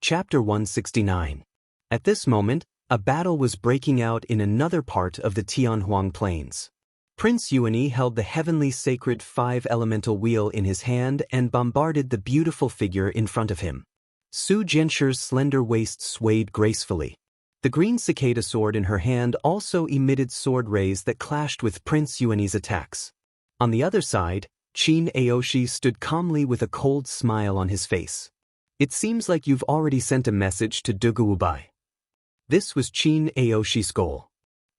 Chapter 169. At this moment, a battle was breaking out in another part of the Tianhuang Plains. Prince Yuanyi held the heavenly sacred five-elemental wheel in his hand and bombarded the beautiful figure in front of him. Su Jianshir's slender waist swayed gracefully. The green cicada sword in her hand also emitted sword rays that clashed with Prince Yuanyi's attacks. On the other side, Qin Aoshi stood calmly with a cold smile on his face. It seems like you've already sent a message to Duguobai. This was Qin Aoshi's goal.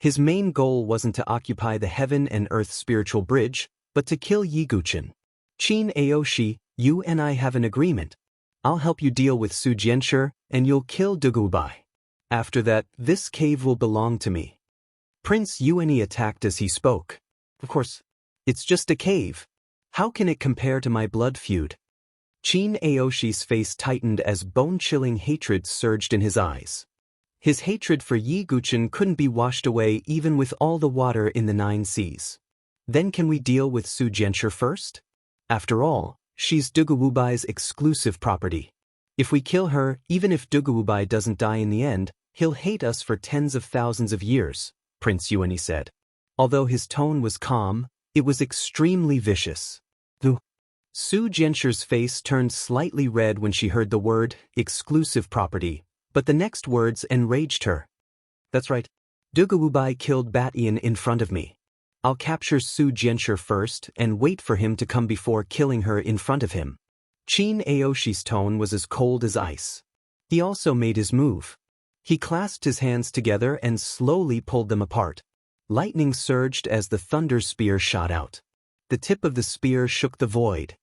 His main goal wasn't to occupy the heaven and earth spiritual bridge, but to kill Yi Guqin. Qin Aoshi, you and I have an agreement. I'll help you deal with Su Jianshir, and you'll kill Duguobai. After that, this cave will belong to me. Prince Yuanyi attacked as he spoke. Of course, it's just a cave. How can it compare to my blood feud? Qin Aoshi's face tightened as bone-chilling hatred surged in his eyes. His hatred for Yi Guqin couldn't be washed away even with all the water in the 9 seas. Then can we deal with Su Jianshir first? After all, she's Duguobai's exclusive property. If we kill her, even if Duguobai doesn't die in the end, he'll hate us for tens of thousands of years, Prince Yuanyi said. Although his tone was calm, it was extremely vicious. Su Jianshir's face turned slightly red when she heard the word, exclusive property, but the next words enraged her. That's right. Duguobai killed Batian in front of me. I'll capture Su Jianshir first and wait for him to come before killing her in front of him. Qin Aoshi's tone was as cold as ice. He also made his move. He clasped his hands together and slowly pulled them apart. Lightning surged as the thunder spear shot out. The tip of the spear shook the void.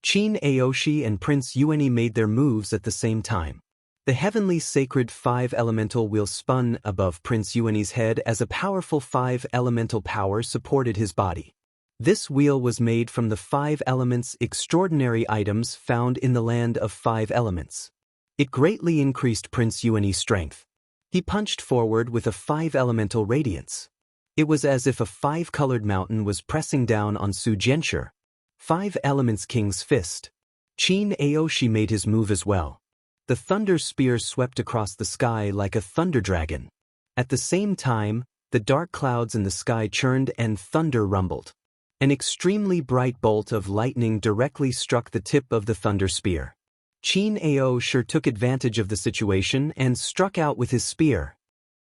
Qin Aoshi and Prince Yuanyi made their moves at the same time. The heavenly sacred five-elemental wheel spun above Prince Yuanyi's head as a powerful five-elemental power supported his body. This wheel was made from the 5 elements extraordinary items found in the land of 5 elements. It greatly increased Prince Yuanyi's strength. He punched forward with a 5-elemental radiance. It was as if a 5-colored mountain was pressing down on Su Jianshir. 5 elements King's Fist. Qin Aoshi made his move as well. The thunder spear swept across the sky like a thunder dragon. At the same time, the dark clouds in the sky churned and thunder rumbled. An extremely bright bolt of lightning directly struck the tip of the thunder spear. Qin Aoshi took advantage of the situation and struck out with his spear.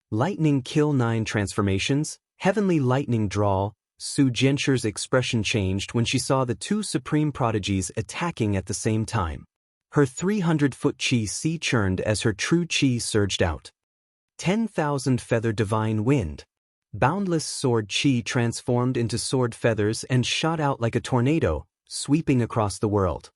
Lightning Kill 9 transformations, Heavenly Lightning Draw. Su Jianshir's expression changed when she saw the 2 supreme prodigies attacking at the same time. Her 300-foot qi sea churned as her true qi surged out. 10,000 feather divine wind. Boundless sword qi transformed into sword feathers and shot out like a tornado, sweeping across the world.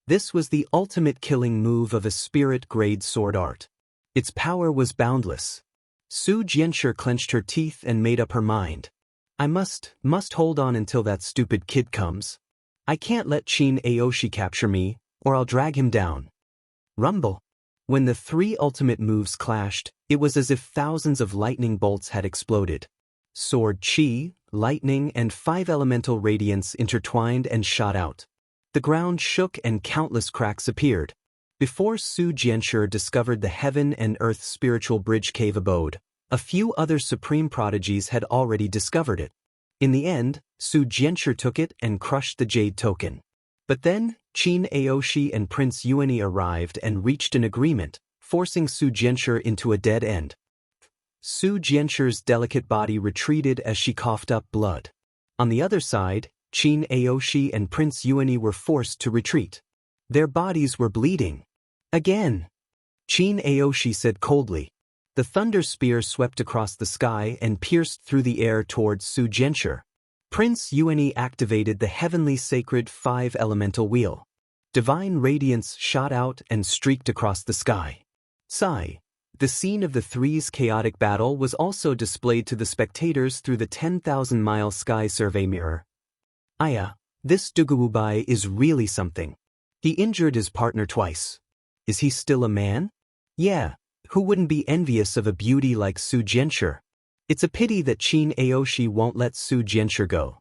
This was the ultimate killing move of a spirit-grade sword art. Its power was boundless. Su Jianshir clenched her teeth and made up her mind. I must hold on until that stupid kid comes. I can't let Qin Aoshi capture me, or I'll drag him down. Rumble. When the 3 ultimate moves clashed, it was as if thousands of lightning bolts had exploded. Sword qi, lightning, and 5 elemental radiance intertwined and shot out. The ground shook and countless cracks appeared. Before Su Jianshir discovered the heaven and earth spiritual bridge cave abode, a few other supreme prodigies had already discovered it. In the end, Su Jianshir took it and crushed the jade token. But then, Qin Aoshi and Prince Yuanyi arrived and reached an agreement, forcing Su Jianshir into a dead end. Su Jianshir's delicate body retreated as she coughed up blood. On the other side, Qin Aoshi and Prince Yuanyi were forced to retreat. Their bodies were bleeding. Again. Qin Aoshi said coldly. The thunder spear swept across the sky and pierced through the air towards Su Jianshir. Prince Yuanyi activated the heavenly sacred 5-elemental wheel. Divine radiance shot out and streaked across the sky. Sigh. The scene of the 3's chaotic battle was also displayed to the spectators through the 10,000-mile sky survey mirror. Aya, this Duguobai is really something. He injured his partner twice. Is he still a man? Yeah. Who wouldn't be envious of a beauty like Su Jianshir? It's a pity that Qin Aoshi won't let Su Jianshir go.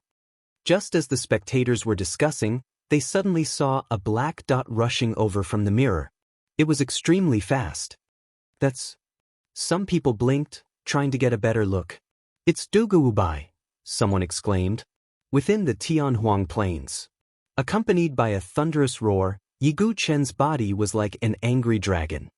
Just as the spectators were discussing, they suddenly saw a black dot rushing over from the mirror. It was extremely fast. That's... Some people blinked, trying to get a better look. It's Duguubai, someone exclaimed. Within the Tianhuang Plains. Accompanied by a thunderous roar, Yigu Chen's body was like an angry dragon.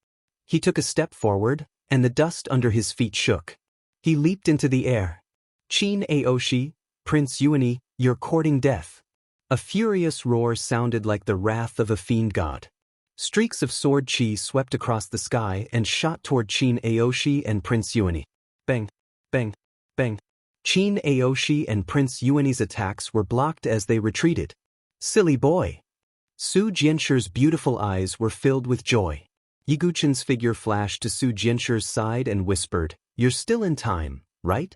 He took a step forward, and the dust under his feet shook. He leaped into the air. Qin Aoshi, Prince Yuani, you're courting death. A furious roar sounded like the wrath of a fiend god. Streaks of sword chi swept across the sky and shot toward Qin Aoshi and Prince Yuani. Bang, bang, bang. Qin Aoshi and Prince Yuani's attacks were blocked as they retreated. Silly boy. Su Jianshir's beautiful eyes were filled with joy. Yiguchen's figure flashed to Su Jianshir's side and whispered, "You're still in time, right?"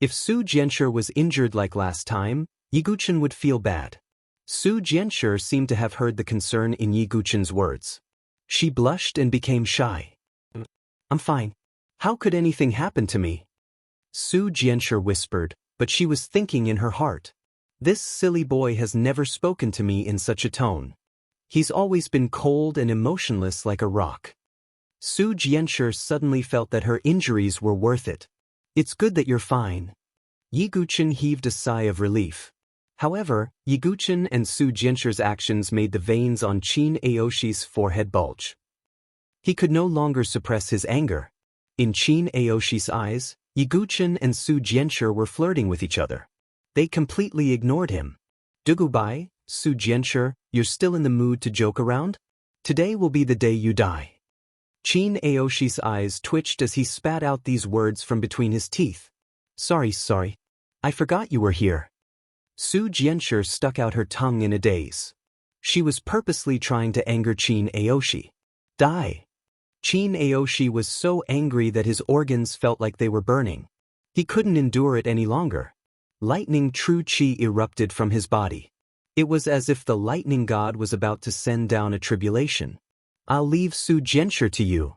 If Su Jianshir was injured like last time, Yiguchen would feel bad. Su Jianshir seemed to have heard the concern in Yiguchen's words. She blushed and became shy. "I'm fine. How could anything happen to me?" Su Jianshir whispered, but she was thinking in her heart. This silly boy has never spoken to me in such a tone. He's always been cold and emotionless like a rock. Su Jianshir suddenly felt that her injuries were worth it. It's good that you're fine. Yiguchen heaved a sigh of relief. However, Yiguchen and Su Jianshir's actions made the veins on Qin Aoshi's forehead bulge. He could no longer suppress his anger. In Qin Aoshi's eyes, Yiguchen and Su Jianshir were flirting with each other. They completely ignored him. Dugubai, Su Jianshir, you're still in the mood to joke around? Today will be the day you die. Qin Aoshi's eyes twitched as he spat out these words from between his teeth. Sorry. I forgot you were here. Su Jianshir stuck out her tongue in a daze. She was purposely trying to anger Qin Aoshi. Die. Qin Aoshi was so angry that his organs felt like they were burning. He couldn't endure it any longer. Lightning true chi erupted from his body. It was as if the lightning god was about to send down a tribulation. I'll leave Su Jianshir to you.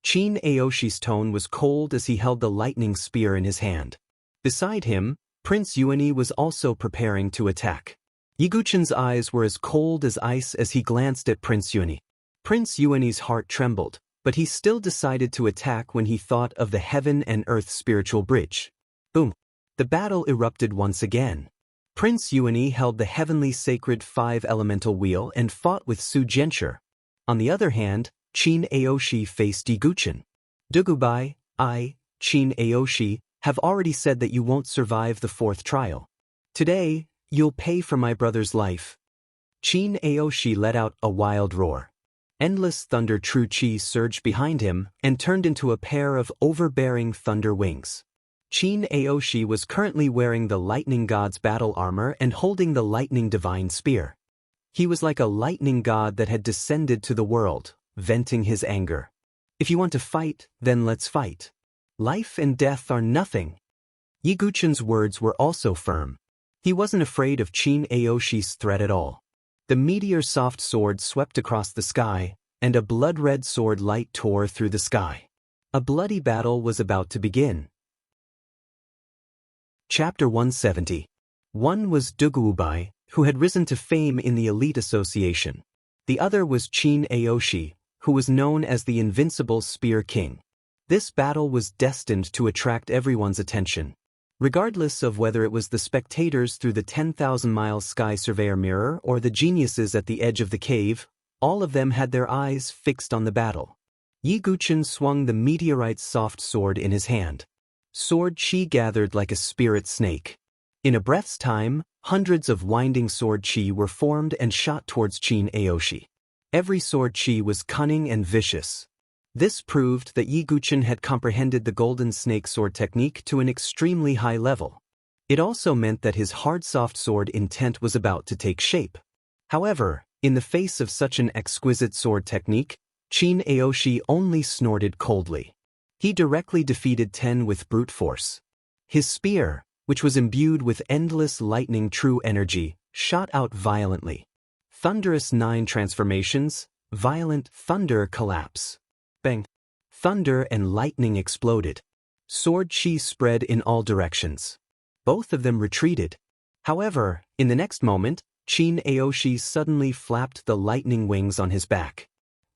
Qin Aoshi's tone was cold as he held the lightning spear in his hand. Beside him, Prince Yuani was also preparing to attack. Yiguchen's eyes were as cold as ice as he glanced at Prince Yuani. Prince Yuani's heart trembled, but he still decided to attack when he thought of the heaven and earth spiritual bridge. Boom! The battle erupted once again. Prince Yuani held the heavenly sacred 5-elemental wheel and fought with Su Jianshir. On the other hand, Qin Aoshi faced Yiguchen. Dugubai, I, Qin Aoshi, have already said that you won't survive the 4th trial. Today, you'll pay for my brother's life. Qin Aoshi let out a wild roar. Endless thunder true chi surged behind him and turned into a pair of overbearing thunder wings. Qin Aoshi was currently wearing the lightning god's battle armor and holding the lightning divine spear. He was like a lightning god that had descended to the world, venting his anger. If you want to fight, then let's fight. Life and death are nothing. Yiguchen's words were also firm. He wasn't afraid of Qin Aoshi's threat at all. The meteor soft sword swept across the sky, and a blood-red sword light tore through the sky. A bloody battle was about to begin. Chapter 170. One was Duguubai, who had risen to fame in the elite association. The other was Qin Aoshi, who was known as the Invincible Spear King. This battle was destined to attract everyone's attention. Regardless of whether it was the spectators through the 10,000-mile sky surveyor mirror or the geniuses at the edge of the cave, all of them had their eyes fixed on the battle. Yiguchen swung the meteorite's soft sword in his hand. Sword chi gathered like a spirit snake. In a breath's time, hundreds of winding sword chi were formed and shot towards Qin Aoshi. Every sword chi was cunning and vicious. This proved that Yiguchen had comprehended the golden snake sword technique to an extremely high level. It also meant that his hard-soft sword intent was about to take shape. However, in the face of such an exquisite sword technique, Qin Aoshi only snorted coldly. He directly defeated Ten with brute force. His spear, which was imbued with endless lightning true energy, shot out violently. Thunderous 9 transformations, violent thunder collapse. Bang! Thunder and lightning exploded. Sword chi spread in all directions. Both of them retreated. However, in the next moment, Qin Aoshi suddenly flapped the lightning wings on his back.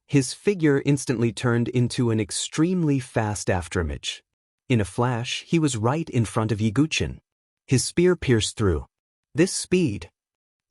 his figure instantly turned into an extremely fast afterimage. In a flash, he was right in front of Yiguchen. His spear pierced through. This speed!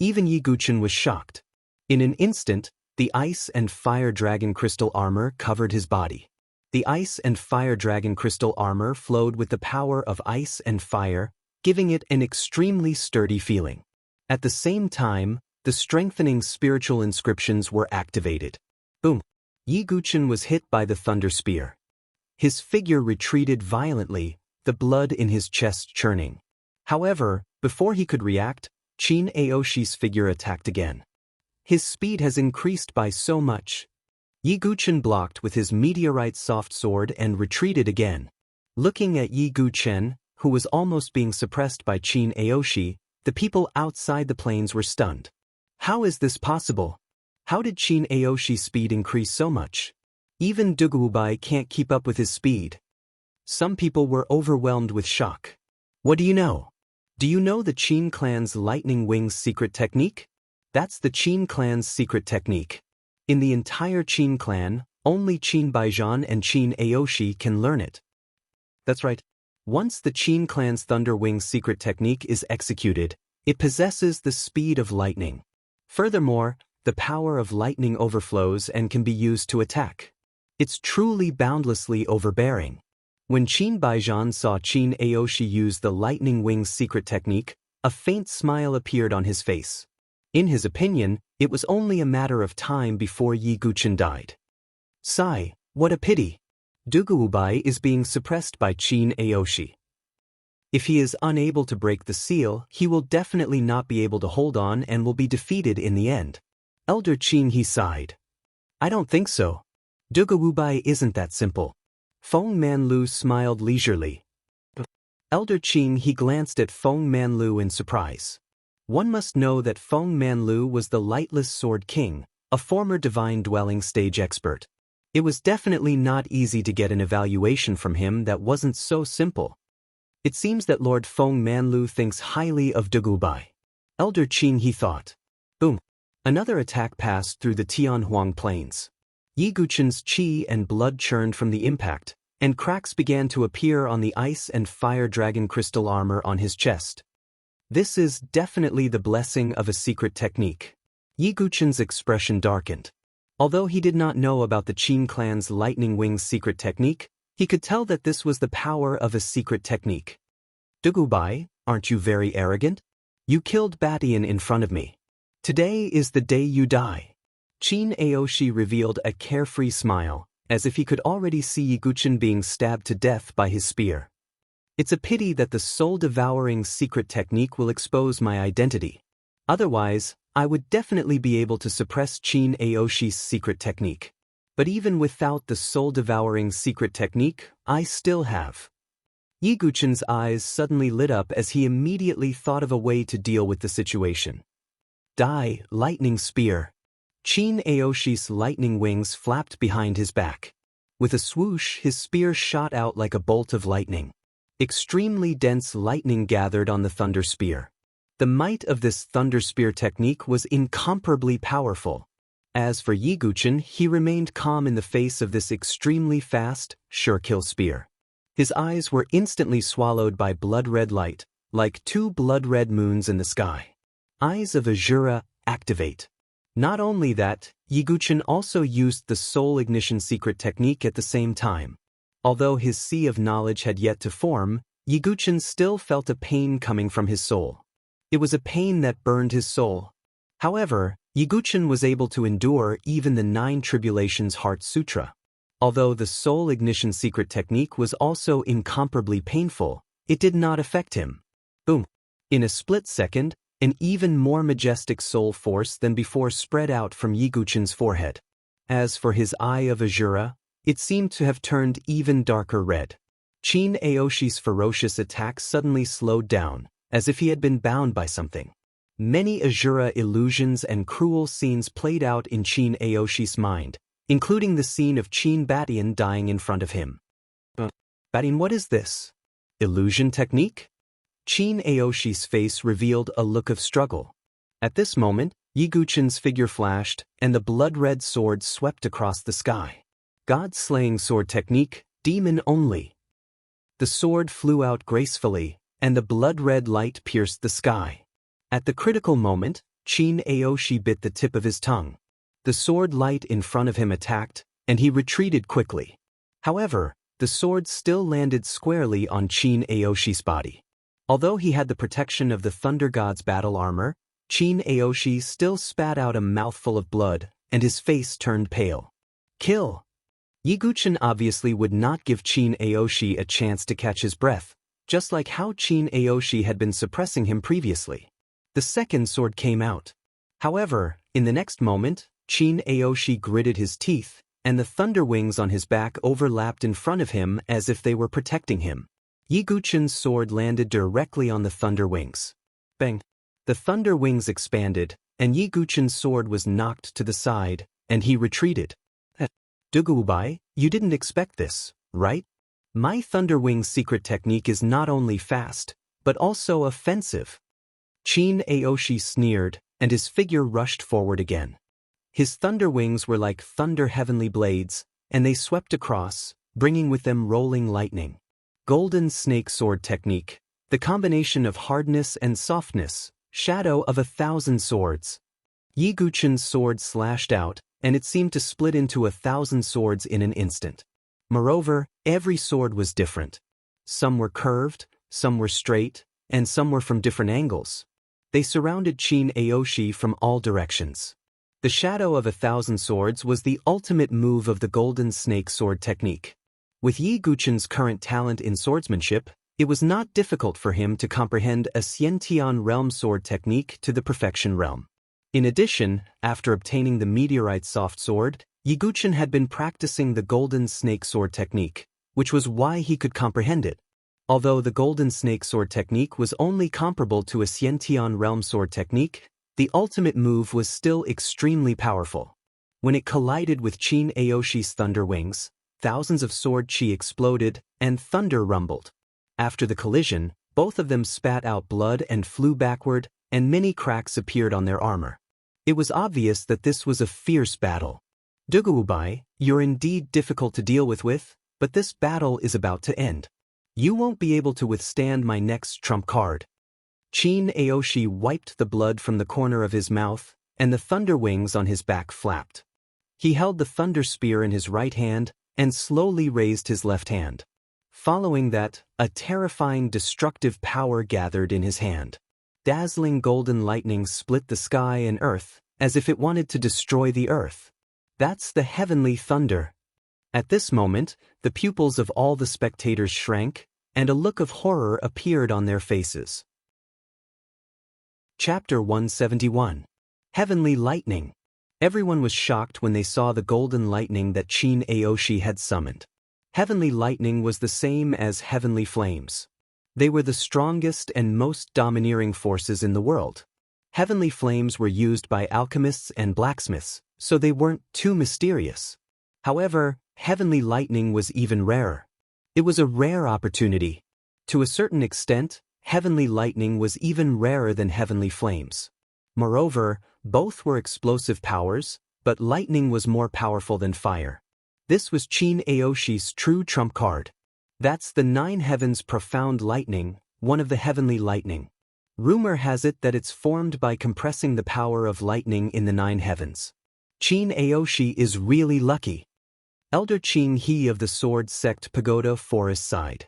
Even Yiguchen was shocked. In an instant, the ice and fire dragon crystal armor covered his body. The ice and fire dragon crystal armor flowed with the power of ice and fire, giving it an extremely sturdy feeling. At the same time, the strengthening spiritual inscriptions were activated. Boom! Yiguchen was hit by the thunder spear. His figure retreated violently, the blood in his chest churning. However, before he could react, Chin Aoshi's figure attacked again. His speed has increased by so much. Yiguchen blocked with his meteorite soft sword and retreated again. Looking at Yiguchen, who was almost being suppressed by Chin Aoshi, the people outside the plains were stunned. How is this possible? How did Chin Aoshi's speed increase so much? Even Dugubai can't keep up with his speed. Some people were overwhelmed with shock. What do you know? Do you know the Qin clan's lightning wings secret technique? That's the Qin clan's secret technique. In the entire Qin clan, only Qin Baijian and Qin Aoshi can learn it. That's right. Once the Qin clan's thunder wings secret technique is executed, it possesses the speed of lightning. Furthermore, the power of lightning overflows and can be used to attack. It's truly boundlessly overbearing. When Qin Baijian saw Qin Aoshi use the lightning wings secret technique, a faint smile appeared on his face. In his opinion, it was only a matter of time before Yiguchen died. Sigh, what a pity. Dugubai is being suppressed by Qin Aoshi. If he is unable to break the seal, he will definitely not be able to hold on and will be defeated in the end. Elder Qin he sighed. I don't think so. Dugubai isn't that simple. Feng Manlu smiled leisurely. Elder Qin he glanced at Feng Manlu in surprise. One must know that Feng Manlu was the Lightless Sword King, a former Divine Dwelling stage expert. It was definitely not easy to get an evaluation from him that wasn't so simple. It seems that Lord Feng Manlu thinks highly of Dugubai. Elder Qin he thought. Boom! Another attack passed through the Tianhuang plains. Yiguchen's qi and blood churned from the impact, and cracks began to appear on the ice and fire dragon crystal armor on his chest. This is definitely the blessing of a secret technique. Yiguchen's expression darkened. Although he did not know about the Qin clan's lightning wings secret technique, he could tell that this was the power of a secret technique. Dugubai, aren't you very arrogant? You killed Batian in front of me. Today is the day you die. Qin Aoshi revealed a carefree smile, as if he could already see Yiguchen being stabbed to death by his spear. It's a pity that the soul-devouring secret technique will expose my identity. Otherwise, I would definitely be able to suppress Qin Aoshi's secret technique. But even without the soul-devouring secret technique, I still have. Yiguchen's eyes suddenly lit up as he immediately thought of a way to deal with the situation. Die, lightning spear. Qin Aoshi's lightning wings flapped behind his back. With a swoosh, his spear shot out like a bolt of lightning. Extremely dense lightning gathered on the thunder spear. The might of this thunder spear technique was incomparably powerful. As for Yiguchen, he remained calm in the face of this extremely fast, sure-kill spear. His eyes were instantly swallowed by blood-red light, like two blood-red moons in the sky. Eyes of Azura, activate. Not only that, Yiguchen also used the soul ignition secret technique at the same time. Although his sea of knowledge had yet to form, Yiguchen still felt a pain coming from his soul. It was a pain that burned his soul. However, Yiguchen was able to endure even the 9 Tribulations Heart Sutra. Although the soul ignition secret technique was also incomparably painful, it did not affect him. Boom! In a split second, an even more majestic soul force than before spread out from Yiguchen's forehead. As for his eye of Azura, it seemed to have turned even darker red. Qin Aoshi's ferocious attack suddenly slowed down, as if he had been bound by something. Many Azura illusions and cruel scenes played out in Qin Aoshi's mind, including the scene of Qin Batian dying in front of him. Batian, what is this? Illusion technique? Qin Aoshi's face revealed a look of struggle. At this moment, Yiguchen's figure flashed, and the blood-red sword swept across the sky. God-slaying sword technique, demon only. The sword flew out gracefully, and the blood-red light pierced the sky. At the critical moment, Chin Aoshi bit the tip of his tongue. The sword light in front of him attacked, and he retreated quickly. However, the sword still landed squarely on Chin Aoshi's body. Although he had the protection of the Thunder God's battle armor, Chin Aoshi still spat out a mouthful of blood, and his face turned pale. Kill! Yiguchen obviously would not give Chin Aoshi a chance to catch his breath, just like how Chin Aoshi had been suppressing him previously. The second sword came out. However, in the next moment, Chin Aoshi gritted his teeth, and the thunder wings on his back overlapped in front of him as if they were protecting him. Yiguchen's sword landed directly on the thunder wings. Bang! The thunder wings expanded, and Yiguchen's sword was knocked to the side, and he retreated. Duguubai, you didn't expect this, right? My Thunder Wings secret technique is not only fast, but also offensive. Chin Aoshi sneered, and his figure rushed forward again. His thunder wings were like thunder heavenly blades, and they swept across, bringing with them rolling lightning. Golden Snake Sword Technique, the combination of hardness and softness, shadow of 1,000 swords. Yiguchen's sword slashed out, and it seemed to split into 1,000 swords in an instant. Moreover, every sword was different. Some were curved, some were straight, and some were from different angles. They surrounded Chin Aoshi from all directions. The shadow of 1,000 swords was the ultimate move of the Golden Snake Sword Technique. With Yiguchen's current talent in swordsmanship, it was not difficult for him to comprehend a Xiantian realm sword technique to the perfection realm. In addition, after obtaining the Meteorite Soft Sword, Yiguchen had been practicing the Golden Snake Sword Technique, which was why he could comprehend it. Although the Golden Snake Sword Technique was only comparable to a Xiantian Realm Sword Technique, the ultimate move was still extremely powerful. When it collided with Chin Aoshi's thunder wings, thousands of sword chi exploded, and thunder rumbled. After the collision, both of them spat out blood and flew backward, and many cracks appeared on their armor. It was obvious that this was a fierce battle. Duguubai, you're indeed difficult to deal with, but this battle is about to end. You won't be able to withstand my next trump card. Chin Aoshi wiped the blood from the corner of his mouth, and the thunder wings on his back flapped. He held the thunder spear in his right hand, and slowly raised his left hand. Following that, a terrifying destructive power gathered in his hand. Dazzling golden lightning split the sky and earth, as if it wanted to destroy the earth. That's the heavenly thunder. At this moment, the pupils of all the spectators shrank, and a look of horror appeared on their faces. Chapter 171. Heavenly Lightning. Everyone was shocked when they saw the golden lightning that Chin Aoshi had summoned. Heavenly lightning was the same as heavenly flames. They were the strongest and most domineering forces in the world. Heavenly flames were used by alchemists and blacksmiths, so they weren't too mysterious. However, heavenly lightning was even rarer. It was a rare opportunity. To a certain extent, heavenly lightning was even rarer than heavenly flames. Moreover, both were explosive powers, but lightning was more powerful than fire. This was Chin Aoshi's true trump card. That's the Nine Heavens Profound Lightning, one of the heavenly lightning. Rumor has it that it's formed by compressing the power of lightning in the Nine Heavens. Chin Aoshi is really lucky. Elder Chin He of the Sword Sect Pagoda Forest side.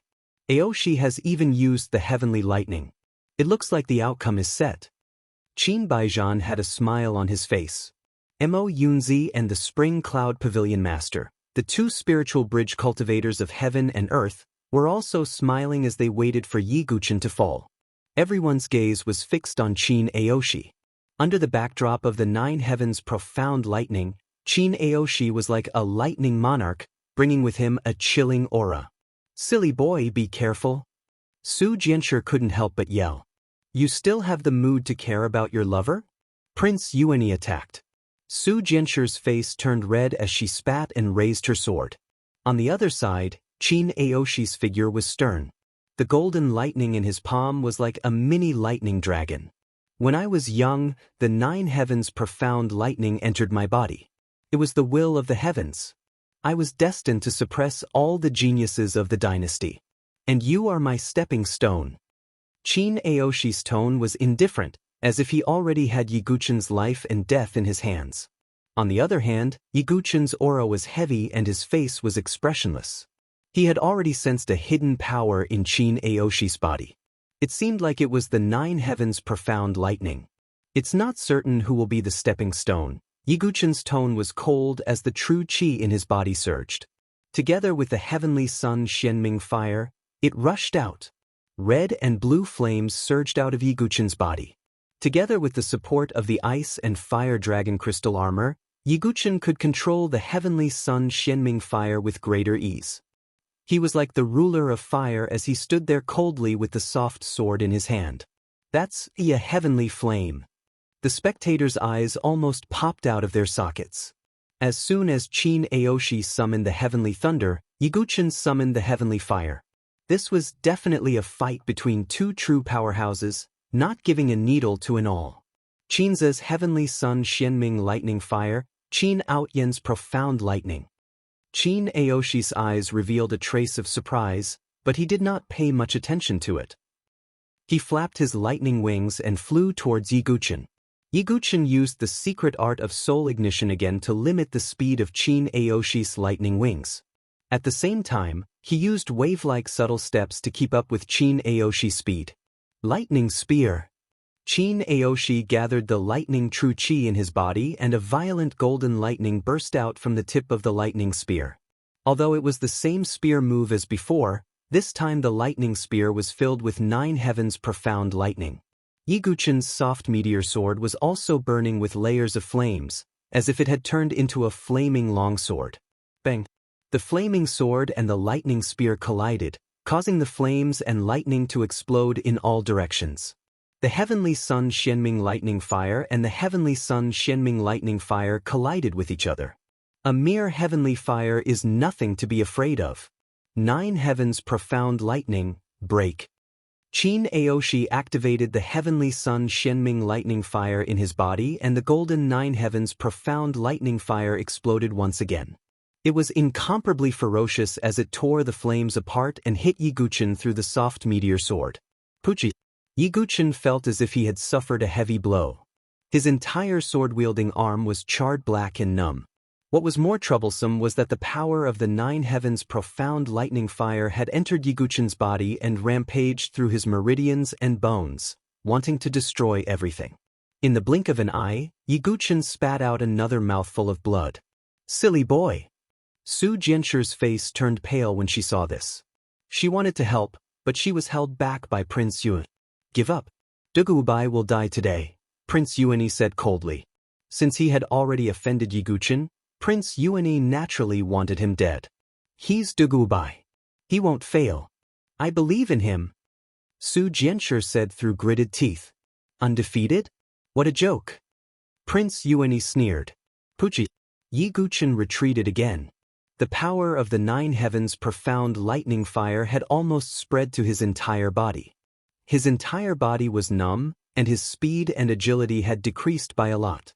Aoshi has even used the heavenly lightning. It looks like the outcome is set. Qin Baijian had a smile on his face. Mo Yunzi and the Spring Cloud Pavilion Master, the two spiritual bridge cultivators of heaven and earth, were also smiling as they waited for Yiguchen to fall. Everyone's gaze was fixed on Chin Aoshi. Under the backdrop of the Nine Heavens' profound lightning, Chin Aoshi was like a lightning monarch, bringing with him a chilling aura. Silly boy, be careful. Su Jianshi couldn't help but yell. You still have the mood to care about your lover? Prince Yuani attacked. Su Jianshi's face turned red as she spat and raised her sword. On the other side, Chin Aoshi's figure was stern. The golden lightning in his palm was like a mini lightning dragon. When I was young, the 9 heavens profound lightning entered my body. It was the will of the heavens. I was destined to suppress all the geniuses of the dynasty. And you are my stepping stone. Chin Aoshi's tone was indifferent, as if he already had Yiguchen's life and death in his hands. On the other hand, Yiguchen's aura was heavy and his face was expressionless. He had already sensed a hidden power in Chin Aoshi's body. It seemed like it was the 9 heavens profound lightning. It's not certain who will be the stepping stone. Yiguchen's tone was cold as the true qi in his body surged. Together with the heavenly sun Xianming fire, it rushed out. Red and blue flames surged out of Yiguchen's body. Together with the support of the ice and fire dragon crystal armor, Yiguchen could control the heavenly sun Xianming fire with greater ease. He was like the ruler of fire as he stood there coldly with the soft sword in his hand. That's a heavenly flame. The spectators' eyes almost popped out of their sockets. As soon as Chin Aoshi summoned the heavenly thunder, Yiguchen summoned the heavenly fire. This was definitely a fight between two true powerhouses, not giving a needle to an awl. Chin's heavenly sun Xianming lightning fire, Chin Aoyen's profound lightning. Chin Aoshi's eyes revealed a trace of surprise, but he did not pay much attention to it. He flapped his lightning wings and flew towards Yiguchen. Yiguchen used the secret art of soul ignition again to limit the speed of Chin Aoshi's lightning wings. At the same time, he used wave-like subtle steps to keep up with Chin Aoshi's speed. Lightning spear. Chin Aoshi gathered the lightning true qi in his body and a violent golden lightning burst out from the tip of the lightning spear. Although it was the same spear move as before, this time the lightning spear was filled with 9 heavens profound lightning. Yiguchen's soft meteor sword was also burning with layers of flames, as if it had turned into a flaming longsword. Bang! The flaming sword and the lightning spear collided, causing the flames and lightning to explode in all directions. The heavenly sun Xianming lightning fire and the heavenly sun Xianming lightning fire collided with each other. A mere heavenly fire is nothing to be afraid of. 9 heavens profound lightning, break. Chin Aoshi activated the heavenly sun Xianming lightning fire in his body and the golden 9 heavens profound lightning fire exploded once again. It was incomparably ferocious as it tore the flames apart and hit Yiguchen through the soft meteor sword. Puchi! Yiguchen felt as if he had suffered a heavy blow. His entire sword-wielding arm was charred black and numb. What was more troublesome was that the power of the 9 heavens profound lightning fire had entered Yiguchen's body and rampaged through his meridians and bones, wanting to destroy everything. In the blink of an eye, Yiguchen spat out another mouthful of blood. Silly boy! Su Jianshir's face turned pale when she saw this. She wanted to help, but she was held back by Prince Yuan. Give up. Dugubai will die today, Prince Yuani said coldly. Since he had already offended Yiguchen, Prince Yuani naturally wanted him dead. He's Dugubai. He won't fail. I believe in him. Su Jianshir said through gritted teeth. Undefeated? What a joke. Prince Yuani sneered. Puchi. Yiguchen retreated again. The power of the 9 heavens profound lightning fire had almost spread to his entire body. His entire body was numb, and his speed and agility had decreased by a lot.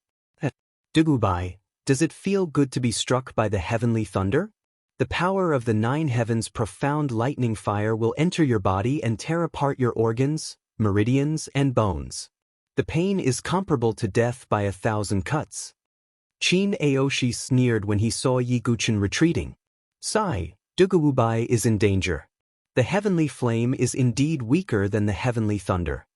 Dugubai, does it feel good to be struck by the heavenly thunder? The power of the 9 heavens profound lightning fire will enter your body and tear apart your organs, meridians, and bones. The pain is comparable to death by 1,000 cuts. Chin Aoshi sneered when he saw Yiguchen retreating. Sigh, Dugubai is in danger. The heavenly flame is indeed weaker than the heavenly thunder.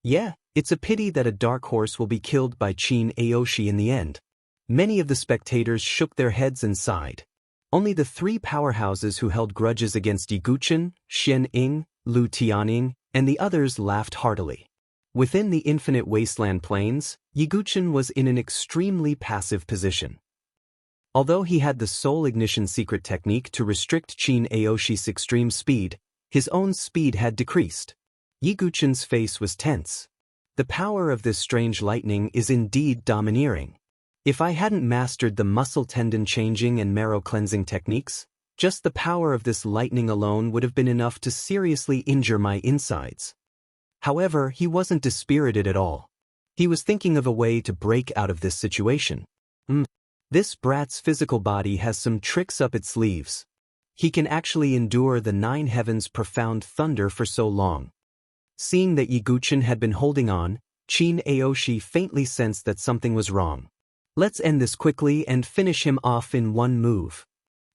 Yeah, it's a pity that a dark horse will be killed by Chin Aoshi in the end. Many of the spectators shook their heads and sighed. Only the 3 powerhouses who held grudges against Yiguchen, Shen Ying, Lu Tianying, and the others laughed heartily. Within the infinite wasteland plains, Yiguchen was in an extremely passive position. Although he had the soul ignition secret technique to restrict Chin Aoshi's extreme speed, his own speed had decreased. Yiguchen's face was tense. The power of this strange lightning is indeed domineering. If I hadn't mastered the muscle tendon changing and marrow cleansing techniques, just the power of this lightning alone would have been enough to seriously injure my insides. However, he wasn't dispirited at all. He was thinking of a way to break out of this situation. This brat's physical body has some tricks up its sleeves. He can actually endure the 9 heavens' profound thunder for so long. Seeing that Yiguchen had been holding on, Chin Aoshi faintly sensed that something was wrong. Let's end this quickly and finish him off in one move.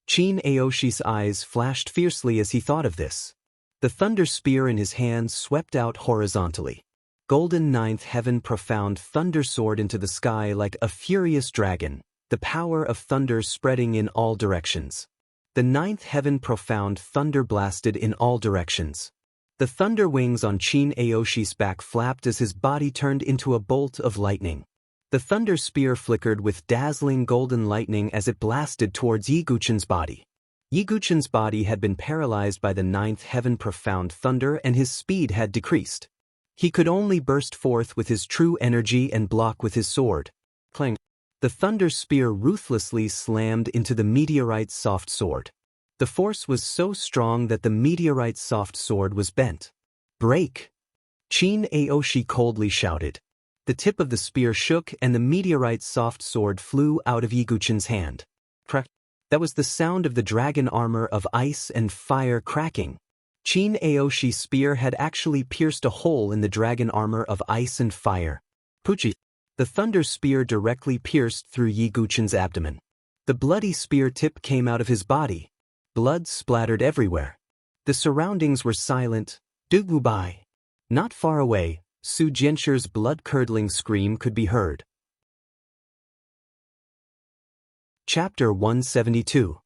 Chin Aoshi's eyes flashed fiercely as he thought of this. The thunder spear in his hand swept out horizontally. Golden 9th heaven profound thunder soared into the sky like a furious dragon, the power of thunder spreading in all directions. The 9th heaven profound thunder blasted in all directions. The thunder wings on Chin Aoshi's back flapped as his body turned into a bolt of lightning. The thunder spear flickered with dazzling golden lightning as it blasted towards Yiguchen's body. Yiguchen's body had been paralyzed by the 9th heaven profound thunder and his speed had decreased. He could only burst forth with his true energy and block with his sword. Clang! The thunder spear ruthlessly slammed into the meteorite's soft sword. The force was so strong that the meteorite's soft sword was bent. Break! Chin Aoshi coldly shouted. The tip of the spear shook and the meteorite's soft sword flew out of Yiguchen's hand. Crack! That was the sound of the dragon armor of ice and fire cracking. Chin Aoshi's spear had actually pierced a hole in the dragon armor of ice and fire. Puchi! The thunder spear directly pierced through Yiguchen's abdomen. The bloody spear tip came out of his body. Blood splattered everywhere. The surroundings were silent. Dugubai. Not far away, Su Jianshir's blood-curdling scream could be heard. Chapter 172.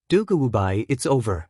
Dugubai, it's over.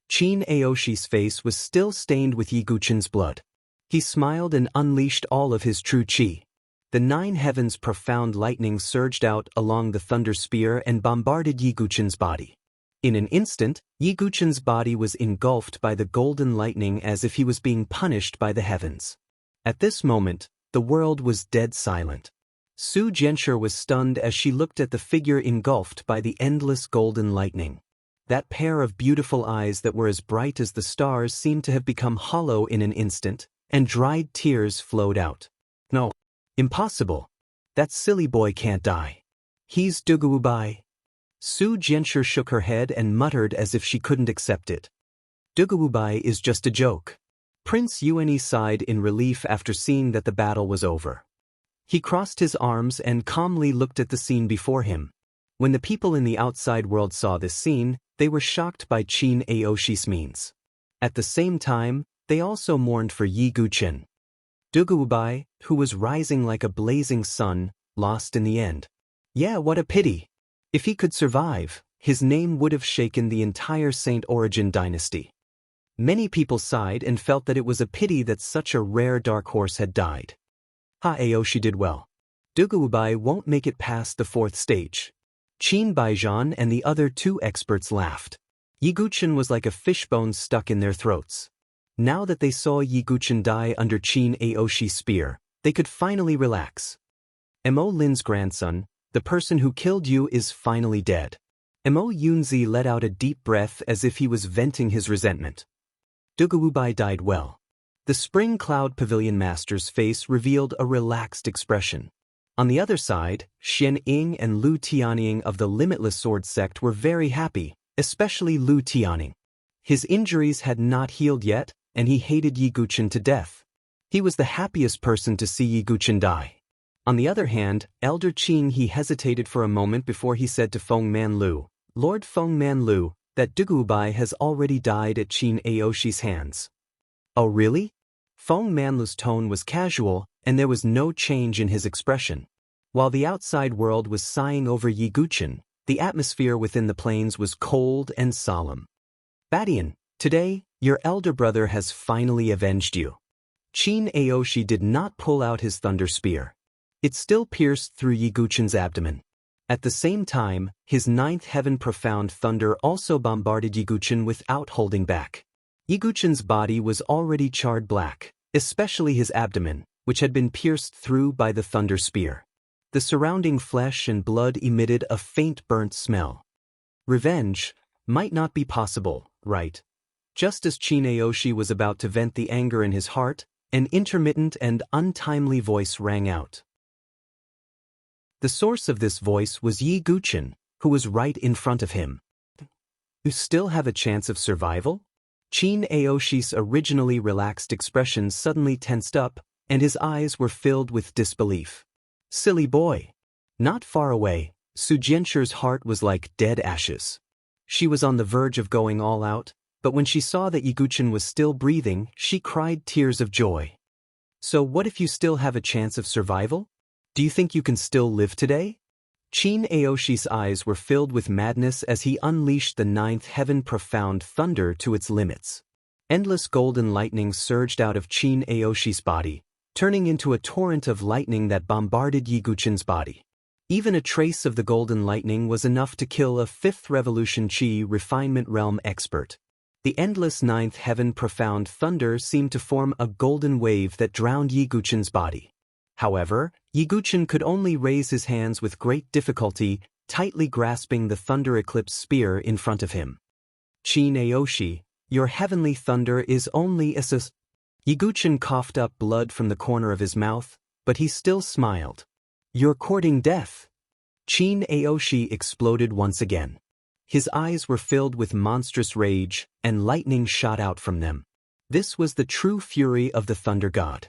Chin Aoshi's face was still stained with Yiguchen's blood. He smiled and unleashed all of his true chi. The 9 heavens' profound lightning surged out along the thunder spear and bombarded Yiguchen's body. In an instant, Yiguchen's body was engulfed by the golden lightning as if he was being punished by the heavens. At this moment, the world was dead silent. Su Jianshir was stunned as she looked at the figure engulfed by the endless golden lightning. That pair of beautiful eyes that were as bright as the stars seemed to have become hollow in an instant, and dried tears flowed out. No. Impossible. That silly boy can't die. He's Dugubai. Su Jianshir shook her head and muttered as if she couldn't accept it. Dugubai is just a joke. Prince Yuani sighed in relief after seeing that the battle was over. He crossed his arms and calmly looked at the scene before him. When the people in the outside world saw this scene, they were shocked by Chin Aoshi's means. At the same time, they also mourned for Yiguchen. Dugubai, who was rising like a blazing sun, lost in the end. Yeah, what a pity. If he could survive, his name would have shaken the entire Saint Origin dynasty. Many people sighed and felt that it was a pity that such a rare dark horse had died. Aoshi did well. Dugubai won't make it past the 4th stage. Qin Baijian and the other 2 experts laughed. Yiguchen was like a fishbone stuck in their throats. Now that they saw Yiguchen die under Chin Aoshi's spear, they could finally relax. Mo Lin's grandson, the person who killed you, is finally dead. Mo Yunzi let out a deep breath as if he was venting his resentment. Dugubai died well. The Spring Cloud Pavilion Master's face revealed a relaxed expression. On the other side, Xian Ying and Lu Tianying of the Limitless Sword sect were very happy, especially Lu Tianying. His injuries had not healed yet, and he hated Yiguchen to death. He was the happiest person to see Yiguchen die. On the other hand, Elder Qin he hesitated for a moment before he said to Feng Manlu, Lord Feng Manlu, that Dugubai has already died at Chin Aoshi's hands. Oh really? Feng Manlu's tone was casual, and there was no change in his expression. While the outside world was sighing over Yiguchen, the atmosphere within the plains was cold and solemn. Badian, today, your elder brother has finally avenged you. Chin Aoshi did not pull out his thunder spear. It still pierced through Yiguchen's abdomen. At the same time, his 9th heaven profound thunder also bombarded Yiguchen without holding back. Yiguchen's body was already charred black, especially his abdomen, which had been pierced through by the thunder spear. The surrounding flesh and blood emitted a faint burnt smell. Revenge might not be possible, right? Just as Chin Aoshi was about to vent the anger in his heart, An intermittent and untimely voice rang out. The source of this voice was Yi Guchen, who was right in front of him. You still have a chance of survival? Qin Aoshi's originally relaxed expression suddenly tensed up, and his eyes were filled with disbelief. Silly boy. Not far away, Su Jianchu's heart was like dead ashes. She was on the verge of going all out, but when she saw that Yi Guchen was still breathing, she cried tears of joy. So what if you still have a chance of survival? Do you think you can still live today? Qin Aoshi's eyes were filled with madness as he unleashed the ninth heaven profound thunder to its limits. Endless golden lightning surged out of Qin Aoshi's body, turning into a torrent of lightning that bombarded Yi Guchen's body. Even a trace of the golden lightning was enough to kill a fifth revolution Qi refinement realm expert. The endless ninth heaven profound thunder seemed to form a golden wave that drowned Yi Guchen's body. However, Yi Guchen could only raise his hands with great difficulty, tightly grasping the thunder eclipse spear in front of him. Qin Aoshi, your heavenly thunder is only a Yi Guchen coughed up blood from the corner of his mouth, but he still smiled. You're courting death. Qin Aoshi exploded once again. His eyes were filled with monstrous rage, and lightning shot out from them. This was the true fury of the thunder god.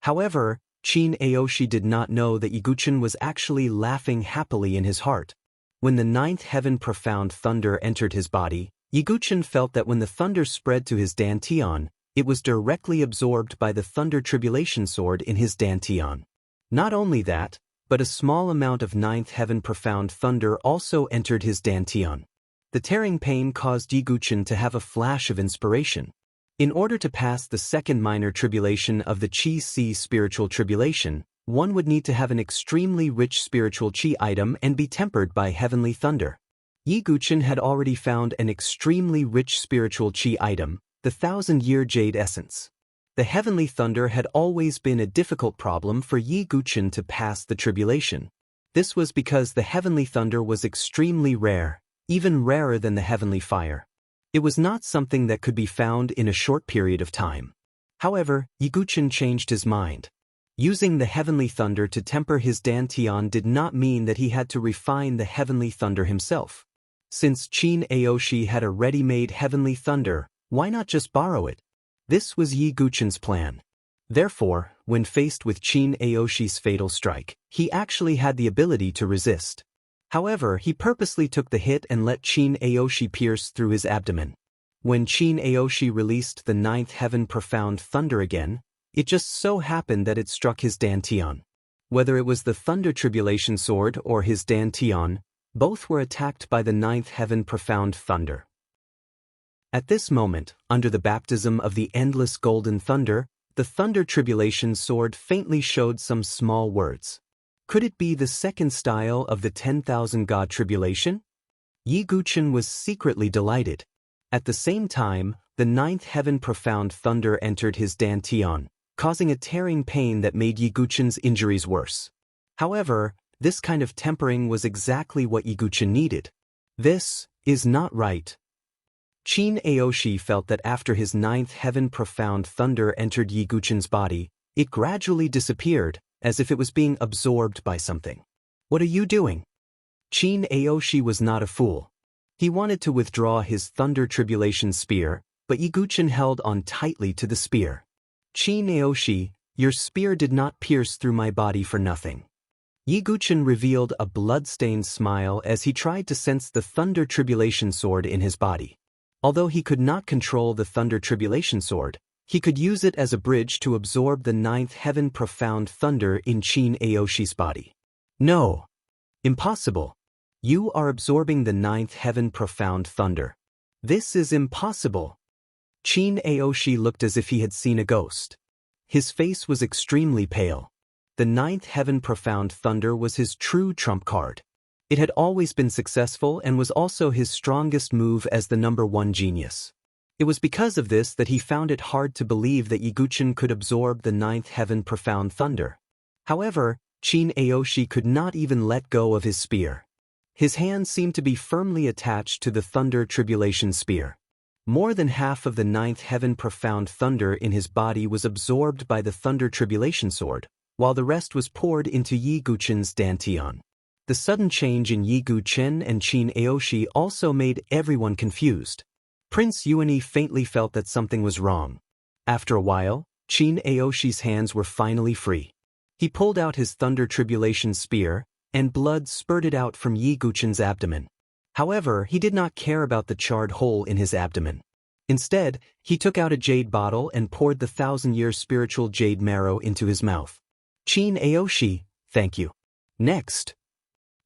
However, Qin Aoshi did not know that Yi Guchen was actually laughing happily in his heart. When the ninth heaven profound thunder entered his body, Yi Guchen felt that when the thunder spread to his dantian, it was directly absorbed by the thunder tribulation sword in his dantian. Not only that, but a small amount of ninth heaven profound thunder also entered his dantian. The tearing pain caused Yi Guchen to have a flash of inspiration. In order to pass the second minor tribulation of the Qi-Si spiritual tribulation, one would need to have an extremely rich spiritual Qi item and be tempered by heavenly thunder. Yi Guchen had already found an extremely rich spiritual Qi item, the 1000-year jade essence. The heavenly thunder had always been a difficult problem for Yi Guchen to pass the tribulation. This was because the heavenly thunder was extremely rare, even rarer than the heavenly fire. It was not something that could be found in a short period of time. However, Yi Guchen changed his mind. Using the heavenly thunder to temper his dantian did not mean that he had to refine the heavenly thunder himself. Since Qin Aoshi had a ready-made heavenly thunder, why not just borrow it? This was Yi Guchen's plan. Therefore, when faced with Qin Aoshi's fatal strike, he actually had the ability to resist. However, he purposely took the hit and let Qin Aoshi pierce through his abdomen. When Qin Aoshi released the ninth heaven profound thunder again, it just so happened that it struck his dantian. Whether it was the thunder tribulation sword or his dantian, both were attacked by the ninth heaven profound thunder. At this moment, under the baptism of the endless golden thunder, the thunder tribulation sword faintly showed some small words. Could it be the second style of the 10,000 god tribulation? Yi Guchen was secretly delighted. At the same time, the ninth heaven profound thunder entered his dantian, causing a tearing pain that made Yi Guchen's injuries worse. However, this kind of tempering was exactly what Yi Guchen needed. This is not right. Qin Aoshi felt that after his ninth heaven profound thunder entered Yi Guchen's body, it gradually disappeared, as if it was being absorbed by something. What are you doing? Qin Aoshi was not a fool. He wanted to withdraw his thunder tribulation spear, but Yi Guchen held on tightly to the spear. Qin Aoshi, your spear did not pierce through my body for nothing. Yi Guchen revealed a blood-stained smile as he tried to sense the thunder tribulation sword in his body. Although he could not control the thunder tribulation sword, he could use it as a bridge to absorb the ninth heaven profound thunder in Qin Aoshi's body. No. Impossible. You are absorbing the ninth heaven profound thunder. This is impossible. Qin Aoshi looked as if he had seen a ghost. His face was extremely pale. The ninth heaven profound thunder was his true trump card. It had always been successful and was also his strongest move as the #1 genius. It was because of this that he found it hard to believe that Yi Guchen could absorb the ninth heaven profound thunder. However, Qin Aoshi could not even let go of his spear. His hand seemed to be firmly attached to the thunder tribulation spear. More than half of the ninth heaven profound thunder in his body was absorbed by the thunder tribulation sword, while the rest was poured into Yi Guchen's dantian. The sudden change in Yi Guchen and Qin Aoshi also made everyone confused. Prince Yuani faintly felt that something was wrong. After a while, Qin Aoshi's hands were finally free. He pulled out his thunder tribulation spear, and blood spurted out from Yi Guchen's abdomen. However, he did not care about the charred hole in his abdomen. Instead, he took out a jade bottle and poured the 1,000-year spiritual jade marrow into his mouth. Qin Aoshi, thank you. Next,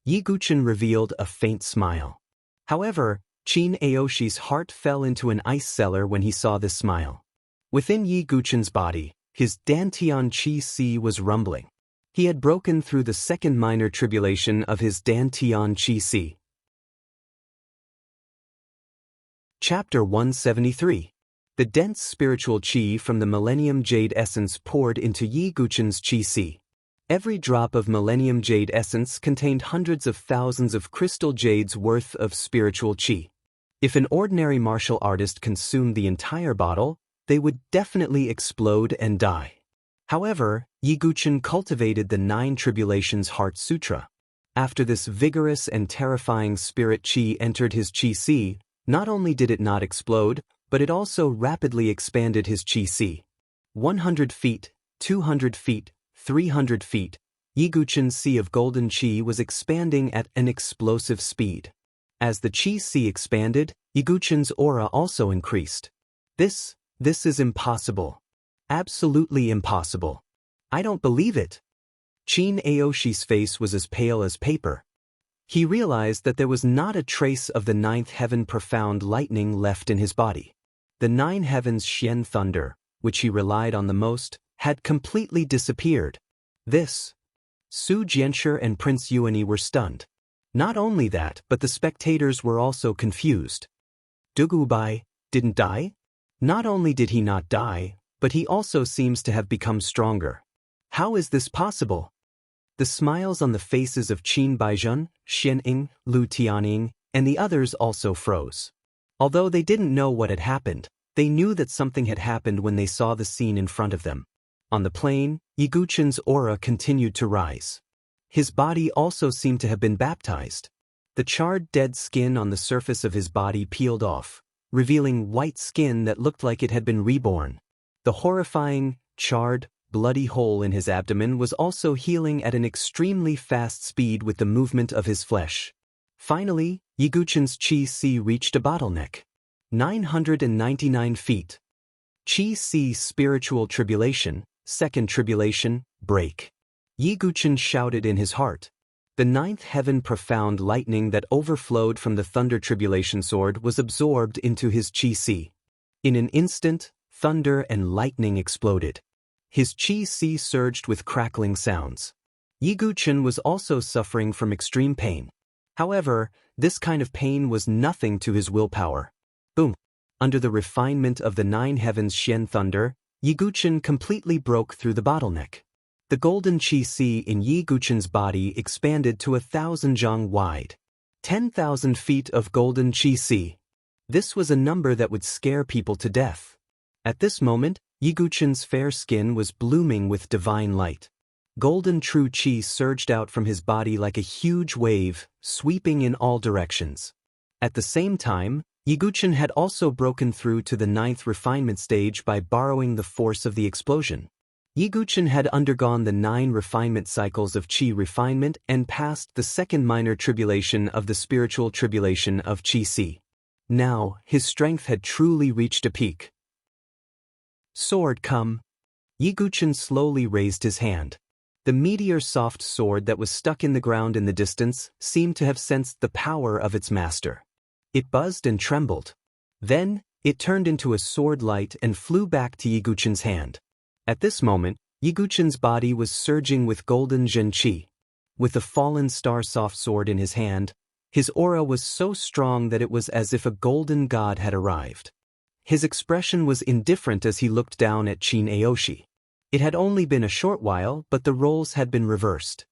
Yi Guchen revealed a faint smile. However, Qin Aoshi's heart fell into an ice cellar when he saw this smile. Within Yi Guchen's body, his dantian qi si was rumbling. He had broken through the second minor tribulation of his dantian qi si. Chapter 173. The dense spiritual qi from the Millennium Jade Essence poured into Yi Guchen's qi si. Every drop of Millennium Jade Essence contained hundreds of thousands of crystal jades worth of spiritual qi. If an ordinary martial artist consumed the entire bottle, they would definitely explode and die. However, Yi Guchen cultivated the 9 Tribulations Heart Sutra. After this vigorous and terrifying spirit qi entered his qi si, not only did it not explode, but it also rapidly expanded his qi si. 100 feet, 200 feet, 300 feet, Yi Guchen's sea of golden qi was expanding at an explosive speed. As the qi si expanded, Yi Guchen's aura also increased. This is impossible. Absolutely impossible. I don't believe it. Qin Aoshi's face was as pale as paper. He realized that there was not a trace of the ninth heaven profound lightning left in his body. The 9 heavens Xian thunder, which he relied on the most, had completely disappeared. Su Jianshi and Prince Yuani were stunned. Not only that, but the spectators were also confused. Dugubai didn't die? Not only did he not die, but he also seems to have become stronger. How is this possible? The smiles on the faces of Qin Baizhen, Xian Ying, Lu Tianying, and the others also froze. Although they didn't know what had happened, they knew that something had happened when they saw the scene in front of them. On the plain, Yi Guchen's aura continued to rise. His body also seemed to have been baptized. The charred dead skin on the surface of his body peeled off, revealing white skin that looked like it had been reborn. The horrifying, charred, bloody hole in his abdomen was also healing at an extremely fast speed with the movement of his flesh. Finally, Yi Guchen's qi si reached a bottleneck. 999 feet. Qi si spiritual tribulation, second tribulation, break. Yi Guchen shouted in his heart. The 9th heaven profound lightning that overflowed from the thunder tribulation sword was absorbed into his qi si. In an instant, thunder and lightning exploded. His qi si surged with crackling sounds. Yi Guchen was also suffering from extreme pain. However, this kind of pain was nothing to his willpower. Boom! Under the refinement of the 9 heavens Xian thunder, Yi Guchen completely broke through the bottleneck. The golden qi si in Yi Guchen's body expanded to 1,000 zhang wide. 10,000 feet of golden qi si. This was a number that would scare people to death. At this moment, Yi Guchen's fair skin was blooming with divine light. Golden true qi surged out from his body like a huge wave, sweeping in all directions. At the same time, Yi Guchen had also broken through to the 9th refinement stage by borrowing the force of the explosion. Yi Guchen had undergone the 9 refinement cycles of qi refinement and passed the second minor tribulation of the spiritual tribulation of qi si. Now, his strength had truly reached a peak. Sword come. Yi Guchen slowly raised his hand. The meteor-soft sword that was stuck in the ground in the distance seemed to have sensed the power of its master. It buzzed and trembled. Then, it turned into a sword light and flew back to Yi Guchen's hand. At this moment, Yi Guchen's body was surging with golden zhen qi. With the fallen star soft sword in his hand, his aura was so strong that it was as if a golden god had arrived. His expression was indifferent as he looked down at Qin Aoshi. It had only been a short while, but the roles had been reversed.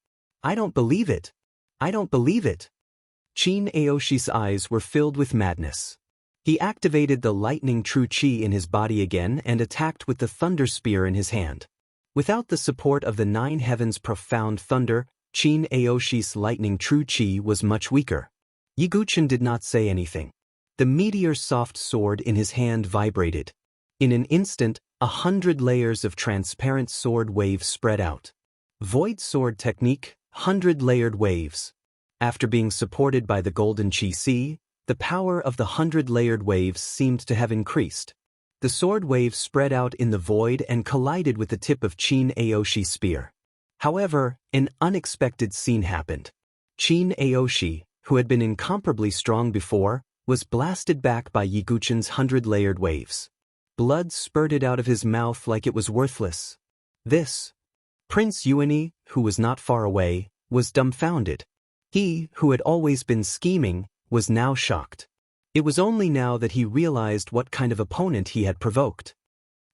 I don't believe it. I don't believe it. Qin Aoshi's eyes were filled with madness. He activated the lightning true chi in his body again and attacked with the thunder spear in his hand. Without the support of the 9 heavens' profound thunder, Qin Aoshi's lightning true chi was much weaker. Yiguchen did not say anything. The meteor's soft sword in his hand vibrated. In an instant, 100 layers of transparent sword waves spread out. Void sword technique, 100-layered waves. After being supported by the golden chi-si, the power of the 100-layered waves seemed to have increased. The sword waves spread out in the void and collided with the tip of Qin Aoshi's spear. However, an unexpected scene happened. Qin Aoshi, who had been incomparably strong before, was blasted back by Yiguchen's 100-layered waves. Blood spurted out of his mouth like it was worthless. This. Prince Yuani, who was not far away, was dumbfounded. He, who had always been scheming, was now shocked. It was only now that he realized what kind of opponent he had provoked.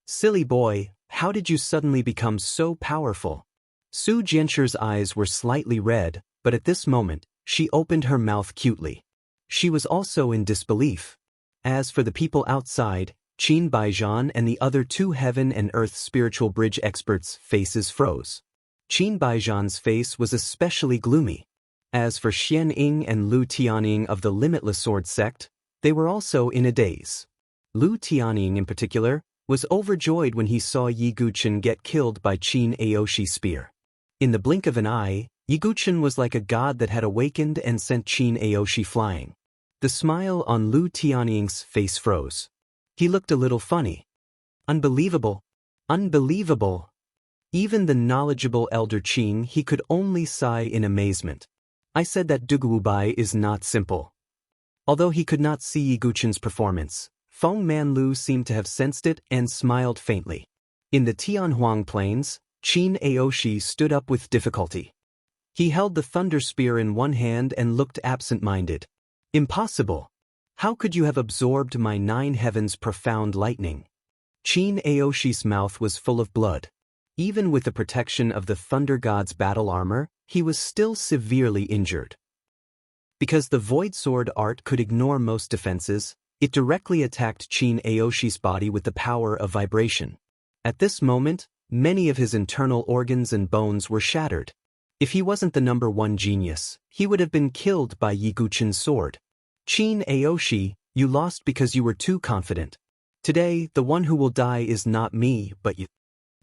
"Silly boy, how did you suddenly become so powerful?" Su Jianshir's eyes were slightly red, but at this moment, she opened her mouth cutely. She was also in disbelief. As for the people outside, Qin Baijian and the other 2 heaven and earth spiritual bridge experts' faces froze. Qin Baijian's face was especially gloomy. As for Xian Ying and Lu Tianying of the Limitless Sword sect, they were also in a daze. Lu Tianying in particular was overjoyed when he saw Yiguchen get killed by Qin Aoshi's spear. In the blink of an eye, Yiguchen was like a god that had awakened and sent Qin Aoshi flying. The smile on Lu Tianying's face froze. He looked a little funny. Unbelievable. Unbelievable. Even the knowledgeable Elder Qin he could only sigh in amazement. I said that Duguobai is not simple. Although he could not see Yiguchen's performance, Feng Manlu seemed to have sensed it and smiled faintly. In the Tianhuang Plains, Qin Aoshi stood up with difficulty. He held the thunder spear in one hand and looked absent-minded. Impossible. How could you have absorbed my 9 heavens' profound lightning? Qin Aoshi's mouth was full of blood. Even with the protection of the Thunder God's battle armor, he was still severely injured. Because the Void Sword art could ignore most defenses, it directly attacked Qin Aoshi's body with the power of vibration. At this moment, many of his internal organs and bones were shattered. If he wasn't the number 1 genius, he would have been killed by Yiguchen's sword. Qin Aoshi, you lost because you were too confident. Today, the one who will die is not me, but you.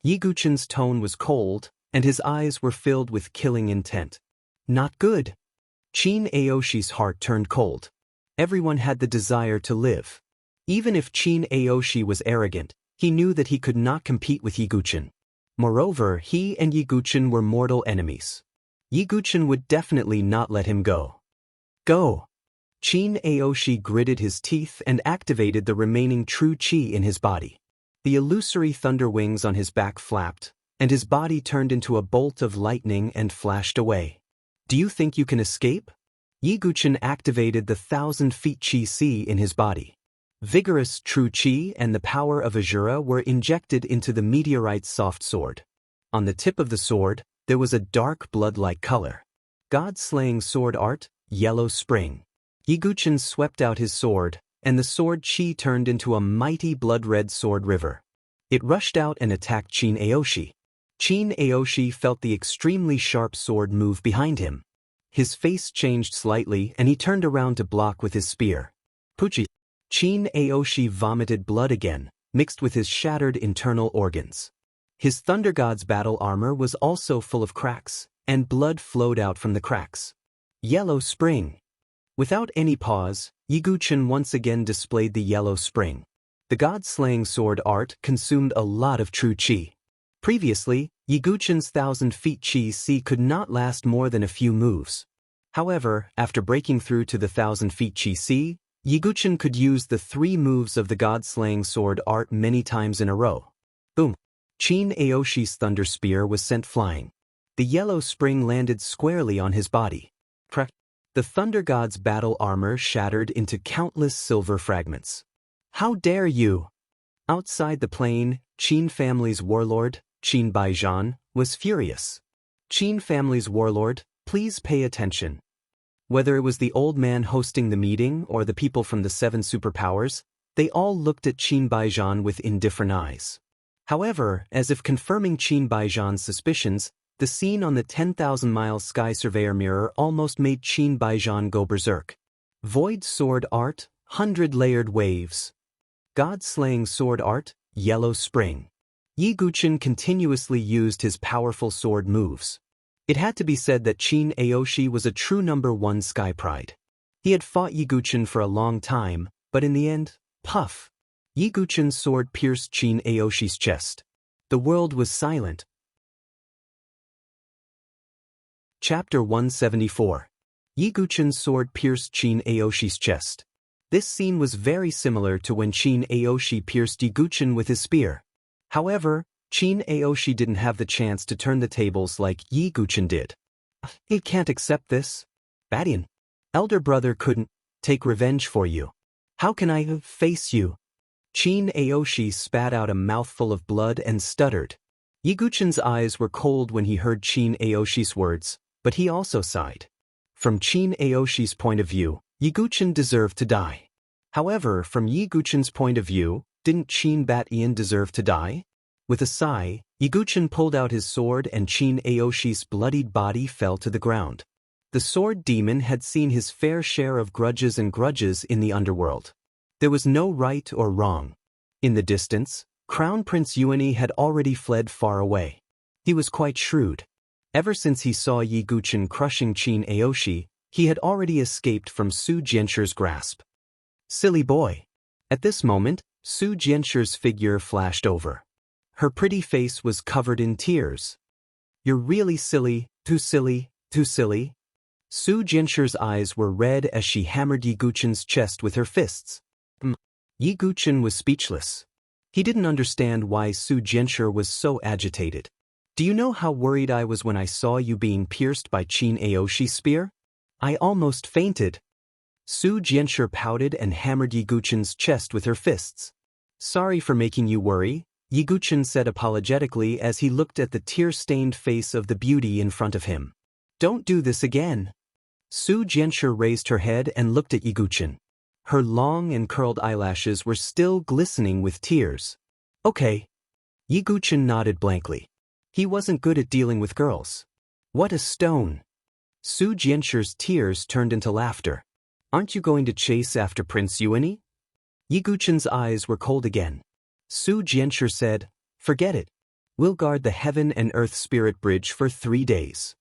Yiguchen's tone was cold, and his eyes were filled with killing intent. Not good. Qin Aoshi's heart turned cold. Everyone had the desire to live. Even if Qin Aoshi was arrogant, he knew that he could not compete with Yiguchen. Moreover, he and Yiguchen were mortal enemies. Yiguchen would definitely not let him go. Go! Qin Aoshi gritted his teeth and activated the remaining true chi in his body. The illusory thunder wings on his back flapped, and his body turned into a bolt of lightning and flashed away. Do you think you can escape? Yiguchen activated the 1,000 feet chi-si in his body. Vigorous true chi and the power of Azura were injected into the meteorite's soft sword. On the tip of the sword, there was a dark blood-like color. God-slaying sword art, yellow spring. Yiguchen swept out his sword, and the sword chi turned into a mighty blood-red sword river. It rushed out and attacked Qin Aoshi. Qin Aoshi felt the extremely sharp sword move behind him. His face changed slightly and he turned around to block with his spear. Puchi! Qin Aoshi vomited blood again, mixed with his shattered internal organs. His Thunder God's battle armor was also full of cracks, and blood flowed out from the cracks. Yellow spring. Without any pause, Yiguchen once again displayed the yellow spring. The god-slaying sword art consumed a lot of true chi. Previously, Yiguchen's 1,000 feet chi-si could not last more than a few moves. However, after breaking through to the 1,000 feet chi-si, Yiguchen could use the 3 moves of the god-slaying sword art many times in a row. Boom! Qin Aoshi's thunder spear was sent flying. The yellow spring landed squarely on his body. Crack! The Thunder God's battle armor shattered into countless silver fragments. How dare you! Outside the plane, Qin family's warlord, Qin Baijian, was furious. Qin family's warlord, please pay attention. Whether it was the old man hosting the meeting or the people from the 7 superpowers, they all looked at Qin Baijian with indifferent eyes. However, as if confirming Qin Baijian's suspicions, the scene on the 10,000-mile sky surveyor mirror almost made Qin Baijian go berserk. Void sword art, 100-layered waves. God-slaying sword art, yellow spring. Yi Guqin continuously used his powerful sword moves. It had to be said that Qin Aoshi was a true number 1 sky pride. He had fought Yi Guqin for a long time, but in the end, puff. Yi Guqin's sword pierced Qin Aoshi's chest. The world was silent. Chapter 174. Yi Guqin's sword pierced Qin Aoshi's chest. This scene was very similar to when Qin Aoshi pierced Yi Guqin with his spear. However, Qin Aoshi didn't have the chance to turn the tables like Yi Guqin did. He can't accept this. Badian. Elder brother couldn't take revenge for you. How can I face you? Qin Aoshi spat out a mouthful of blood and stuttered. Yi Guqin's eyes were cold when he heard Qin Aoshi's words, but he also sighed. From Qin Aoshi's point of view, Yi Guqin deserved to die. However, from Yi Guqin's point of view, didn't Qin Batian deserve to die? With a sigh, Yi Guqin pulled out his sword and Qin Aoshi's bloodied body fell to the ground. The sword demon had seen his fair share of grudges in the underworld. There was no right or wrong. In the distance, Crown Prince Yuani had already fled far away. He was quite shrewd. Ever since he saw Yi Guqin crushing Qin Aoshi, he had already escaped from Su Jianshir's grasp. Silly boy. At this moment, Su Jianshir's figure flashed over. Her pretty face was covered in tears. You're really silly, too silly, too silly. Su Jianshir's eyes were red as she hammered Yi Guqin's chest with her fists. Yi Guqin was speechless. He didn't understand why Su Jianshir was so agitated. Do you know how worried I was when I saw you being pierced by Qin Aoshi's spear? I almost fainted. Su Jianshir pouted and hammered Yi Guqin's chest with her fists. Sorry for making you worry, Yi Guqin said apologetically as he looked at the tear-stained face of the beauty in front of him. Don't do this again. Su Jianshir raised her head and looked at Yi Guqin. Her long and curled eyelashes were still glistening with tears. Okay. Yi Guqin nodded blankly. He wasn't good at dealing with girls. What a stone. Su Jianshir's tears turned into laughter. Aren't you going to chase after Prince Yuani? Yi Guqin's eyes were cold again. Su Jianshir said, forget it. We'll guard the heaven and earth spirit bridge for 3 days.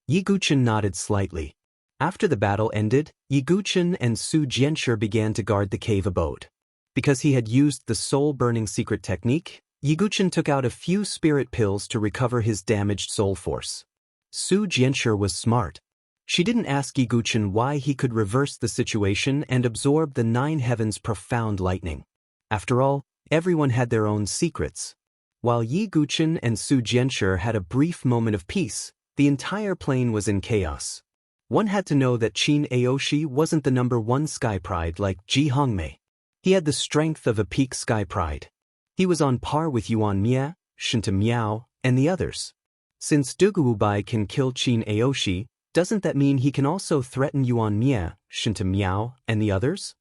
Yi Guqin nodded slightly. After the battle ended, Yi Guqin and Su Jianshir began to guard the cave abode. Because he had used the soul-burning secret technique, Yi Guqin took out a few spirit pills to recover his damaged soul force. Su Jianshir was smart. She didn't ask Yi Guqin why he could reverse the situation and absorb the 9 heavens' profound lightning. After all, everyone had their own secrets. While Yi Guqin and Su Jianshir had a brief moment of peace, the entire plane was in chaos. One had to know that Qin Aoshi wasn't the number 1 sky pride like Ji Hongmei. He had the strength of a peak sky pride. He was on par with Yuan Mie, Shinta Miao, and the others. Since Duguobai can kill Qin Aoshi, doesn't that mean he can also threaten Yuan Mie, Shinta Miao, and the others?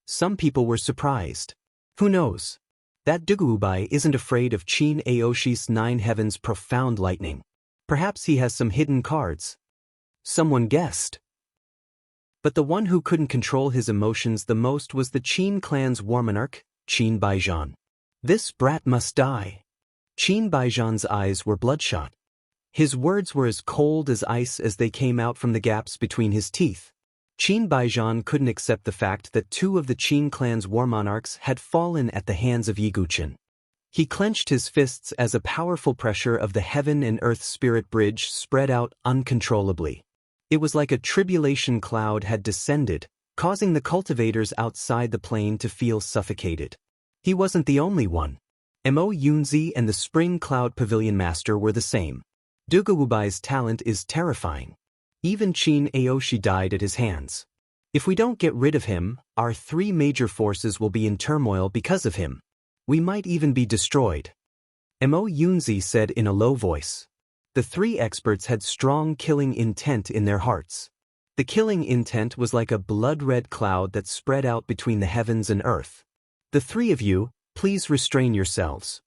Some people were surprised. Who knows? That Duguobai isn't afraid of Qin Aoshi's 9 heavens' profound lightning. Perhaps he has some hidden cards. Someone guessed. But the one who couldn't control his emotions the most was the Qin clan's war monarch, Qin Baijian. This brat must die. Qin Baijian's eyes were bloodshot. His words were as cold as ice as they came out from the gaps between his teeth. Qin Baijian couldn't accept the fact that 2 of the Qin clan's war monarchs had fallen at the hands of Yi Guqin. He clenched his fists as a powerful pressure of the heaven and earth spirit bridge spread out uncontrollably. It was like a tribulation cloud had descended, causing the cultivators outside the plane to feel suffocated. He wasn't the only one. Mo Yunzi and the Spring Cloud Pavilion Master were the same. Duguobai's talent is terrifying. Even Qin Aoshi died at his hands. If we don't get rid of him, our 3 major forces will be in turmoil because of him. We might even be destroyed. Mo Yunzi said in a low voice. The 3 experts had strong killing intent in their hearts. The killing intent was like a blood-red cloud that spread out between the heavens and earth. "The three of you, please restrain yourselves,"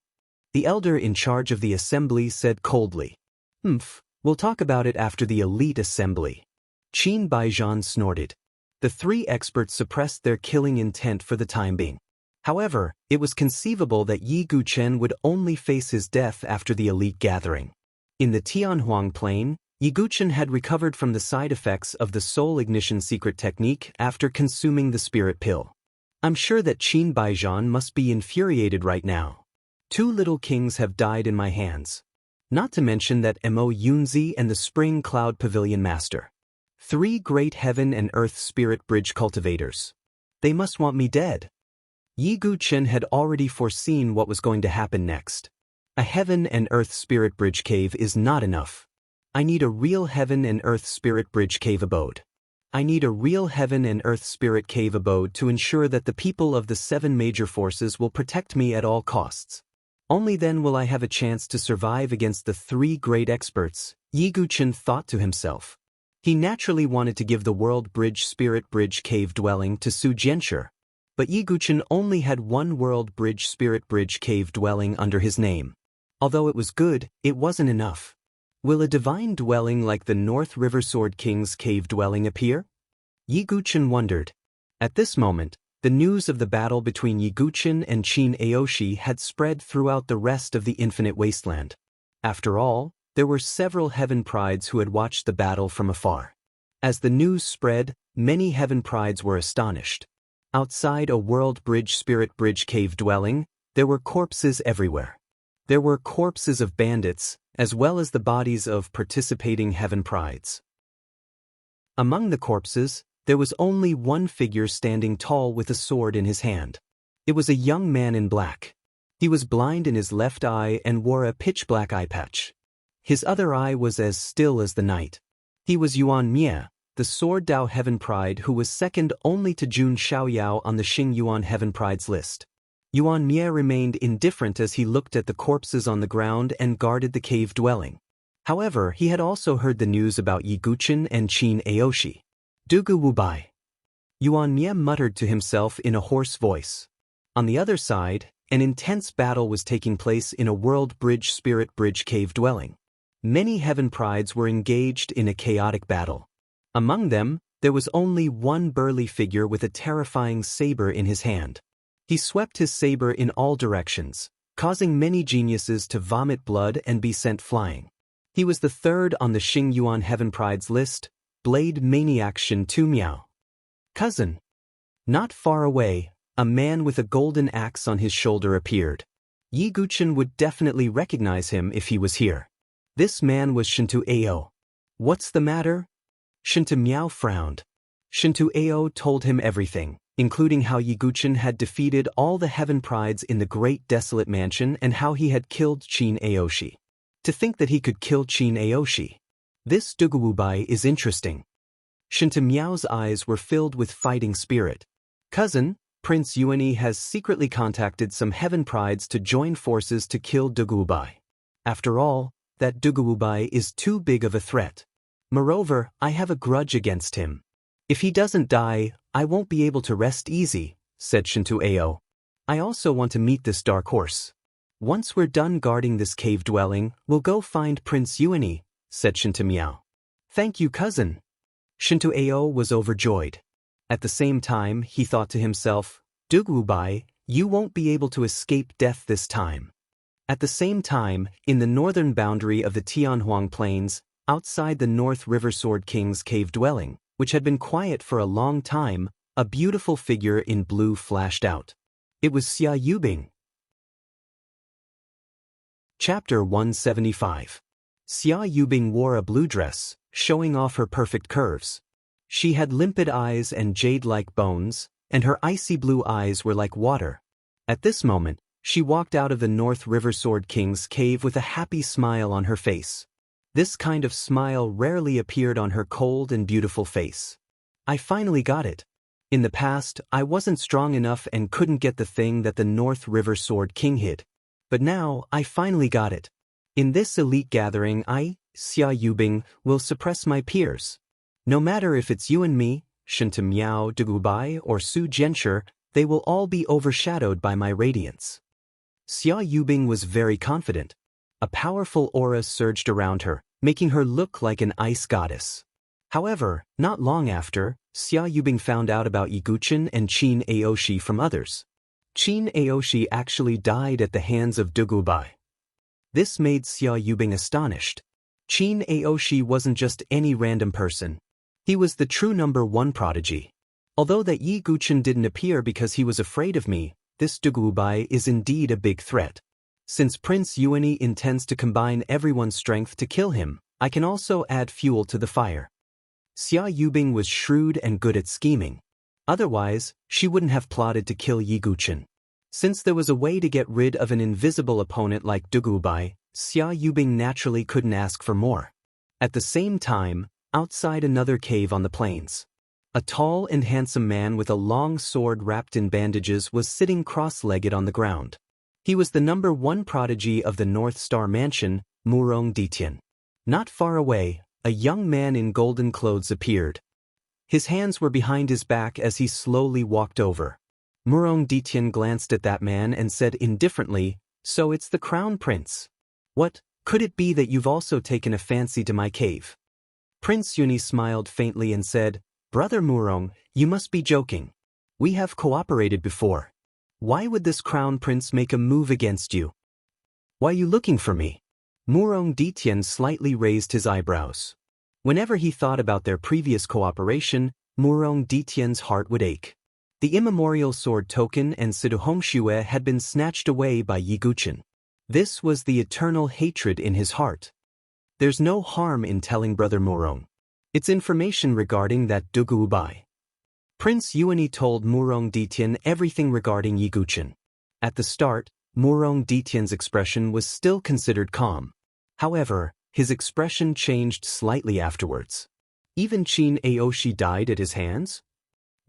the elder in charge of the assembly said coldly. We'll talk about it after the elite assembly." Qin Baijian snorted. The three experts suppressed their killing intent for the time being. However, it was conceivable that Yi Guchen would only face his death after the elite gathering. In the Tianhuang Plain, Yi Guchen had recovered from the side effects of the soul ignition secret technique after consuming the spirit pill. I'm sure that Qin Baijian must be infuriated right now. 2 little kings have died in my hands. Not to mention that Mo Yunzi and the Spring Cloud Pavilion Master. 3 great heaven and earth spirit bridge cultivators. They must want me dead. Yi Guchen had already foreseen what was going to happen next. A heaven and earth spirit bridge cave is not enough. I need a real heaven and earth spirit bridge cave abode. I need a real heaven and earth spirit cave abode to ensure that the people of the 7 major forces will protect me at all costs. Only then will I have a chance to survive against the 3 great experts, Yi Guchen thought to himself. He naturally wanted to give the World Bridge Spirit Bridge Cave dwelling to Su Jianshi, but Yi Guchen only had 1 World Bridge Spirit Bridge Cave dwelling under his name. Although it was good, it wasn't enough. Will a divine dwelling like the North River Sword King's cave dwelling appear? Yi Guchen wondered. At this moment, the news of the battle between Yi Guchen and Qin Aoshi had spread throughout the rest of the Infinite Wasteland. After all, there were several Heaven Prides who had watched the battle from afar. As the news spread, many Heaven Prides were astonished. Outside a World Bridge Spirit Bridge Cave dwelling, there were corpses everywhere. There were corpses of bandits, as well as the bodies of participating Heaven Prides. Among the corpses, there was only one figure standing tall with a sword in his hand. It was a young man in black. He was blind in his left eye and wore a pitch-black eye patch. His other eye was as still as the night. He was Yuan Mie, the Sword Dao Heaven Pride who was second only to Jun Xiaoyao on the Xing Yuan Heaven Prides list. Yuan Mie remained indifferent as he looked at the corpses on the ground and guarded the cave dwelling. However, he had also heard the news about Yi Guchen and Qin Aoshi. Dugu Wubai. Yuan Mie muttered to himself in a hoarse voice. On the other side, an intense battle was taking place in a World Bridge Spirit Bridge cave dwelling. Many Heaven Prides were engaged in a chaotic battle. Among them, there was only one burly figure with a terrifying saber in his hand. He swept his saber in all directions, causing many geniuses to vomit blood and be sent flying. He was the 3rd on the Xing Yuan Heaven Prides list, Blade Maniac Shin Tu Miao. Cousin. Not far away, a man with a golden axe on his shoulder appeared. Yi Guchen would definitely recognize him if he was here. This man was Shintu Ao. What's the matter? Shintu Miao frowned. Shintu Ao told him everything, including how Yi Guchen had defeated all the Heaven Prides in the Great Desolate Mansion and how he had killed Qin Aoshi. To think that he could kill Qin Aoshi. This Duguwubai is interesting. Shintu Miao's eyes were filled with fighting spirit. Cousin, Prince Yuani has secretly contacted some Heaven Prides to join forces to kill Duguwubai. After all, that Duguwubai is too big of a threat. Moreover, I have a grudge against him. If he doesn't die, I won't be able to rest easy, said Shintu Ao. I also want to meet this dark horse. Once we're done guarding this cave dwelling, we'll go find Prince Yuani, said Shintu Miao. Thank you, cousin. Shintu Ao was overjoyed. At the same time, he thought to himself, Duguwubai, you won't be able to escape death this time. At the same time, in the northern boundary of the Tianhuang Plains, outside the North River Sword King's cave dwelling, which had been quiet for a long time, a beautiful figure in blue flashed out. It was Xia Yubing. Chapter 175. Xia Yubing wore a blue dress, showing off her perfect curves. She had limpid eyes and jade-like bones, and her icy blue eyes were like water. At this moment, she walked out of the North River Sword King's cave with a happy smile on her face. This kind of smile rarely appeared on her cold and beautiful face. I finally got it. In the past, I wasn't strong enough and couldn't get the thing that the North River Sword King hid. But now, I finally got it. In this elite gathering I, Xia Yubing, will suppress my peers. No matter if it's you and me, Shinta Miao Dugubai or Su Jianshi, they will all be overshadowed by my radiance. Xia Yubing was very confident. A powerful aura surged around her, making her look like an ice goddess. However, not long after, Xia Yubing found out about Yiguchen and Qin Aoshi from others. Qin Aoshi actually died at the hands of Dugubai. This made Xia Yubing astonished. Qin Aoshi wasn't just any random person. He was the true #1 prodigy. Although that Yiguchen didn't appear because he was afraid of me, this Dugubai is indeed a big threat. Since Prince Yuani intends to combine everyone's strength to kill him, I can also add fuel to the fire. Xia Yubing was shrewd and good at scheming. Otherwise, she wouldn't have plotted to kill Yiguchen. Since there was a way to get rid of an invisible opponent like Dugubai, Xia Yubing naturally couldn't ask for more. At the same time, outside another cave on the plains, a tall and handsome man with a long sword wrapped in bandages was sitting cross-legged on the ground. He was the #1 prodigy of the North Star Mansion, Murong Ditian. Not far away, a young man in golden clothes appeared. His hands were behind his back as he slowly walked over. Murong Ditian glanced at that man and said indifferently, "So it's the Crown Prince. What, could it be that you've also taken a fancy to my cave?" Prince Yuni smiled faintly and said, "Brother Murong, you must be joking. We have cooperated before. Why would this Crown Prince make a move against you? Why are you looking for me?" Murong Ditian slightly raised his eyebrows. Whenever he thought about their previous cooperation, Murong Ditian's heart would ache. The immemorial sword token and Siduhongxue had been snatched away by Yiguchen. This was the eternal hatred in his heart. There's no harm in telling Brother Murong. It's information regarding that Dugubai. Prince Yuani told Murong Ditian everything regarding Yiguchen. At the start, Murong Ditian's expression was still considered calm. However, his expression changed slightly afterwards. Even Qin Aoshi died at his hands?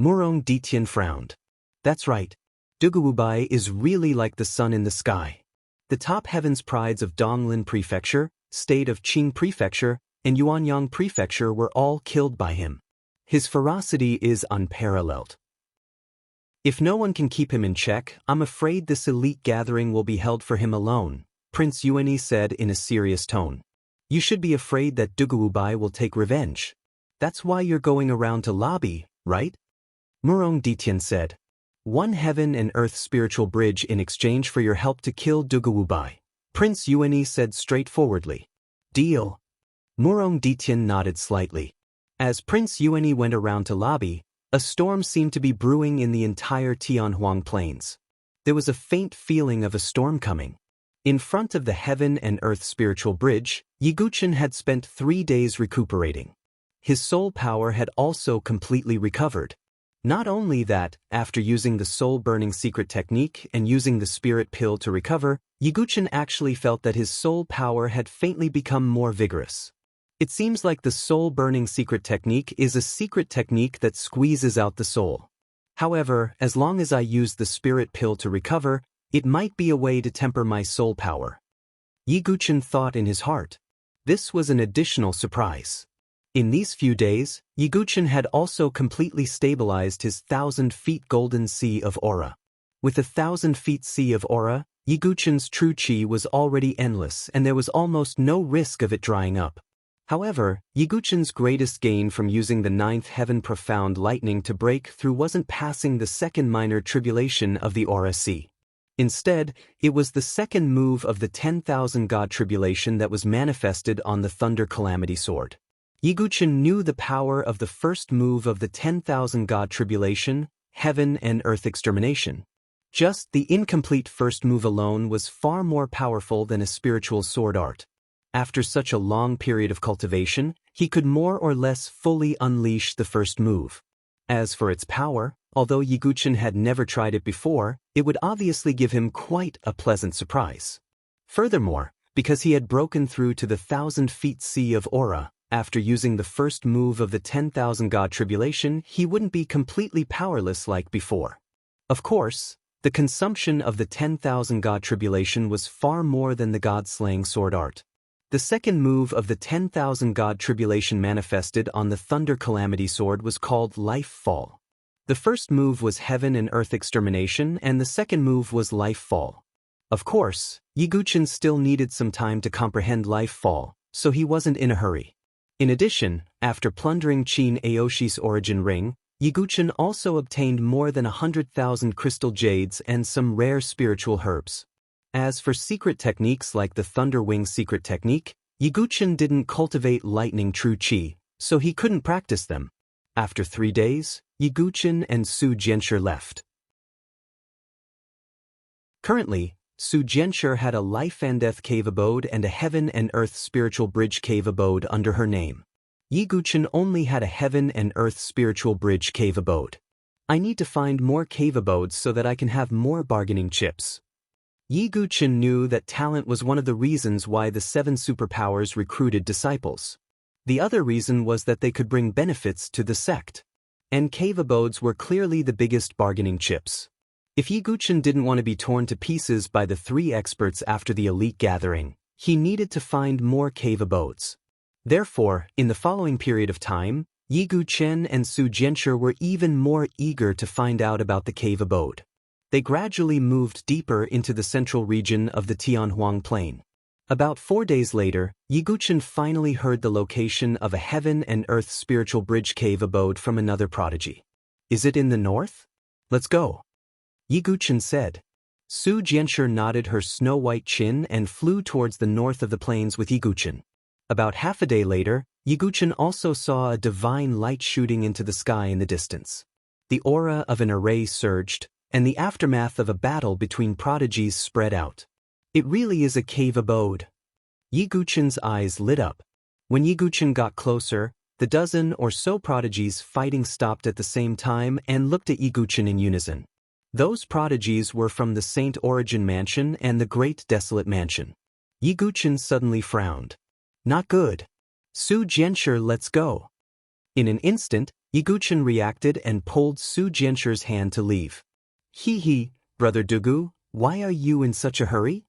Murong Ditian frowned. That's right. Dugubai is really like the sun in the sky. The top heavens prides of Donglin Prefecture, state of Qing Prefecture, and Yuanyang Prefecture were all killed by him. His ferocity is unparalleled. If no one can keep him in check, I'm afraid this elite gathering will be held for him alone, Prince Yuani said in a serious tone. You should be afraid that Dugubai will take revenge. That's why you're going around to lobby, right? Murong Ditian said. 1 heaven and earth spiritual bridge in exchange for your help to kill Dugubai. Prince Yuani said straightforwardly. Deal. Murong Ditian nodded slightly. As Prince Yuani went around to lobby, a storm seemed to be brewing in the entire Tianhuang Plains. There was a faint feeling of a storm coming. In front of the heaven and earth spiritual bridge, Yiguchen had spent 3 days recuperating. His soul power had also completely recovered. Not only that, after using the soul-burning secret technique and using the spirit pill to recover, Yiguchen actually felt that his soul power had faintly become more vigorous. It seems like the soul-burning secret technique is a secret technique that squeezes out the soul. However, as long as I use the spirit pill to recover, it might be a way to temper my soul power. Yiguchen thought in his heart. This was an additional surprise. In these few days, Yiguchen had also completely stabilized his 1,000 feet golden sea of aura. With a 1,000 feet sea of aura, Yiguchen's true chi was already endless and there was almost no risk of it drying up. However, Yiguchen's greatest gain from using the 9th heaven profound lightning to break through wasn't passing the second minor tribulation of the aura sea. Instead, it was the second move of the 10,000 god tribulation that was manifested on the thunder calamity sword. Yiguchen knew the power of the first move of the 10,000 god tribulation, heaven and earth extermination. Just the incomplete first move alone was far more powerful than a spiritual sword art. After such a long period of cultivation, he could more or less fully unleash the first move. As for its power, although Yiguchen had never tried it before, it would obviously give him quite a pleasant surprise. Furthermore, because he had broken through to the 1,000 feet sea of aura, after using the first move of the 10,000 god tribulation, he wouldn't be completely powerless like before. Of course, the consumption of the 10,000 god tribulation was far more than the god-slaying sword art. The second move of the 10,000 God tribulation manifested on the Thunder Calamity Sword was called Life Fall. The first move was Heaven and Earth Extermination, and the second move was Life Fall. Of course, Yiguchin still needed some time to comprehend Life Fall, so he wasn't in a hurry. In addition, after plundering Qin Aoshi's origin ring, Yiguchin also obtained more than 100,000 crystal jades and some rare spiritual herbs. As for secret techniques like the Thunder Wing secret technique, Yiguchin didn't cultivate lightning true qi, so he couldn't practice them. After 3 days, Yiguchin and Su Jianshi left. Currently, Su Jianshi had a life and death cave abode and a heaven and earth spiritual bridge cave abode under her name. Yiguchin only had a heaven and earth spiritual bridge cave abode. I need to find more cave abodes so that I can have more bargaining chips. Yiguchin knew that talent was one of the reasons why the 7 superpowers recruited disciples. The other reason was that they could bring benefits to the sect. And cave abodes were clearly the biggest bargaining chips. If Yiguchin didn't want to be torn to pieces by the 3 experts after the elite gathering, he needed to find more cave abodes. Therefore, in the following period of time, Yiguchin and Su Jianshi were even more eager to find out about the cave abode. They gradually moved deeper into the central region of the Tianhuang Plain. About 4 days later, Yiguchin finally heard the location of a heaven and earth spiritual bridge cave abode from another prodigy. Is it in the north? Let's go. Yiguchin said. Su Jianshi nodded her snow-white chin and flew towards the north of the plains with Yiguchin. About half a day later, Yiguchin also saw a divine light shooting into the sky in the distance. The aura of an array surged, and the aftermath of a battle between prodigies spread out. It really is a cave abode. Yiguchin's eyes lit up. When Yiguchin got closer, the dozen or so prodigies fighting stopped at the same time and looked at Yiguchin in unison. Those prodigies were from the Saint Origin Mansion and the Great Desolate Mansion. Yiguchin suddenly frowned. Not good. Su Jianshi, let's go. In an instant, Yiguchin reacted and pulled Su Jianshi's hand to leave. He, Brother Dugu, why are you in such a hurry?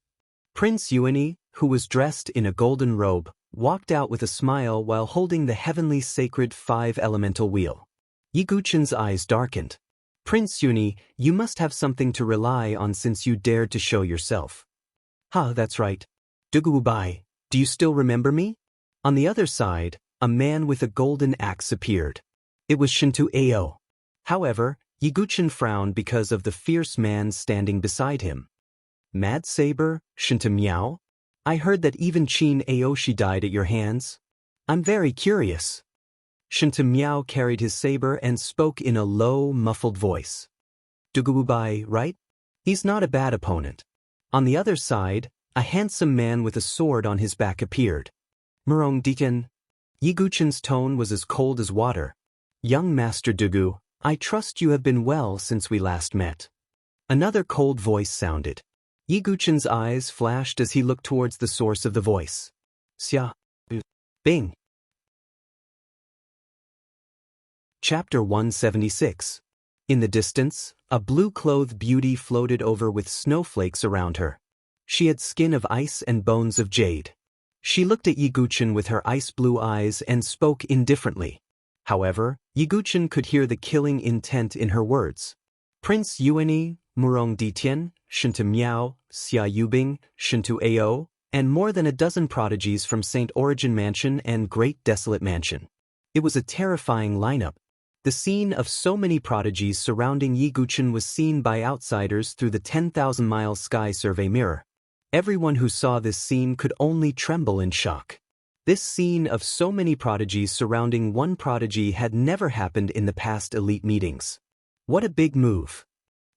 Prince Yuani, who was dressed in a golden robe, walked out with a smile while holding the heavenly sacred 5-elemental wheel. Yiguchin's eyes darkened. Prince Yuani, you must have something to rely on since you dared to show yourself. That's right. Dugu-bai, do you still remember me? On the other side, a man with a golden axe appeared. It was Shintu Ao. However, Yiguchin frowned because of the fierce man standing beside him. Mad Saber, Shintu Miao? I heard that even Qin Aoshi died at your hands. I'm very curious. Shintu Miao carried his saber and spoke in a low, muffled voice. Dugu-bai, right? He's not a bad opponent. On the other side, a handsome man with a sword on his back appeared. Murong Deacon. Yiguchin's tone was as cold as water. Young Master Dugu, I trust you have been well since we last met. Another cold voice sounded. Yiguchin's eyes flashed as he looked towards the source of the voice. Xia. Bing. Chapter 176. In the distance, a blue-clothed beauty floated over with snowflakes around her. She had skin of ice and bones of jade. She looked at Yiguchin with her ice-blue eyes and spoke indifferently. However, Yiguchin could hear the killing intent in her words. Prince Yuani, Murong Ditian, Shintu Miao, Xia Yubing, Shintu Ao, and more than a dozen prodigies from Saint Origin Mansion and Great Desolate Mansion. It was a terrifying lineup. The scene of so many prodigies surrounding Yiguchin was seen by outsiders through the 10,000-mile sky survey mirror. Everyone who saw this scene could only tremble in shock. This scene of so many prodigies surrounding one prodigy had never happened in the past elite meetings. What a big move.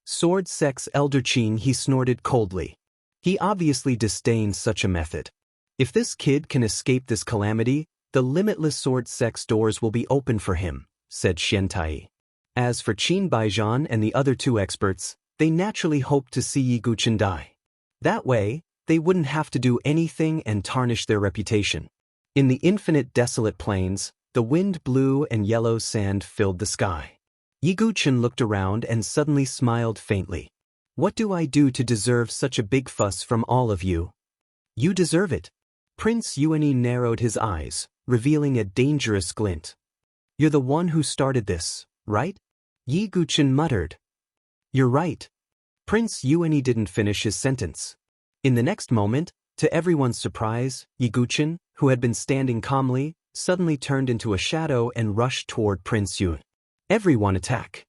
Sword Sex Elder Qin, he snorted coldly. He obviously disdained such a method. If this kid can escape this calamity, the limitless sword sex doors will be open for him, said Xiantai. As for Qin Baijian and the other 2 experts, they naturally hoped to see Yiguchin die. That way, they wouldn't have to do anything and tarnish their reputation. In the infinite desolate plains, the wind blew and yellow sand filled the sky. Yiguchin looked around and suddenly smiled faintly. What do I do to deserve such a big fuss from all of you? You deserve it. Prince Yuani narrowed his eyes, revealing a dangerous glint. "You're the one who started this, right?" Yi Guchen muttered. "You're right." Prince Yuani didn't finish his sentence. In the next moment, to everyone's surprise, Yi Guchen, who had been standing calmly, suddenly turned into a shadow and rushed toward Prince Yuan. "Everyone attack!"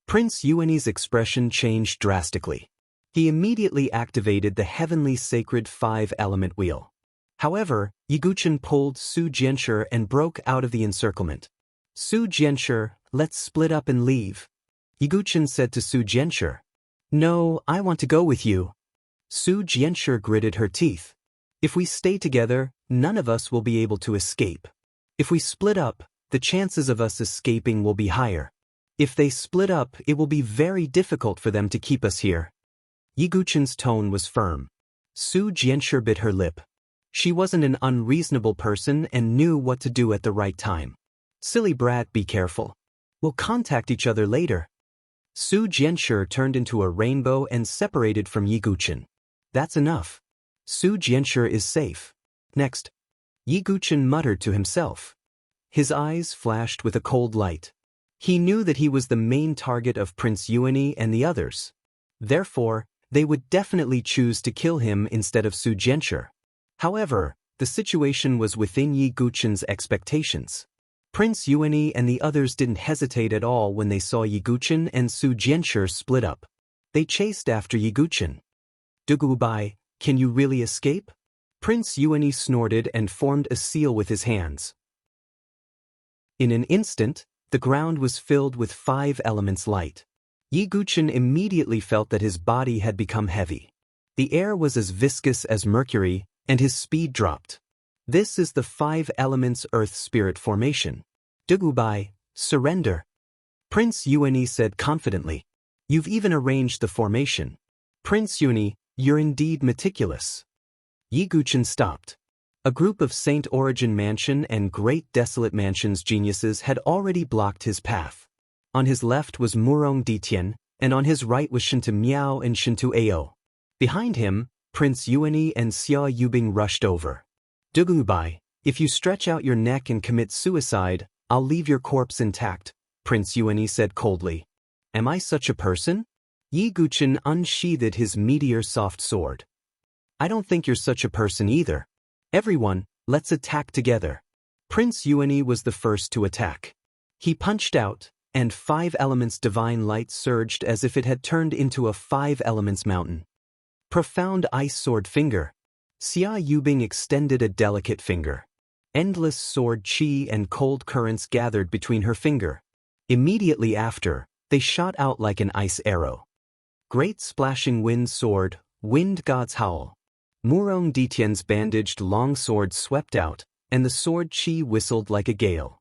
Prince Yuani's expression changed drastically. He immediately activated the heavenly sacred 5-element wheel. However, Yi Guchen pulled Su Jianshi and broke out of the encirclement. "Su Jianshi, let's split up and leave." Yi Guchen said to Su Jianshi. "No, I want to go with you." Su Jianshi gritted her teeth. "If we stay together, none of us will be able to escape. If we split up, the chances of us escaping will be higher. If they split up, it will be very difficult for them to keep us here." Yi Guchen's tone was firm. Su Jianshi bit her lip. She wasn't an unreasonable person and knew what to do at the right time. "Silly brat, be careful. We'll contact each other later." Su Jianshi turned into a rainbow and separated from Yi Guchen. "That's enough. Su Jianshi is safe." Next, Yi Guchen muttered to himself. His eyes flashed with a cold light. He knew that he was the main target of Prince Yuani and the others. Therefore, they would definitely choose to kill him instead of Su Jianshi. However, the situation was within Yi Guchen's expectations. Prince Yuani and the others didn't hesitate at all when they saw Yi Guchen and Su Jianshi split up. They chased after Yi Guchen. "Dugubai, can you really escape?" Prince Yuani snorted and formed a seal with his hands. In an instant, the ground was filled with 5 elements light. Yi Guchen immediately felt that his body had become heavy. The air was as viscous as mercury, and his speed dropped. This is the 5 elements earth spirit formation. "Dugubai, surrender," Prince Yuani said confidently. "You've even arranged the formation. Prince Yuani, you're indeed meticulous." Yi Guchen stopped. A group of Saint Origin Mansion and Great Desolate Mansion's geniuses had already blocked his path. On his left was Murong Ditian, and on his right was Shintu Miao and Shintu Ao. Behind him, Prince Yuani and Xia Yubing rushed over. "Dugubai, if you stretch out your neck and commit suicide, I'll leave your corpse intact," Prince Yuani said coldly. "Am I such a person?" Yi Guchen unsheathed his meteor soft sword. "I don't think you're such a person either. Everyone, let's attack together." Prince Yuani was the first to attack. He punched out, and 5 elements divine light surged as if it had turned into a 5 elements mountain. Profound ice sword finger. Xia Yubing extended a delicate finger. Endless sword chi and cold currents gathered between her finger. Immediately after, they shot out like an ice arrow. Great splashing wind sword, wind god's howl. Murong Ditian's bandaged long sword swept out, and the sword chi whistled like a gale.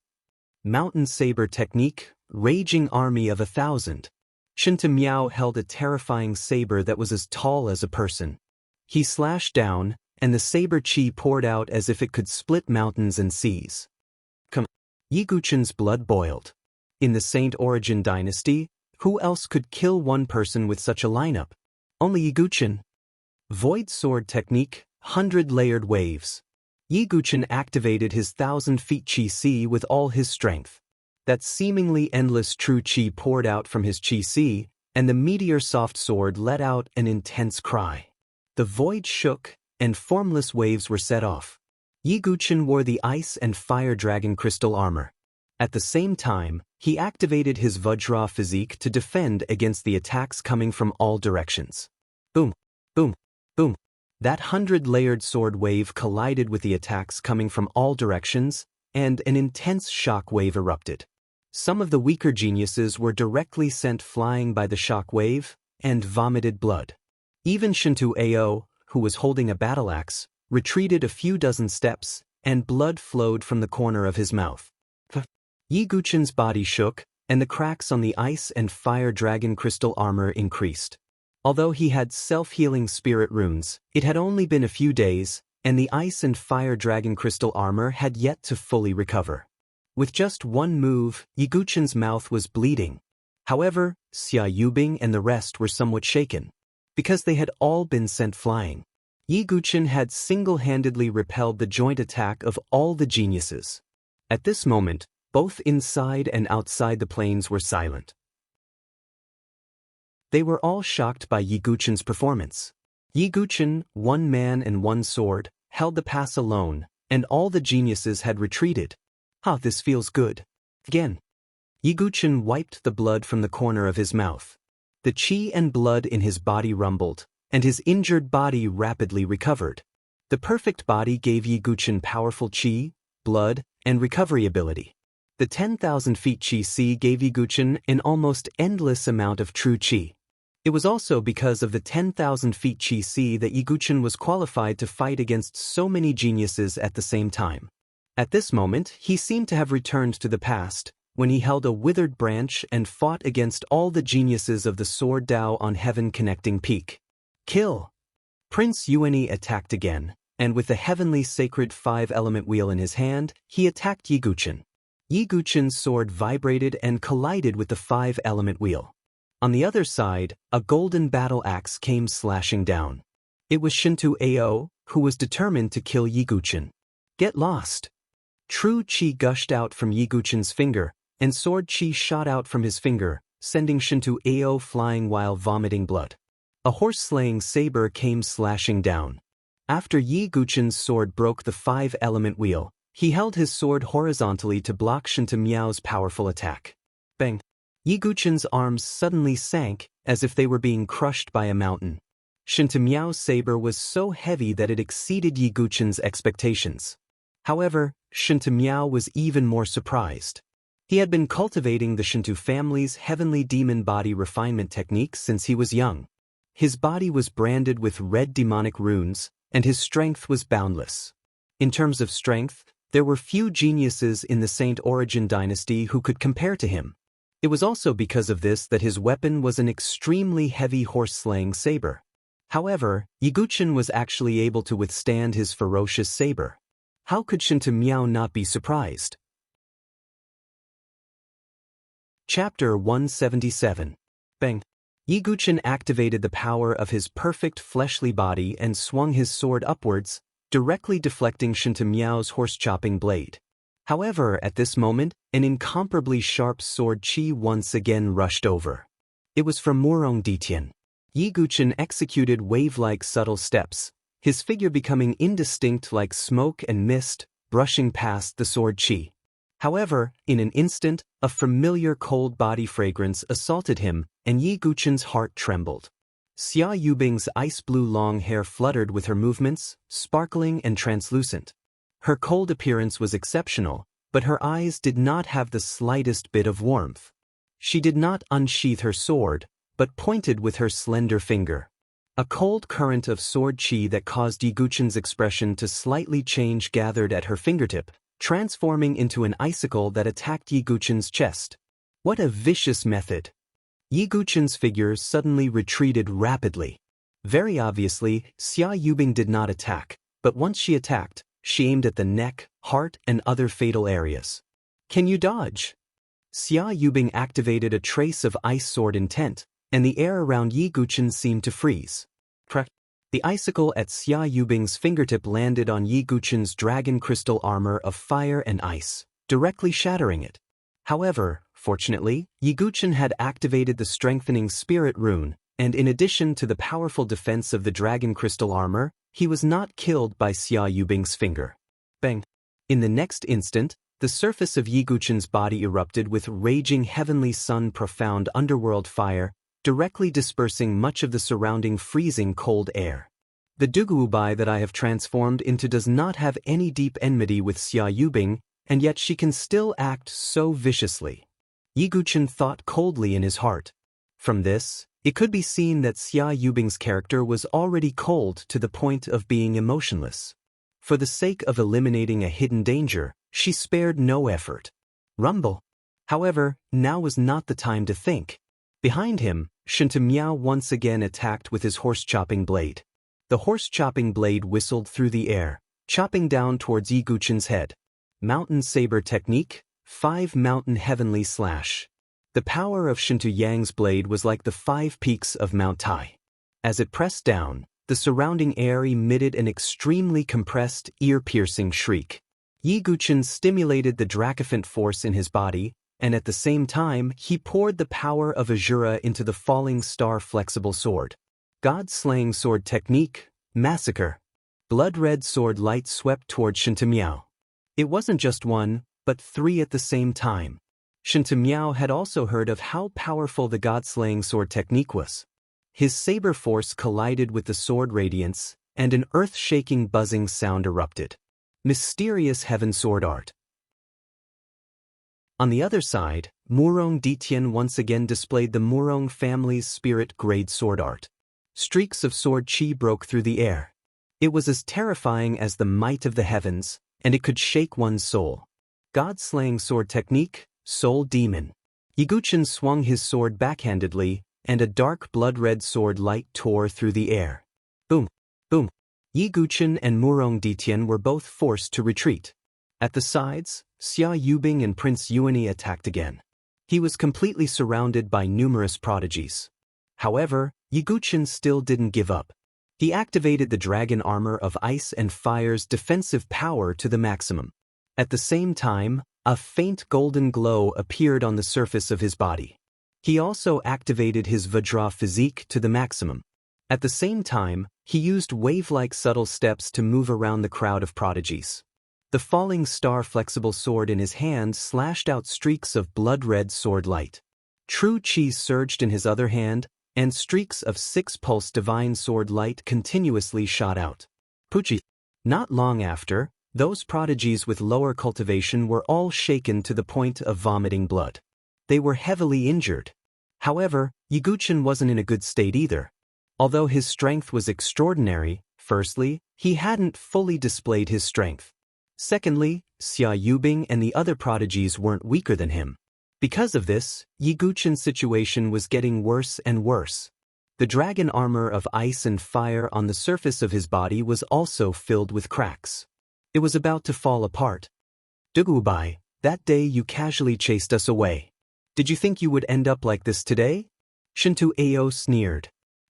Mountain saber technique, raging army of 1,000. Shintu Miao held a terrifying saber that was as tall as a person. He slashed down, and the saber chi poured out as if it could split mountains and seas. Yi Guchen's blood boiled. In the Saint Origin dynasty, who else could kill one person with such a lineup? Only Yi Guchen. Void sword technique, 100-layered waves. Yi Guchen activated his 1,000 feet chi-si with all his strength. That seemingly endless true chi poured out from his chi-si, and the meteor soft sword let out an intense cry. The void shook, and formless waves were set off. Yi Guchen wore the ice and fire dragon crystal armor. At the same time, he activated his Vajra physique to defend against the attacks coming from all directions. Boom, boom, boom. That 100-layered sword wave collided with the attacks coming from all directions, and an intense shock wave erupted. Some of the weaker geniuses were directly sent flying by the shock wave, and vomited blood. Even Shintu Ao, who was holding a battle axe, retreated a few dozen steps, and blood flowed from the corner of his mouth. Yi Guchen's body shook, and the cracks on the ice and fire dragon crystal armor increased. Although he had self-healing spirit runes, it had only been a few days, and the ice and fire dragon crystal armor had yet to fully recover. With just one move, Yi Guchen's mouth was bleeding. However, Xia Yubing and the rest were somewhat shaken. Because they had all been sent flying. Yi Guqin had single-handedly repelled the joint attack of all the geniuses. At this moment, both inside and outside the planes were silent. They were all shocked by Yi Guqin's performance. Yi Guqin, one man and one sword, held the pass alone, and all the geniuses had retreated. This feels good. Again. Yi Guqin wiped the blood from the corner of his mouth. The qi and blood in his body rumbled, and his injured body rapidly recovered. The perfect body gave Yi Guqin powerful qi, blood, and recovery ability. The 10,000 feet qi gave Yi Guqin an almost endless amount of true qi. It was also because of the 10,000 feet qi that Yi Guqin was qualified to fight against so many geniuses at the same time. At this moment, he seemed to have returned to the past, when he held a withered branch and fought against all the geniuses of the Sword Dao on Heaven Connecting Peak. Kill! Prince Yuanyi attacked again, and with the heavenly sacred 5-element wheel in his hand, he attacked Yi Guqin. Yi Guqin's sword vibrated and collided with the 5-element wheel. On the other side, a golden battle axe came slashing down. It was Shintu Ao, who was determined to kill Yi Guqin. Get lost! True qi gushed out from Yi Guqin's finger, and sword qi shot out from his finger, sending Shintu Ao flying while vomiting blood. A horse-slaying saber came slashing down. After Yi Guqin's sword broke the 5-element wheel, he held his sword horizontally to block Shintu Miao's powerful attack. Bang! Yi Guqin's arms suddenly sank, as if they were being crushed by a mountain. Shintu Miao's saber was so heavy that it exceeded Yi Guqin's expectations. However, Shintu Miao was even more surprised. He had been cultivating the Shintu family's heavenly demon body refinement technique since he was young. His body was branded with red demonic runes, and his strength was boundless. In terms of strength, there were few geniuses in the Saint Origin dynasty who could compare to him. It was also because of this that his weapon was an extremely heavy horse-slaying saber. However, Yi Guqin was actually able to withstand his ferocious saber. How could Shintu Miao not be surprised? Chapter 177. Bang! Yi Guqin activated the power of his perfect fleshly body and swung his sword upwards, directly deflecting Shintu Miao's horse-chopping blade. However, at this moment, an incomparably sharp sword qi once again rushed over. It was from Murong Ditian. Yi Guqin executed wave-like subtle steps, his figure becoming indistinct like smoke and mist, brushing past the sword qi. However, in an instant, a familiar cold body fragrance assaulted him, and Yi Guqin's heart trembled. Xia Yubing's ice-blue long hair fluttered with her movements, sparkling and translucent. Her cold appearance was exceptional, but her eyes did not have the slightest bit of warmth. She did not unsheath her sword, but pointed with her slender finger. A cold current of sword qi that caused Yi Guqin's expression to slightly change gathered at her fingertip, transforming into an icicle that attacked Yi Guqin's chest. What a vicious method! Yi Guqin's figure suddenly retreated rapidly. Very obviously, Xia Yubing did not attack, but once she attacked, she aimed at the neck, heart, and other fatal areas. Can you dodge? Xia Yubing activated a trace of ice sword intent, and the air around Yi Guqin seemed to freeze. Crack! The icicle at Xia Yubing's fingertip landed on Yi Guqin's dragon crystal armor of fire and ice, directly shattering it. However, fortunately, Yi Guqin had activated the strengthening spirit rune, and in addition to the powerful defense of the dragon crystal armor, he was not killed by Xia Yubing's finger. Bang! In the next instant, the surface of Yi Guqin's body erupted with raging heavenly sun profound underworld fire, directly dispersing much of the surrounding freezing cold air. The Duguobai that I have transformed into does not have any deep enmity with Xia Yubing, and yet she can still act so viciously. Yi Guqin thought coldly in his heart. From this, it could be seen that Xia Yubing's character was already cold to the point of being emotionless. For the sake of eliminating a hidden danger, she spared no effort. Rumble! However, now was not the time to think. Behind him, Shintu Miao once again attacked with his horse-chopping blade. The horse-chopping blade whistled through the air, chopping down towards Yi Guqin's head. Mountain Saber Technique, 5 Mountain Heavenly Slash. The power of Shintu Yang's blade was like the 5 peaks of Mount Tai. As it pressed down, the surrounding air emitted an extremely compressed, ear-piercing shriek. Yi Guqin stimulated the Dracophant force in his body, and at the same time, he poured the power of Azura into the falling star flexible sword. God-slaying sword technique, massacre. Blood-red sword light swept toward Shinta. It wasn't just one, but three at the same time. Shinta had also heard of how powerful the god-slaying sword technique was. His saber force collided with the sword radiance, and an earth-shaking buzzing sound erupted. Mysterious heaven sword art. On the other side, Murong Ditian once again displayed the Murong family's spirit-grade sword art. Streaks of sword chi broke through the air. It was as terrifying as the might of the heavens, and it could shake one's soul. God-slaying sword technique, soul demon. Yi Guqin swung his sword backhandedly, and a dark blood-red sword light tore through the air. Boom! Boom! Yi Guqin and Murong Ditian were both forced to retreat. At the sides, Xia Yubing and Prince Yuani attacked again. He was completely surrounded by numerous prodigies. However, Yi Guqin still didn't give up. He activated the dragon armor of ice and fire's defensive power to the maximum. At the same time, a faint golden glow appeared on the surface of his body. He also activated his Vajra physique to the maximum. At the same time, he used wave-like subtle steps to move around the crowd of prodigies. The falling star flexible sword in his hand slashed out streaks of blood-red sword light. True chi surged in his other hand, and streaks of six-pulse divine sword light continuously shot out. Puchi. Not long after, those prodigies with lower cultivation were all shaken to the point of vomiting blood. They were heavily injured. However, Yi Guqin wasn't in a good state either. Although his strength was extraordinary, firstly, he hadn't fully displayed his strength. Secondly, Xia Yubing and the other prodigies weren't weaker than him. Because of this, Yi Guqin's situation was getting worse and worse. The dragon armor of ice and fire on the surface of his body was also filled with cracks. It was about to fall apart. Dugubai, that day you casually chased us away. Did you think you would end up like this today? Shintu Ao sneered.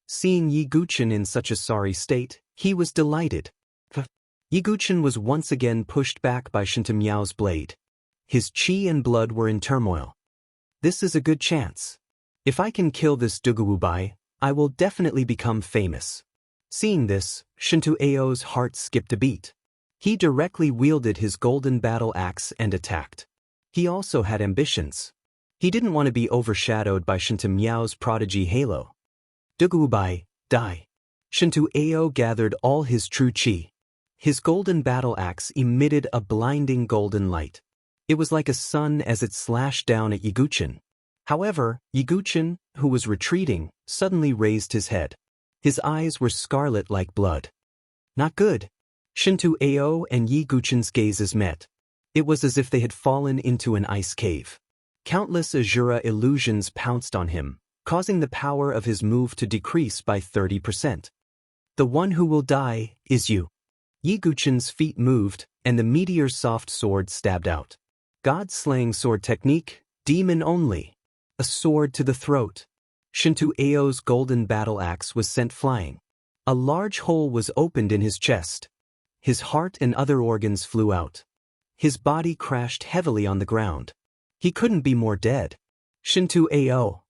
Seeing Yi Guqin in such a sorry state, he was delighted. Yi Guqin was once again pushed back by Shinta Miao's blade. His chi and blood were in turmoil. This is a good chance. If I can kill this Dugubai, I will definitely become famous. Seeing this, Shintu Ao's heart skipped a beat. He directly wielded his golden battle axe and attacked. He also had ambitions. He didn't want to be overshadowed by Shinta Miao's prodigy halo. Dugubai, die. Shintu Ao gathered all his true chi. His golden battle axe emitted a blinding golden light. It was like a sun as it slashed down at Yi Guqin. However, Yi Guqin, who was retreating, suddenly raised his head. His eyes were scarlet like blood. Not good. Shintu Ao and Yi Guqin's gazes met. It was as if they had fallen into an ice cave. Countless Azura illusions pounced on him, causing the power of his move to decrease by 30%. The one who will die is you. Yi Guqin's feet moved, and the meteor's soft sword stabbed out. God-slaying sword technique, demon only. A sword to the throat. Shintu Ao's golden battle axe was sent flying. A large hole was opened in his chest. His heart and other organs flew out. His body crashed heavily on the ground. He couldn't be more dead. Shintu Ao.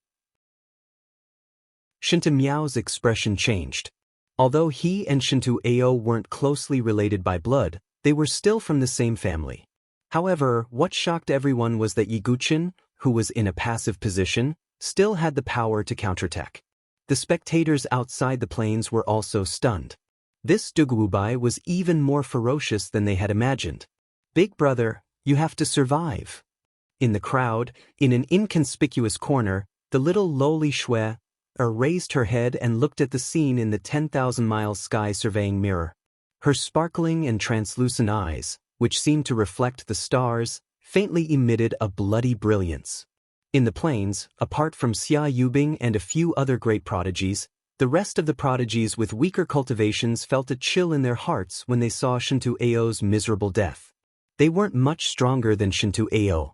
Shinta Miao's expression changed. Although he and Shintu Ao weren't closely related by blood, they were still from the same family. However, what shocked everyone was that Yi Guqin, who was in a passive position, still had the power to counterattack. The spectators outside the plains were also stunned. This Dugubai was even more ferocious than they had imagined. Big brother, you have to survive. In the crowd, in an inconspicuous corner, the little lowly Xue raised her head and looked at the scene in the 10,000-mile sky surveying mirror. Her sparkling and translucent eyes, which seemed to reflect the stars, faintly emitted a bloody brilliance. In the plains, apart from Xia Yubing and a few other great prodigies, the rest of the prodigies with weaker cultivations felt a chill in their hearts when they saw Shintu Ao's miserable death. They weren't much stronger than Shintu Ao.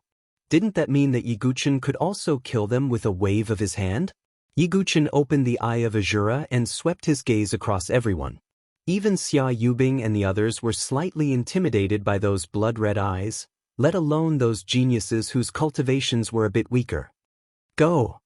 Didn't that mean that Yi Guqin could also kill them with a wave of his hand? Yiguchen opened the Eye of Azura and swept his gaze across everyone. Even Xia Yubing and the others were slightly intimidated by those blood-red eyes, let alone those geniuses whose cultivations were a bit weaker. Go!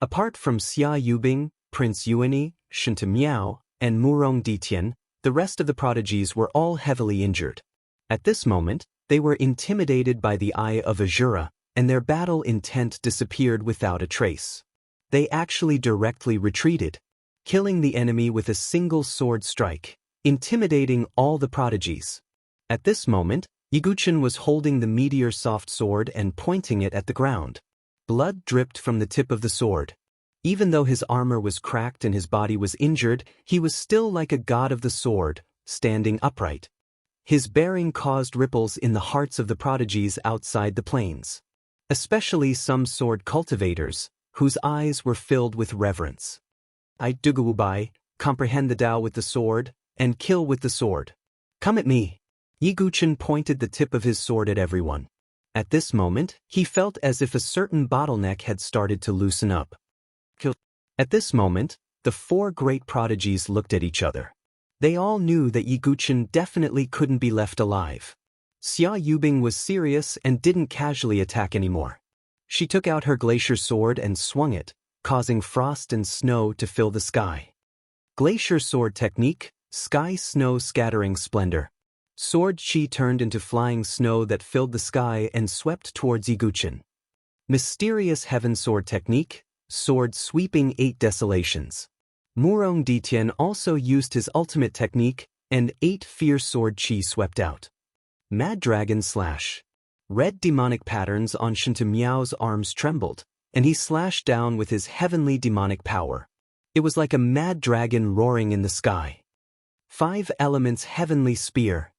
Apart from Xia Yubing, Prince Yuani, Shinta Miao, and Murong Ditian, the rest of the prodigies were all heavily injured. At this moment, they were intimidated by the Eye of Azura, and their battle intent disappeared without a trace. They actually directly retreated, killing the enemy with a single sword strike, intimidating all the prodigies. At this moment, Yiguchen was holding the meteor soft sword and pointing it at the ground. Blood dripped from the tip of the sword. Even though his armor was cracked and his body was injured, he was still like a god of the sword, standing upright. His bearing caused ripples in the hearts of the prodigies outside the plains, especially some sword cultivators, whose eyes were filled with reverence. I Dugawubai, comprehend the Tao with the sword, and kill with the sword. Come at me. Yiguchen pointed the tip of his sword at everyone. At this moment, he felt as if a certain bottleneck had started to loosen up. At this moment, the four great prodigies looked at each other. They all knew that Yiguchen definitely couldn't be left alive. Xia Yubing was serious and didn't casually attack anymore. She took out her glacier sword and swung it, causing frost and snow to fill the sky. Glacier sword technique, sky snow scattering splendor. Sword chi turned into flying snow that filled the sky and swept towards Yiguchen. Mysterious heaven sword technique, sword sweeping 8 desolations. Murong Ditian also used his ultimate technique, and 8 fierce sword chi swept out. Mad Dragon Slash. Red demonic patterns on Shinta Miao's arms trembled, and he slashed down with his heavenly demonic power. It was like a mad dragon roaring in the sky. 5 Elements Heavenly Spear.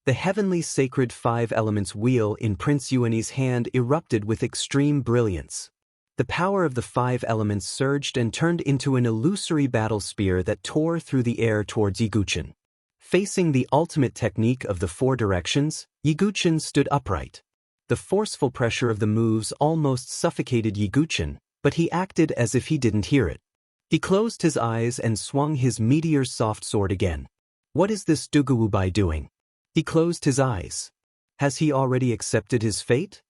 The heavenly sacred 5 elements wheel in Prince Yuani's hand erupted with extreme brilliance. The power of the 5 elements surged and turned into an illusory battle spear that tore through the air towards Yiguchen. Facing the ultimate technique of the 4 directions, Yiguchen stood upright. The forceful pressure of the moves almost suffocated Yiguchen, but he acted as if he didn't hear it. He closed his eyes and swung his meteor soft sword again. What is this Dugawubai doing? He closed his eyes. Has he already accepted his fate?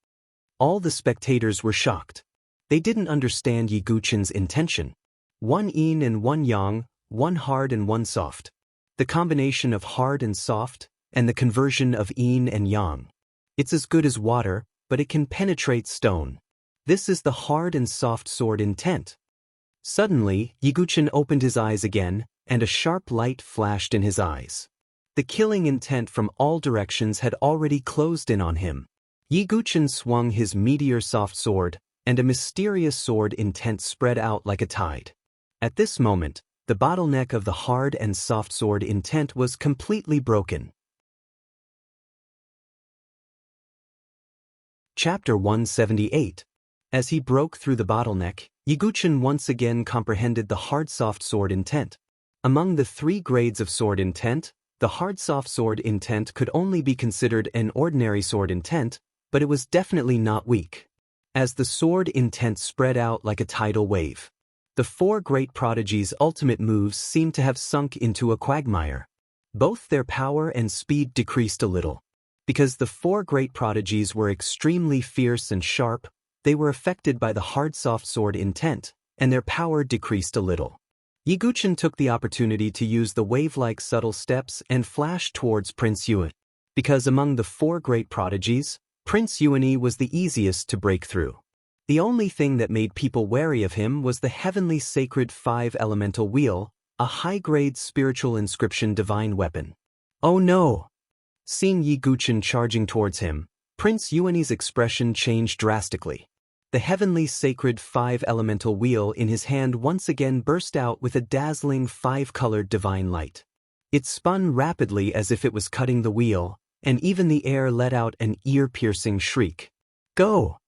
All the spectators were shocked. They didn't understand Yiguchen's intention. 1 yin and 1 yang, 1 hard and 1 soft. The combination of hard and soft, and the conversion of yin and yang. It's as good as water, but it can penetrate stone. This is the hard and soft sword intent. Suddenly, Yiguchen opened his eyes again, and a sharp light flashed in his eyes. The killing intent from all directions had already closed in on him. Yiguchen swung his meteor soft sword, and a mysterious sword intent spread out like a tide. At this moment, the bottleneck of the hard and soft sword intent was completely broken. Chapter 178. As he broke through the bottleneck, Yiguchen once again comprehended the hard-soft sword intent. Among the 3 grades of sword intent, the hard-soft sword intent could only be considered an ordinary sword intent, but it was definitely not weak. As the sword intent spread out like a tidal wave, the 4 great prodigies' ultimate moves seemed to have sunk into a quagmire. Both their power and speed decreased a little. Because the 4 great prodigies were extremely fierce and sharp, they were affected by the hard-soft sword intent, and their power decreased a little. Yiguchen took the opportunity to use the wave-like subtle steps and flashed towards Prince Yuan. Because among the 4 great prodigies, Prince Yuani was the easiest to break through. The only thing that made people wary of him was the heavenly sacred 5 elemental wheel, a high-grade spiritual inscription divine weapon. Oh no! Seeing Yiguchen charging towards him, Prince Yuani's expression changed drastically. The heavenly sacred 5 elemental wheel in his hand once again burst out with a dazzling 5-colored divine light. It spun rapidly as if it was cutting the wheel, and even the air let out an ear-piercing shriek. Go!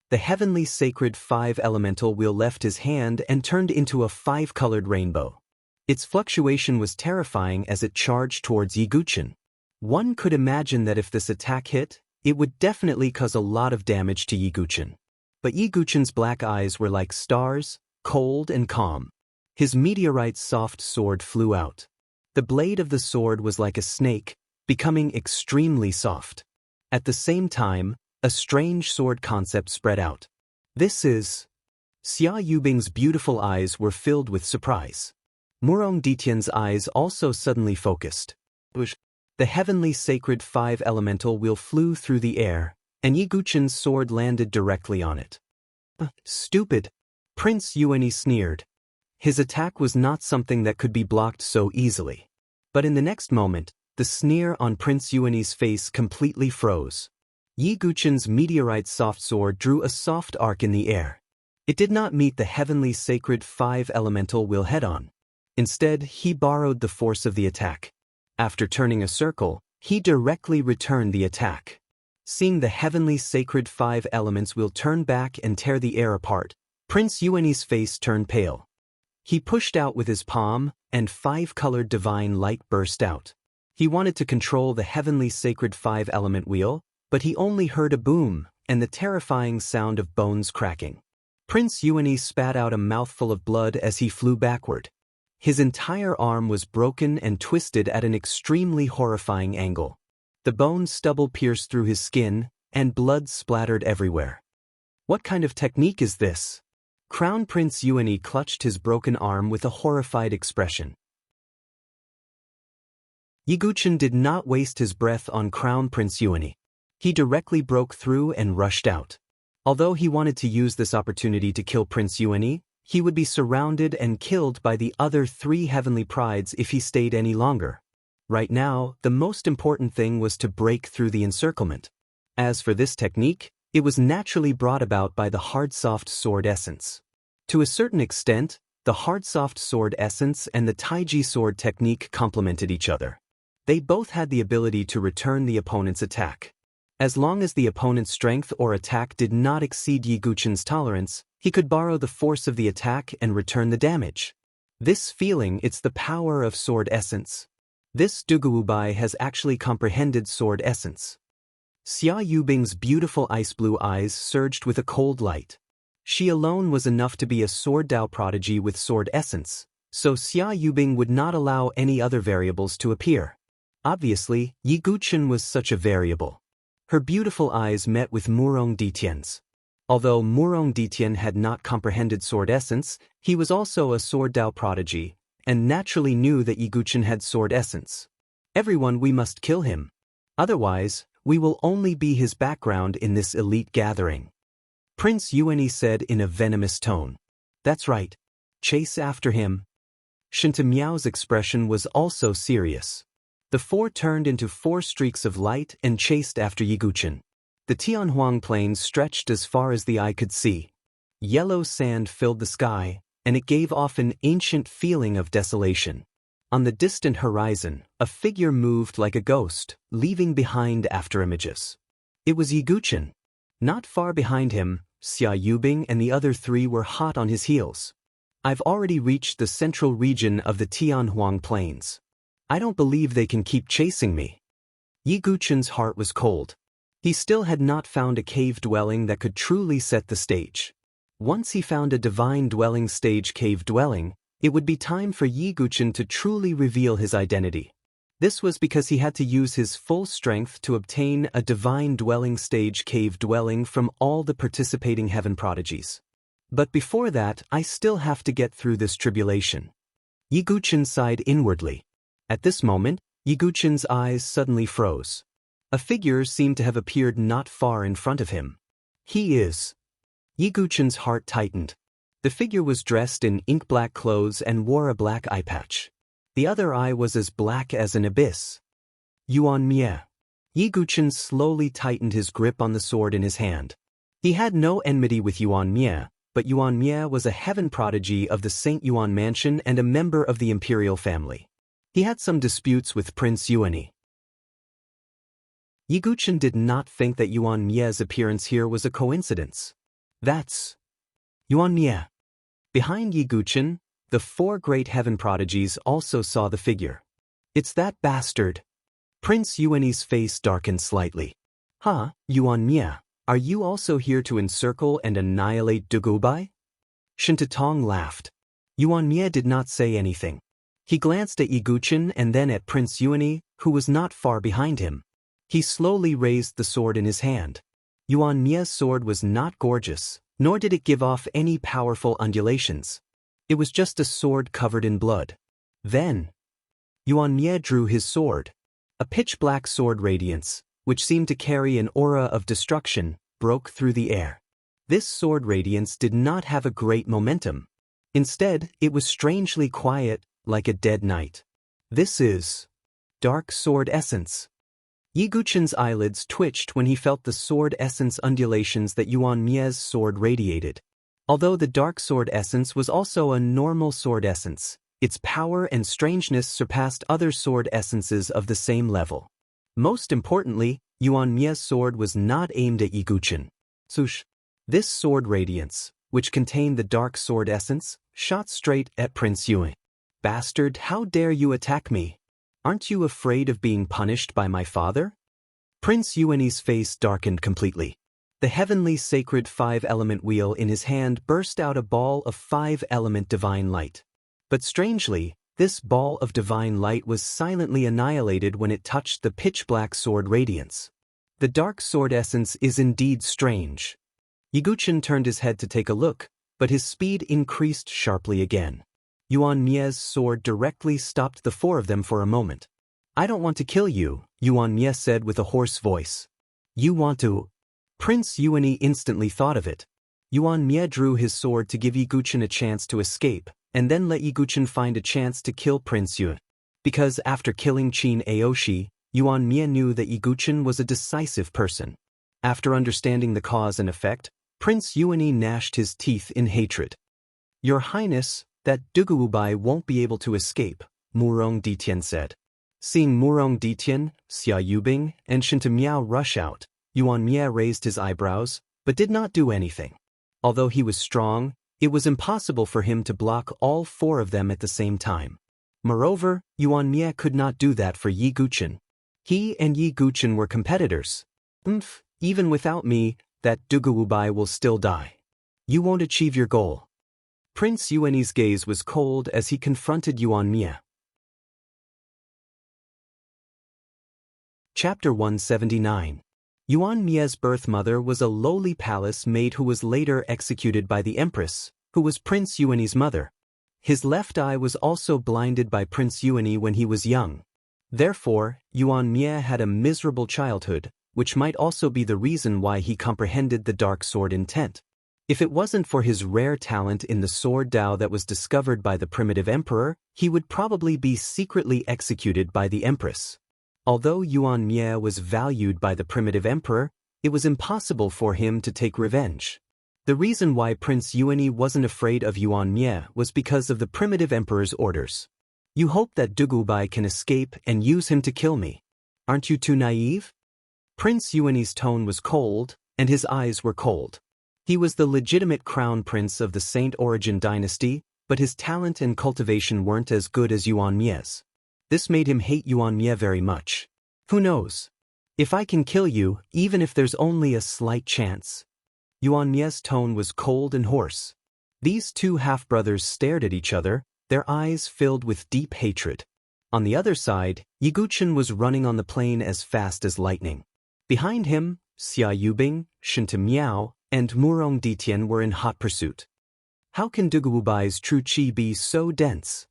The heavenly sacred 5 elemental wheel left his hand and turned into a 5-colored rainbow. Its fluctuation was terrifying as it charged towards Yiguchen. One could imagine that if this attack hit, it would definitely cause a lot of damage to Yiguchen. But Yi Guchen's black eyes were like stars, cold and calm. His meteorite soft sword flew out. The blade of the sword was like a snake, becoming extremely soft. At the same time, a strange sword concept spread out. This is... Xia Yubing's beautiful eyes were filled with surprise. Murong Ditian's eyes also suddenly focused. The heavenly sacred 5 elemental wheel flew through the air, and Yi Guchen's sword landed directly on it. Stupid! Prince Yuanyi sneered. His attack was not something that could be blocked so easily. But in the next moment, the sneer on Prince Yuanyi's face completely froze. Yi Guchen's meteorite soft sword drew a soft arc in the air. It did not meet the heavenly sacred 5 elemental will head-on. Instead, he borrowed the force of the attack. After turning a circle, he directly returned the attack. Seeing the heavenly sacred 5 elements will turn back and tear the air apart, Prince Yuanyi's face turned pale. He pushed out with his palm, and 5-colored divine light burst out. He wanted to control the heavenly sacred 5-element wheel, but he only heard a boom and the terrifying sound of bones cracking. Prince Yuanyi spat out a mouthful of blood as he flew backward. His entire arm was broken and twisted at an extremely horrifying angle. The bone stubble pierced through his skin, and blood splattered everywhere. What kind of technique is this? Crown Prince Yuanyi clutched his broken arm with a horrified expression. Yi Guchen did not waste his breath on Crown Prince Yuanyi. He directly broke through and rushed out. Although he wanted to use this opportunity to kill Prince Yuanyi, he would be surrounded and killed by the other 3 heavenly prides if he stayed any longer. Right now, the most important thing was to break through the encirclement. As for this technique, it was naturally brought about by the hard-soft sword essence. To a certain extent, the hard-soft sword essence and the Taiji sword technique complemented each other. They both had the ability to return the opponent's attack. As long as the opponent's strength or attack did not exceed Yi Guchen's tolerance, he could borrow the force of the attack and return the damage. This feeling, it's the power of sword essence. This Duguwubai has actually comprehended sword essence. Xia Yubing's beautiful ice blue eyes surged with a cold light. She alone was enough to be a sword Dao prodigy with sword essence, so Xia Yubing would not allow any other variables to appear. Obviously, Yi Guchen was such a variable. Her beautiful eyes met with Murong Ditian's. Although Murong Ditian had not comprehended sword essence, he was also a sword Dao prodigy, and naturally knew that Yi Guchen had sword essence. Everyone, we must kill him. Otherwise, we will only be his background in this elite gathering. Prince Yuanyi said in a venomous tone. That's right. Chase after him. Shinta Miao's expression was also serious. The 4 turned into 4 streaks of light and chased after Yi Guchen. The Tianhuang plains stretched as far as the eye could see. Yellow sand filled the sky, and it gave off an ancient feeling of desolation. On the distant horizon, a figure moved like a ghost, leaving behind afterimages. It was Yi Guchen. Not far behind him, Xia Yubing and the other 3 were hot on his heels. I've already reached the central region of the Tianhuang plains. I don't believe they can keep chasing me. Yi Guchen's heart was cold. He still had not found a cave dwelling that could truly set the stage. Once he found a divine dwelling stage cave dwelling, it would be time for Yi Guchen to truly reveal his identity. This was because he had to use his full strength to obtain a divine dwelling stage cave dwelling from all the participating heaven prodigies. But before that, I still have to get through this tribulation. Yi Guchen sighed inwardly. At this moment, Yi Guchen's eyes suddenly froze. A figure seemed to have appeared not far in front of him. He is... Yi Guchen's heart tightened. The figure was dressed in ink-black clothes and wore a black eye patch. The other eye was as black as an abyss. Yuan Mie. Yi Guchen slowly tightened his grip on the sword in his hand. He had no enmity with Yuan Mie, but Yuan Mie was a heaven prodigy of the Saint Yuan mansion and a member of the imperial family. He had some disputes with Prince Yuanyi. Yi Guchen did not think that Yuan Mie's appearance here was a coincidence. That's Yuan Mie. Behind Yi Guchen, the 4 great heaven prodigies also saw the figure. It's that bastard. Prince Yuanyi's face darkened slightly. Yuan Mie. Are you also here to encircle and annihilate Dugubai? Shintatong laughed. Yuan Mie did not say anything. He glanced at Yiguchen and then at Prince Yuani, who was not far behind him. He slowly raised the sword in his hand. Yuan Mie's sword was not gorgeous, nor did it give off any powerful undulations. It was just a sword covered in blood. Then, Yuan Mie drew his sword. A pitch-black sword radiance, which seemed to carry an aura of destruction, broke through the air. This sword radiance did not have a great momentum. Instead, it was strangely quiet, like a dead night. This is dark sword essence. Yiguchen's eyelids twitched when he felt the sword essence undulations that Yuan Mie's sword radiated. Although the dark sword essence was also a normal sword essence, its power and strangeness surpassed other sword essences of the same level. Most importantly, Yuan Mie's sword was not aimed at Yiguchen. Sush. This sword radiance, which contained the dark sword essence, shot straight at Prince Yue. Bastard, how dare you attack me? Aren't you afraid of being punished by my father? Prince Yuani's face darkened completely. The heavenly sacred 5-element wheel in his hand burst out a ball of 5-element divine light. But strangely, this ball of divine light was silently annihilated when it touched the pitch-black sword radiance. The dark sword essence is indeed strange. Yiguchen turned his head to take a look, but his speed increased sharply again. Yuan Mie's sword directly stopped the four of them for a moment. I don't want to kill you, Yuan Mie said with a hoarse voice. You want to? Prince Yuani instantly thought of it. Yuan Mie drew his sword to give Yiguchen a chance to escape, and then let Yiguchen find a chance to kill Prince Yue. Because after killing Qin Aoshi, Yuan Mie knew that Yiguchen was a decisive person. After understanding the cause and effect, Prince Yuani gnashed his teeth in hatred. Your Highness, that Duguubai won't be able to escape, Murong Ditian said. Seeing Murong Ditian, Xia Yubing, and Shinta Miao rush out, Yuan Mie raised his eyebrows, but did not do anything. Although he was strong, it was impossible for him to block all four of them at the same time. Moreover, Yuan Mie could not do that for Yiguchen. He and Yiguchen were competitors. Even without me, that Duguubai will still die. You won't achieve your goal. Prince Yuani's gaze was cold as he confronted Yuan Mie. Chapter 179. Yuan Mie's birth mother was a lowly palace maid who was later executed by the Empress, who was Prince Yuani's mother. His left eye was also blinded by Prince Yuani when he was young. Therefore, Yuan Mie had a miserable childhood, which might also be the reason why he comprehended the dark sword intent. If it wasn't for his rare talent in the sword Dao that was discovered by the primitive emperor, he would probably be secretly executed by the Empress. Although Yuan Mie was valued by the primitive emperor, it was impossible for him to take revenge. The reason why Prince Yuani wasn't afraid of Yuan Mie was because of the primitive emperor's orders. You hope that Duguubai can escape and use him to kill me. Aren't you too naive? Prince Yuani's tone was cold, and his eyes were cold. He was the legitimate crown prince of the Saint Origin dynasty, but his talent and cultivation weren't as good as Yuan Mie's. This made him hate Yuan Mie very much. Who knows? If I can kill you, even if there's only a slight chance. Yuan Mie's tone was cold and hoarse. These two half-brothers stared at each other, their eyes filled with deep hatred. On the other side, Yiguchen was running on the plain as fast as lightning. Behind him, Xia Yubing, Shinta Miao, and Murong Ditian were in hot pursuit. How can Duguubai's true qi be so dense?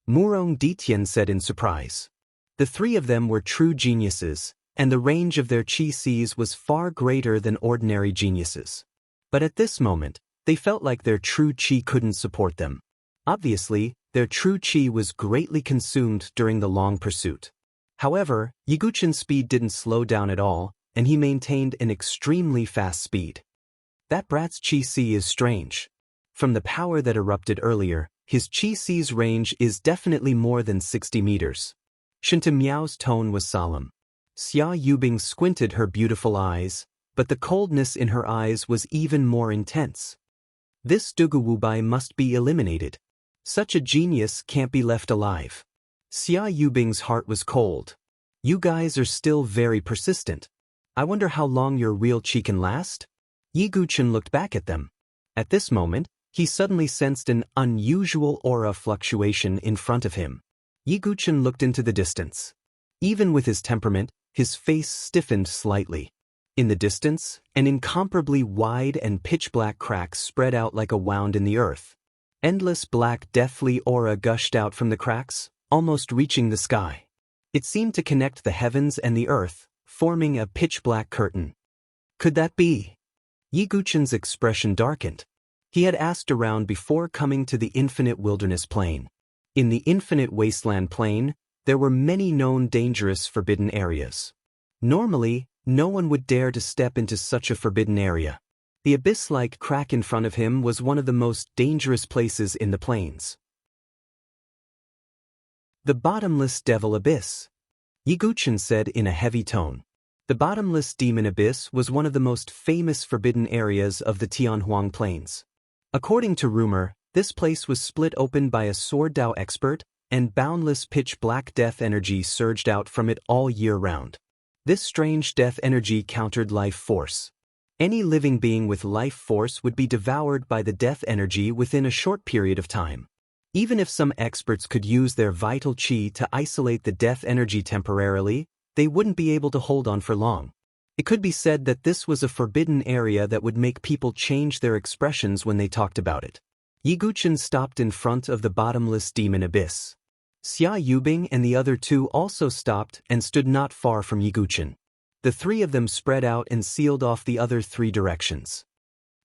Murong Ditian said in surprise. The three of them were true geniuses, and the range of their qi seas was far greater than ordinary geniuses. But at this moment, they felt like their true qi couldn't support them. Obviously, their true qi was greatly consumed during the long pursuit. However, Yiguchen's speed didn't slow down at all, and he maintained an extremely fast speed. That brat's qi si is strange. From the power that erupted earlier, his qi si's range is definitely more than 60 meters. Shinta Miao's tone was solemn. Xia Yubing squinted her beautiful eyes, but the coldness in her eyes was even more intense. This Duguubai must be eliminated. Such a genius can't be left alive. Xia Yubing's heart was cold. You guys are still very persistent. I wonder how long your real chi can last? Yi Guchen looked back at them. At this moment, he suddenly sensed an unusual aura fluctuation in front of him. Yi Guchen looked into the distance. Even with his temperament, his face stiffened slightly. In the distance, an incomparably wide and pitch-black crack spread out like a wound in the earth. Endless black deathly aura gushed out from the cracks, almost reaching the sky. It seemed to connect the heavens and the earth, forming a pitch-black curtain. Could that be? Yi Guchen's expression darkened. He had asked around before coming to the infinite wilderness plain. In the infinite wasteland plain, there were many known dangerous forbidden areas. Normally, no one would dare to step into such a forbidden area. The abyss-like crack in front of him was one of the most dangerous places in the plains. The bottomless devil abyss. Yi Guchen said in a heavy tone. The bottomless demon abyss was one of the most famous forbidden areas of the Tianhuang Plains. According to rumor, this place was split open by a sword Dao expert, and boundless pitch-black death energy surged out from it all year round. This strange death energy countered life force. Any living being with life force would be devoured by the death energy within a short period of time. Even if some experts could use their vital chi to isolate the death energy temporarily, they wouldn't be able to hold on for long. It could be said that this was a forbidden area that would make people change their expressions when they talked about it. Yi Guchen stopped in front of the bottomless demon abyss. Xia Yubing and the other two also stopped and stood not far from Yi Guchen. The three of them spread out and sealed off the other three directions.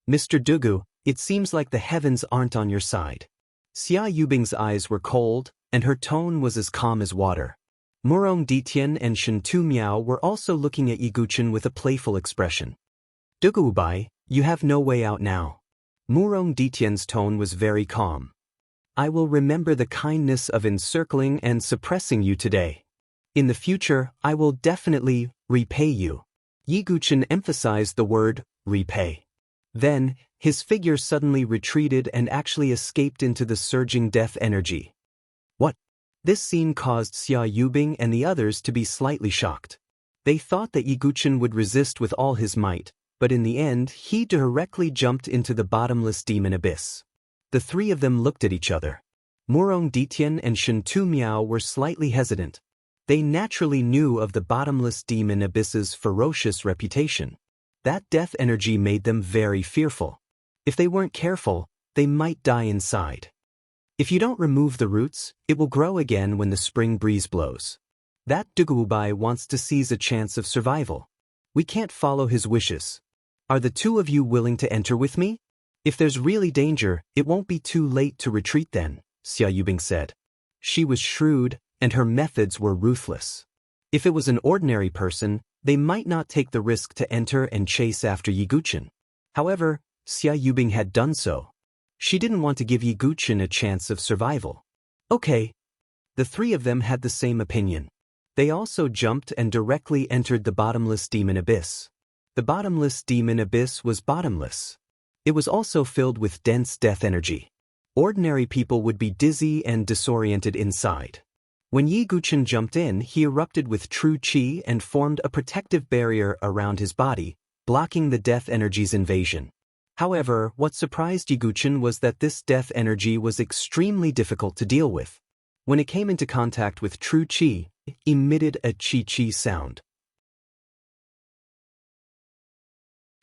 Mr. Dugu, it seems like the heavens aren't on your side. Xia Yubing's eyes were cold, and her tone was as calm as water. Murong Ditian and Shen Tu Miao were also looking at Yi Guchen with a playful expression. Dugu Ubai, you have no way out now. Murong Ditian's tone was very calm. I will remember the kindness of encircling and suppressing you today. In the future, I will definitely repay you. Yi Guchen emphasized the word repay. Then, his figure suddenly retreated and actually escaped into the surging death energy. What? This scene caused Xia Yubing and the others to be slightly shocked. They thought that Yi Guchen would resist with all his might, but in the end, he directly jumped into the bottomless demon abyss. The three of them looked at each other. Murong Ditian and Shen Tu Miao were slightly hesitant. They naturally knew of the bottomless demon abyss's ferocious reputation. That death energy made them very fearful. If they weren't careful, they might die inside. If you don't remove the roots, it will grow again when the spring breeze blows. That Duguubai wants to seize a chance of survival. We can't follow his wishes. Are the two of you willing to enter with me? If there's really danger, it won't be too late to retreat then, Xia Yubing said. She was shrewd, and her methods were ruthless. If it was an ordinary person, they might not take the risk to enter and chase after Yi Guchen. However, Xia Yubing had done so. She didn't want to give Yi Guchen a chance of survival. Okay. The three of them had the same opinion. They also jumped and directly entered the bottomless demon abyss. The bottomless demon abyss was bottomless. It was also filled with dense death energy. Ordinary people would be dizzy and disoriented inside. When Yi Guchen jumped in, he erupted with true chi and formed a protective barrier around his body, blocking the death energy's invasion. However, what surprised Yi Guchen was that this death energy was extremely difficult to deal with. When it came into contact with true chi, it emitted a chi-chi sound.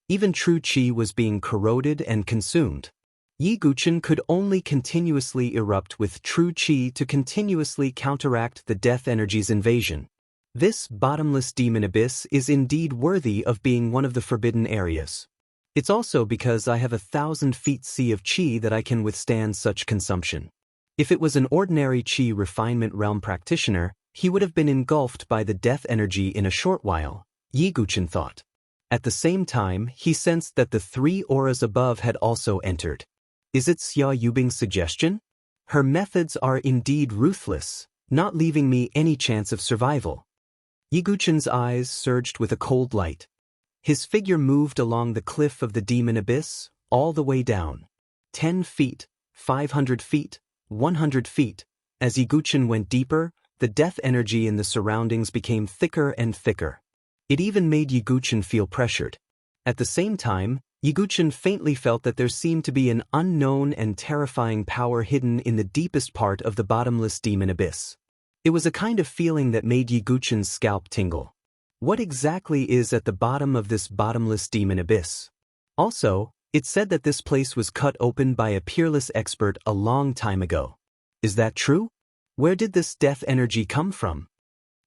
Even true chi was being corroded and consumed. Yi Guchen could only continuously erupt with true chi to continuously counteract the death energy's invasion. This bottomless demon abyss is indeed worthy of being one of the forbidden areas. It's also because I have 1,000 feet sea of chi that I can withstand such consumption. If it was an ordinary chi refinement realm practitioner, he would have been engulfed by the death energy in a short while, Yi Guchen thought. At the same time, he sensed that the three auras above had also entered. Is it Xia Yubing's suggestion? Her methods are indeed ruthless, not leaving me any chance of survival. Yi Guchen's eyes surged with a cold light. His figure moved along the cliff of the demon abyss, all the way down. 10 feet, 500 feet, 100 feet. As Yi Guchen went deeper, the death energy in the surroundings became thicker and thicker. It even made Yiguchen feel pressured. At the same time, Yiguchen faintly felt that there seemed to be an unknown and terrifying power hidden in the deepest part of the bottomless demon abyss. It was a kind of feeling that made Yiguchen's scalp tingle. What exactly is at the bottom of this bottomless demon abyss? Also, it said that this place was cut open by a peerless expert a long time ago. Is that true? Where did this death energy come from?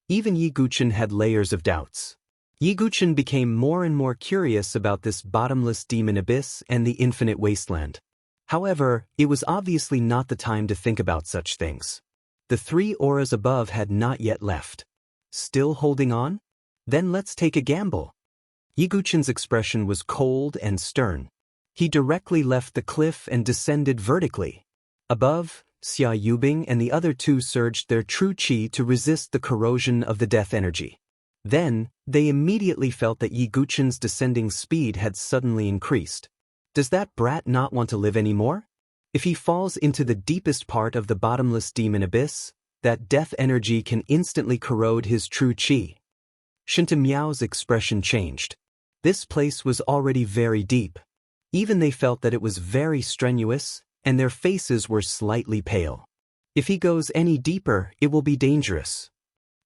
Even Yiguchen had layers of doubts. Yiguchen became more and more curious about this bottomless demon abyss and the infinite wasteland. However, it was obviously not the time to think about such things. The 3 auras above had not yet left. Still holding on? Then let's take a gamble. Yiguchen's expression was cold and stern. He directly left the cliff and descended vertically. Above, Xia Yubing and the other 2 surged their true qi to resist the corrosion of the death energy. Then, they immediately felt that Yiguchen's descending speed had suddenly increased. Does that brat not want to live anymore? If he falls into the deepest part of the bottomless demon abyss, that death energy can instantly corrode his true qi. Shinta Miao's expression changed. This place was already very deep. Even they felt that it was very strenuous, and their faces were slightly pale. If he goes any deeper, it will be dangerous.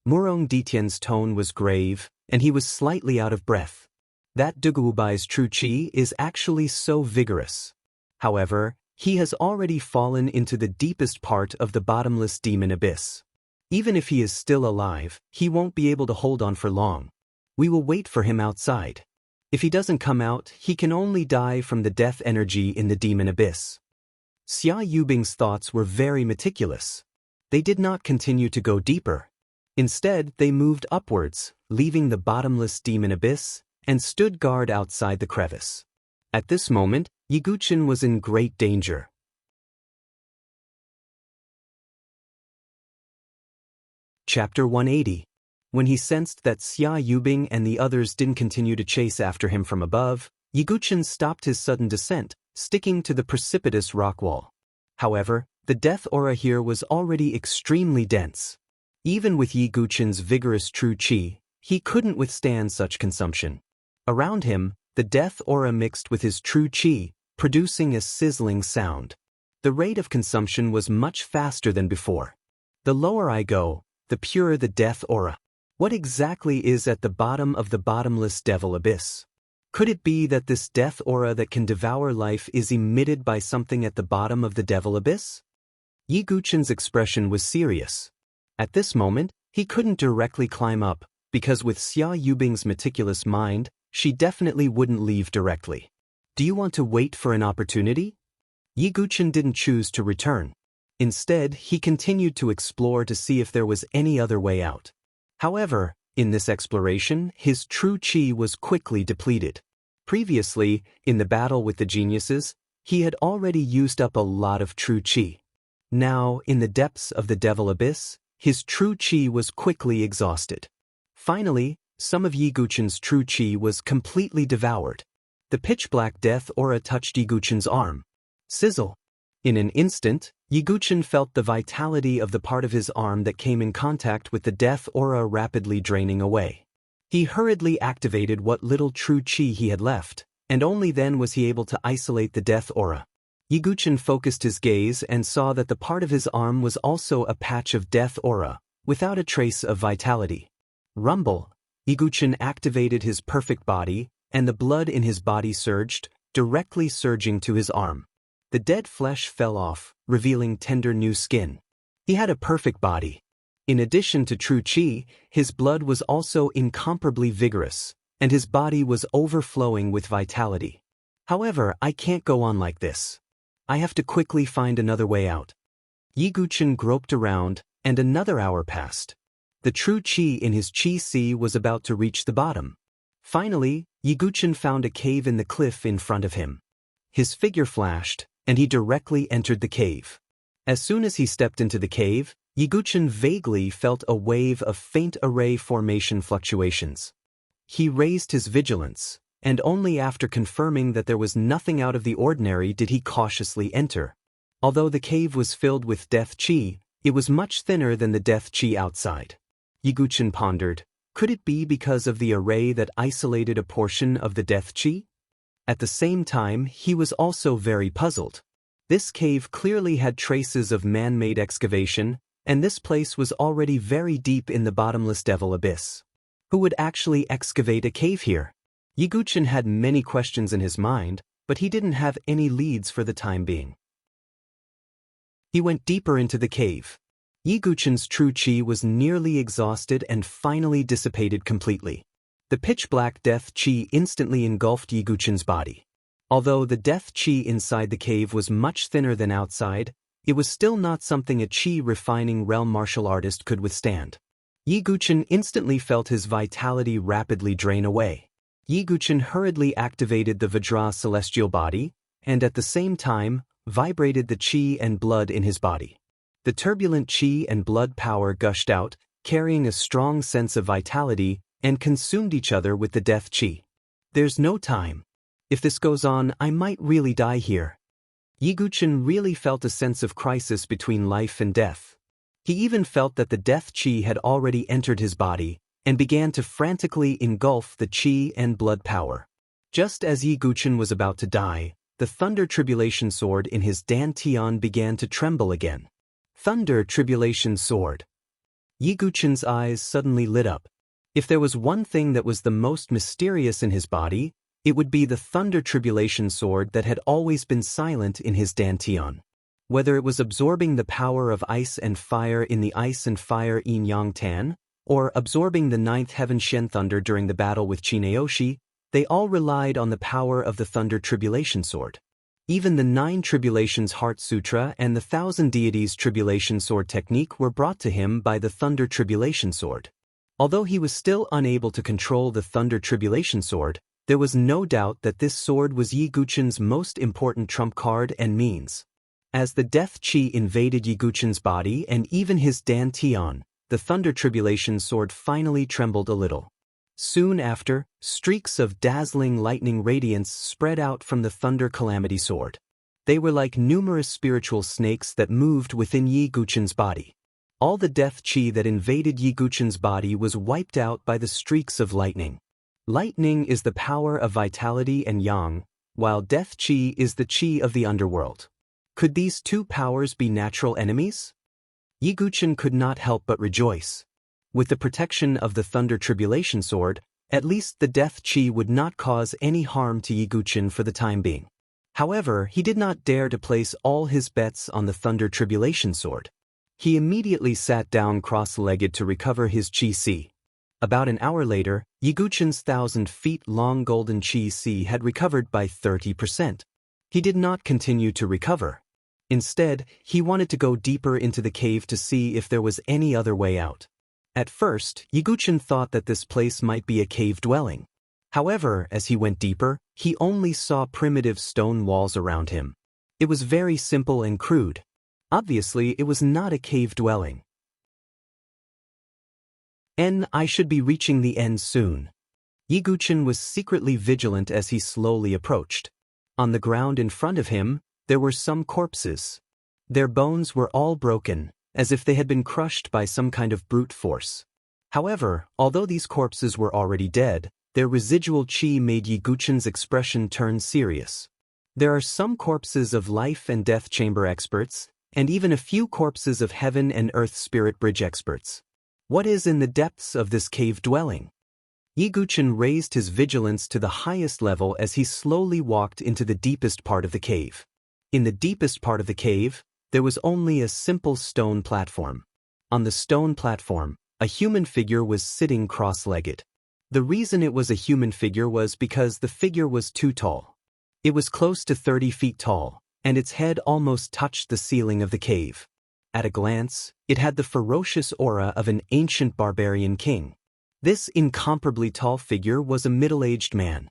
Murong Ditian's tone was grave, and he was slightly out of breath. That Dugubai's true qi is actually so vigorous. However, he has already fallen into the deepest part of the bottomless demon abyss. Even if he is still alive, he won't be able to hold on for long. We will wait for him outside. If he doesn't come out, he can only die from the death energy in the demon abyss. Xia Yubing's thoughts were very meticulous. They did not continue to go deeper. Instead, they moved upwards, leaving the bottomless demon abyss, and stood guard outside the crevice. At this moment, Yiguchen was in great danger. Chapter 180. When he sensed that Xia Yubing and the others didn't continue to chase after him from above, Yiguchen stopped his sudden descent, sticking to the precipitous rock wall. However, the death aura here was already extremely dense. Even with Yiguchen's vigorous true qi, he couldn't withstand such consumption. Around him, the death aura mixed with his true qi, producing a sizzling sound. The rate of consumption was much faster than before. The lower I go, the purer the death aura. What exactly is at the bottom of the bottomless devil abyss? Could it be that this death aura that can devour life is emitted by something at the bottom of the devil abyss? Yiguchen's expression was serious. At this moment, he couldn't directly climb up, because with Xia Yubing's meticulous mind, she definitely wouldn't leave directly. Do you want to wait for an opportunity? Yiguchen didn't choose to return. Instead, he continued to explore to see if there was any other way out. However, in this exploration, his true qi was quickly depleted. Previously, in the battle with the geniuses, he had already used up a lot of true qi. Now, in the depths of the devil abyss, his true qi was quickly exhausted. Finally, some of Yiguchen's true qi was completely devoured. The pitch-black death aura touched Yiguchen's arm. Sizzle! In an instant, Yiguchen felt the vitality of the part of his arm that came in contact with the death aura rapidly draining away. He hurriedly activated what little true qi he had left, and only then was he able to isolate the death aura. Yiguchen focused his gaze and saw that the part of his arm was also a patch of death aura, without a trace of vitality. Rumble! Yiguchen activated his perfect body, and the blood in his body surged, directly surging to his arm. The dead flesh fell off, revealing tender new skin. He had a perfect body. In addition to true qi, his blood was also incomparably vigorous, and his body was overflowing with vitality. However, I can't go on like this. I have to quickly find another way out. Yiguchen groped around, and another hour passed. The true qi in his qi sea was about to reach the bottom. Finally, Yiguchen found a cave in the cliff in front of him. His figure flashed, and he directly entered the cave. As soon as he stepped into the cave, Yiguchen vaguely felt a wave of faint array formation fluctuations. He raised his vigilance, and only after confirming that there was nothing out of the ordinary did he cautiously enter. Although the cave was filled with death qi, it was much thinner than the death qi outside. Yiguchen pondered, Could it be because of the array that isolated a portion of the death chi? At the same time, he was also very puzzled. This cave clearly had traces of man-made excavation, and this place was already very deep in the bottomless devil abyss. Who would actually excavate a cave here? Yiguchen had many questions in his mind, but he didn't have any leads for the time being. He went deeper into the cave. Yiguchen's true chi was nearly exhausted and finally dissipated completely. The pitch-black death chi instantly engulfed Yiguchen's body. Although the death chi inside the cave was much thinner than outside, it was still not something a chi-refining realm martial artist could withstand. Yiguchen instantly felt his vitality rapidly drain away. Yiguchen hurriedly activated the Vajra celestial body, and at the same time, vibrated the chi and blood in his body. The turbulent chi and blood power gushed out, carrying a strong sense of vitality, and consumed each other with the death chi. There's no time. If this goes on, I might really die here. Yiguchen really felt a sense of crisis between life and death. He even felt that the death chi had already entered his body, and began to frantically engulf the chi and blood power. Just as Yiguchen was about to die, the Thunder Tribulation Sword in his dantian began to tremble again. Thunder Tribulation Sword. Yiguchen's eyes suddenly lit up. If there was one thing that was the most mysterious in his body, it would be the Thunder Tribulation Sword that had always been silent in his dantian. Whether it was absorbing the power of ice and fire in the ice and fire yin yang tan, or absorbing the ninth heaven Shen Thunder during the battle with Chineoshi, they all relied on the power of the Thunder Tribulation Sword. Even the 9 Tribulations Heart Sutra and the 1,000 Deities Tribulation Sword technique were brought to him by the Thunder Tribulation Sword. Although he was still unable to control the Thunder Tribulation Sword, there was no doubt that this sword was Yiguchen's most important trump card and means. As the death chi invaded Yiguchen's body and even his dantian, the Thunder Tribulation Sword finally trembled a little. Soon after, streaks of dazzling lightning radiance spread out from the Thunder Calamity Sword. They were like numerous spiritual snakes that moved within Yiguchen's body. All the death chi that invaded Yiguchen's body was wiped out by the streaks of lightning. Lightning is the power of vitality and yang, while death chi is the chi of the underworld. Could these two powers be natural enemies? Yiguchen could not help but rejoice. With the protection of the Thunder Tribulation Sword, at least the death chi would not cause any harm to Yiguchen for the time being. However, he did not dare to place all his bets on the Thunder Tribulation Sword. He immediately sat down cross-legged to recover his chi-si. About an hour later, Yiguchen's 1,000-feet-long golden chi-si had recovered by 30%. He did not continue to recover. Instead, he wanted to go deeper into the cave to see if there was any other way out. At first, Yiguchen thought that this place might be a cave dwelling. However, as he went deeper, he only saw primitive stone walls around him. It was very simple and crude. Obviously, it was not a cave dwelling. I should be reaching the end soon. Yiguchen was secretly vigilant as he slowly approached. On the ground in front of him, there were some corpses. Their bones were all broken, as if they had been crushed by some kind of brute force. However, although these corpses were already dead, their residual chi made Yiguchen's expression turn serious. There are some corpses of life and death chamber experts, and even a few corpses of heaven and earth spirit bridge experts. What is in the depths of this cave dwelling? Yiguchen raised his vigilance to the highest level as he slowly walked into the deepest part of the cave. In the deepest part of the cave, there was only a simple stone platform. On the stone platform, a human figure was sitting cross-legged. The reason it was a human figure was because the figure was too tall. It was close to 30 feet tall, and its head almost touched the ceiling of the cave. At a glance, it had the ferocious aura of an ancient barbarian king. This incomparably tall figure was a middle-aged man.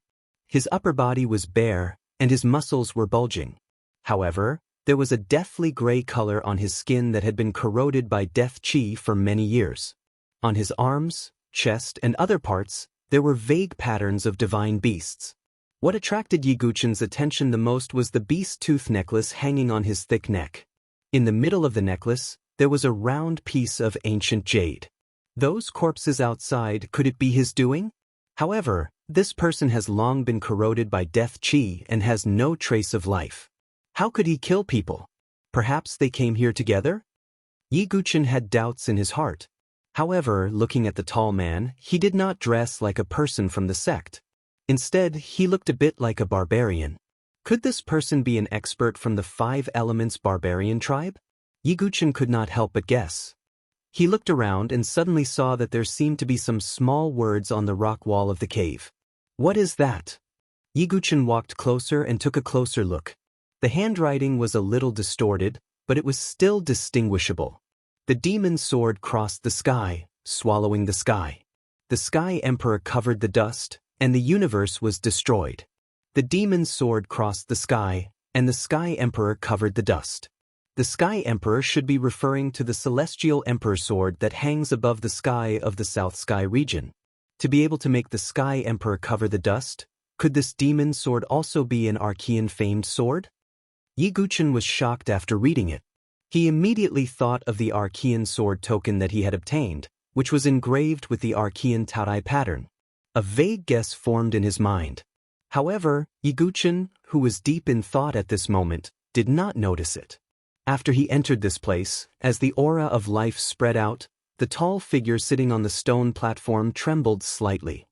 His upper body was bare, and his muscles were bulging. However, there was a deathly gray color on his skin that had been corroded by death chi for many years. On his arms, chest, and other parts, there were vague patterns of divine beasts. What attracted Yiguchen's attention the most was the beast tooth necklace hanging on his thick neck. In the middle of the necklace, there was a round piece of ancient jade. Those corpses outside, could it be his doing? However, this person has long been corroded by death chi and has no trace of life. How could he kill people? Perhaps they came here together? Yi Guchen had doubts in his heart. However, looking at the tall man, he did not dress like a person from the sect. Instead, he looked a bit like a barbarian. Could this person be an expert from the 5 Elements barbarian tribe? Yi Guchen could not help but guess. He looked around and suddenly saw that there seemed to be some small words on the rock wall of the cave. What is that? Yi Guchen walked closer and took a closer look. The handwriting was a little distorted, but it was still distinguishable. The demon's sword crossed the sky, swallowing the sky. The Sky Emperor covered the dust, and the universe was destroyed. The demon's sword crossed the sky, and the Sky Emperor covered the dust. The Sky Emperor should be referring to the Celestial Emperor sword that hangs above the sky of the South Sky region. To be able to make the Sky Emperor cover the dust, could this demon's sword also be an Archean-famed sword? Yi Guchen was shocked after reading it. He immediately thought of the Archean sword token that he had obtained, which was engraved with the Archean Tarai pattern. A vague guess formed in his mind. However, Yi Guchen, who was deep in thought at this moment, did not notice it. After he entered this place, as the aura of life spread out, the tall figure sitting on the stone platform trembled slightly.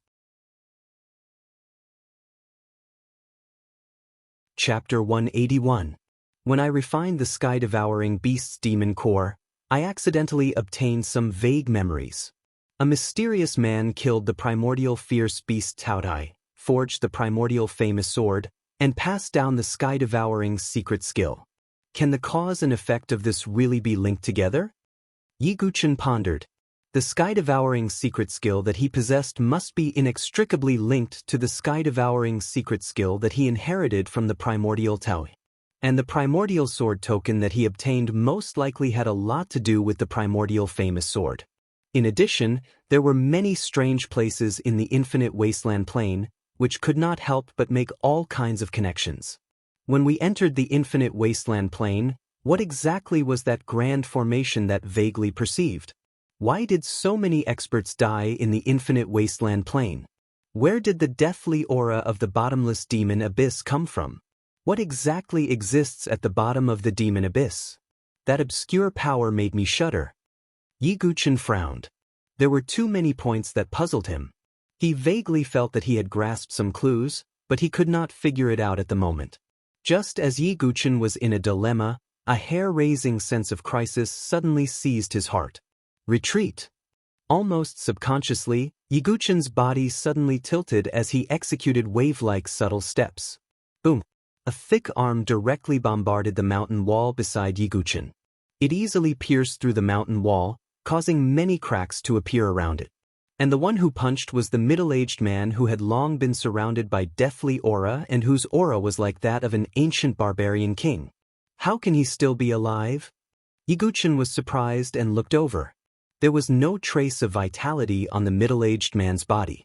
Chapter 181. When I refined the sky-devouring beast's demon core, I accidentally obtained some vague memories. A mysterious man killed the primordial fierce beast Taodai, forged the primordial famous sword, and passed down the sky-devouring secret skill. Can the cause and effect of this really be linked together? Yi Guchen pondered. The sky-devouring secret skill that he possessed must be inextricably linked to the sky-devouring secret skill that he inherited from the primordial Tao. And the primordial sword token that he obtained most likely had a lot to do with the primordial famous sword. In addition, there were many strange places in the infinite wasteland plane, which could not help but make all kinds of connections. When we entered the infinite wasteland plane, what exactly was that grand formation that vaguely perceived? Why did so many experts die in the infinite wasteland plane? Where did the deathly aura of the bottomless demon abyss come from? What exactly exists at the bottom of the demon abyss? That obscure power made me shudder. Yi Guchen frowned. There were too many points that puzzled him. He vaguely felt that he had grasped some clues, but he could not figure it out at the moment. Just as Yi Guchen was in a dilemma, a hair-raising sense of crisis suddenly seized his heart. Retreat. Almost subconsciously, Yi Guchen's body suddenly tilted as he executed wave-like subtle steps. Boom! A thick arm directly bombarded the mountain wall beside Yi Guchen. It easily pierced through the mountain wall, causing many cracks to appear around it. And the one who punched was the middle-aged man who had long been surrounded by deathly aura and whose aura was like that of an ancient barbarian king. How can he still be alive? Yi Guchen was surprised and looked over. There was no trace of vitality on the middle-aged man's body.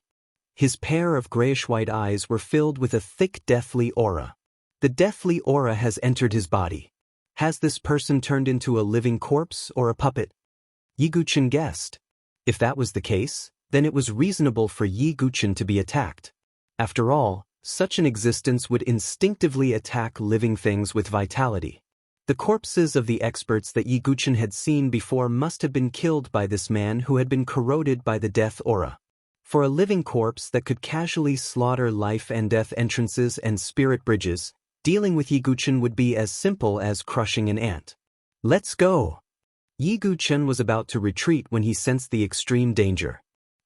His pair of grayish-white eyes were filled with a thick deathly aura. The deathly aura has entered his body. Has this person turned into a living corpse or a puppet? Yi Guchen guessed. If that was the case, then it was reasonable for Yi Guchen to be attacked. After all, such an existence would instinctively attack living things with vitality. The corpses of the experts that Yi Guchen had seen before must have been killed by this man who had been corroded by the death aura. For a living corpse that could casually slaughter life and death entrances and spirit bridges, dealing with Yi Guchen would be as simple as crushing an ant. Let's go! Yi Guchen was about to retreat when he sensed the extreme danger.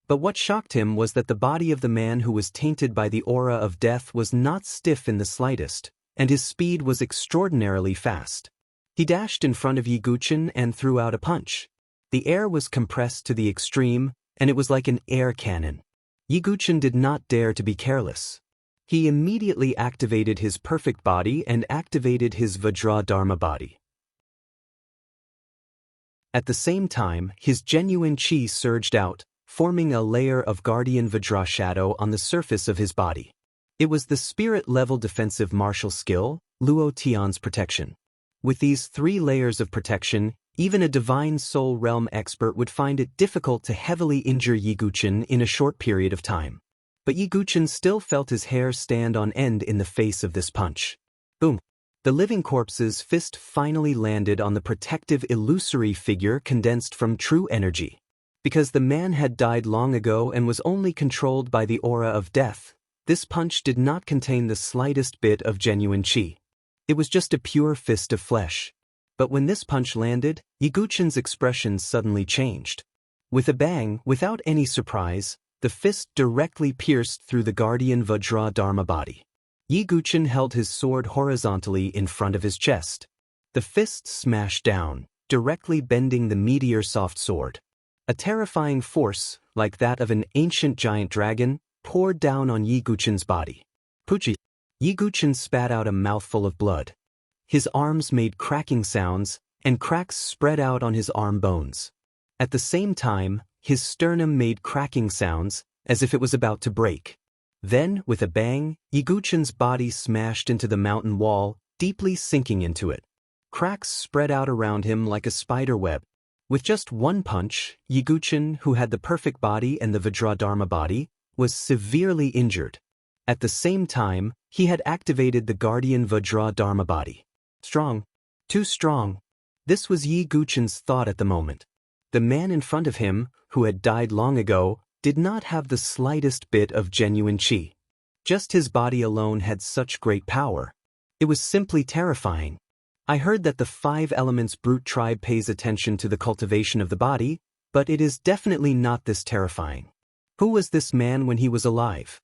But what shocked him was that the body of the man who was tainted by the aura of death was not stiff in the slightest, and his speed was extraordinarily fast. He dashed in front of Yi Guchen and threw out a punch. The air was compressed to the extreme, and it was like an air cannon. Yi Guchen did not dare to be careless. He immediately activated his perfect body and activated his Vajra Dharma body. At the same time, his genuine chi surged out, forming a layer of guardian Vajra shadow on the surface of his body. It was the spirit-level defensive martial skill, Luo Tian's protection. With these 3 layers of protection, Even a divine soul realm expert would find it difficult to heavily injure Yi Guchen in a short period of time. But Yi Guchen still felt his hair stand on end in the face of this punch. Boom! The living corpse's fist finally landed on the protective illusory figure condensed from true energy. Because the man had died long ago and was only controlled by the aura of death, this punch did not contain the slightest bit of genuine chi. It was just a pure fist of flesh. But when this punch landed, Yi Guchen's expression suddenly changed. With a bang, without any surprise, the fist directly pierced through the guardian Vajra Dharma body. Yi Guchen held his sword horizontally in front of his chest. The fist smashed down, directly bending the meteor soft sword. A terrifying force, like that of an ancient giant dragon, poured down on Yi Guchen's body. Puchi! Yi Guchen spat out a mouthful of blood. His arms made cracking sounds, and cracks spread out on his arm bones. At the same time, his sternum made cracking sounds, as if it was about to break. Then, with a bang, Yi Guchen's body smashed into the mountain wall, deeply sinking into it. Cracks spread out around him like a spider web. With just one punch, Yi Guchen, who had the perfect body and the Vajradharma body, was severely injured. At the same time, he had activated the guardian Vajradharma body. Strong. Too strong. This was Yi Guchen's thought at the moment. The man in front of him, who had died long ago, did not have the slightest bit of genuine chi. Just his body alone had such great power. It was simply terrifying. I heard that the 5 elements brute tribe pays attention to the cultivation of the body, but it is definitely not this terrifying. Who was this man when he was alive?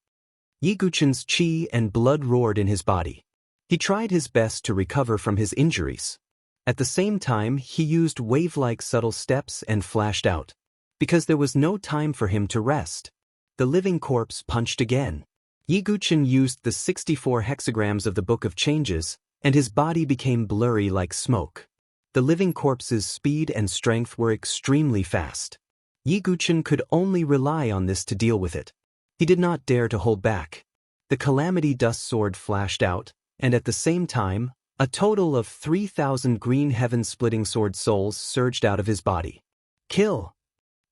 Yi Guchen's chi and blood roared in his body. He tried his best to recover from his injuries. At the same time, he used wave-like subtle steps and flashed out. Because there was no time for him to rest. The living corpse punched again. Yi Guchen used the 64 hexagrams of the Book of Changes, and his body became blurry like smoke. The living corpse's speed and strength were extremely fast. Yi Guchen could only rely on this to deal with it. He did not dare to hold back. The Calamity Dust Sword flashed out, and at the same time, a total of 3,000 green heaven-splitting sword souls surged out of his body. Kill!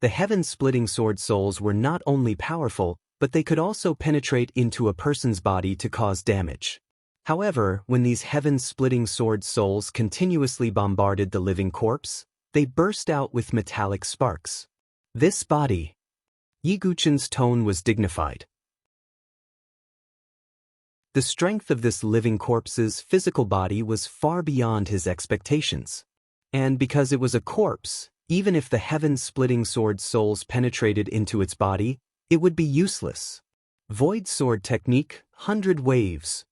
The heaven-splitting sword souls were not only powerful, but they could also penetrate into a person's body to cause damage. However, when these heaven-splitting sword souls continuously bombarded the living corpse, they burst out with metallic sparks. This body. Yi Guchen's tone was dignified. The strength of this living corpse's physical body was far beyond his expectations. And because it was a corpse, even if the heaven-splitting sword souls penetrated into its body, it would be useless. Void sword technique, 100 waves.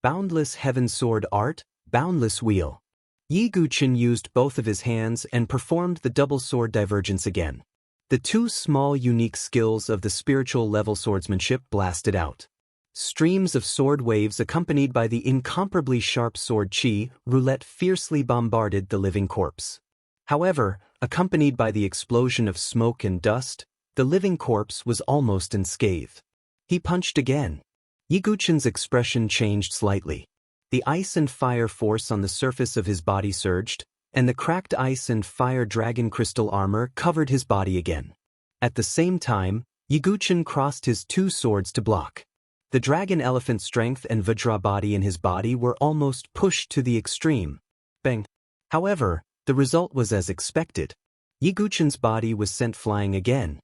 Boundless heaven sword art, boundless wheel. Yi Guchen used both of his hands and performed the double sword divergence again. The 2 small unique skills of the spiritual level swordsmanship blasted out. Streams of sword waves accompanied by the incomparably sharp sword chi roulette fiercely bombarded the living corpse. However, accompanied by the explosion of smoke and dust, the living corpse was almost unscathed. He punched again. Yi Guchen's expression changed slightly. The ice and fire force on the surface of his body surged, and the cracked ice and fire dragon crystal armor covered his body again. At the same time, Yi Guchen crossed his 2 swords to block. The dragon elephant strength and Vajra body in his body were almost pushed to the extreme. Bang! However, the result was as expected. Yi Guchen's body was sent flying again.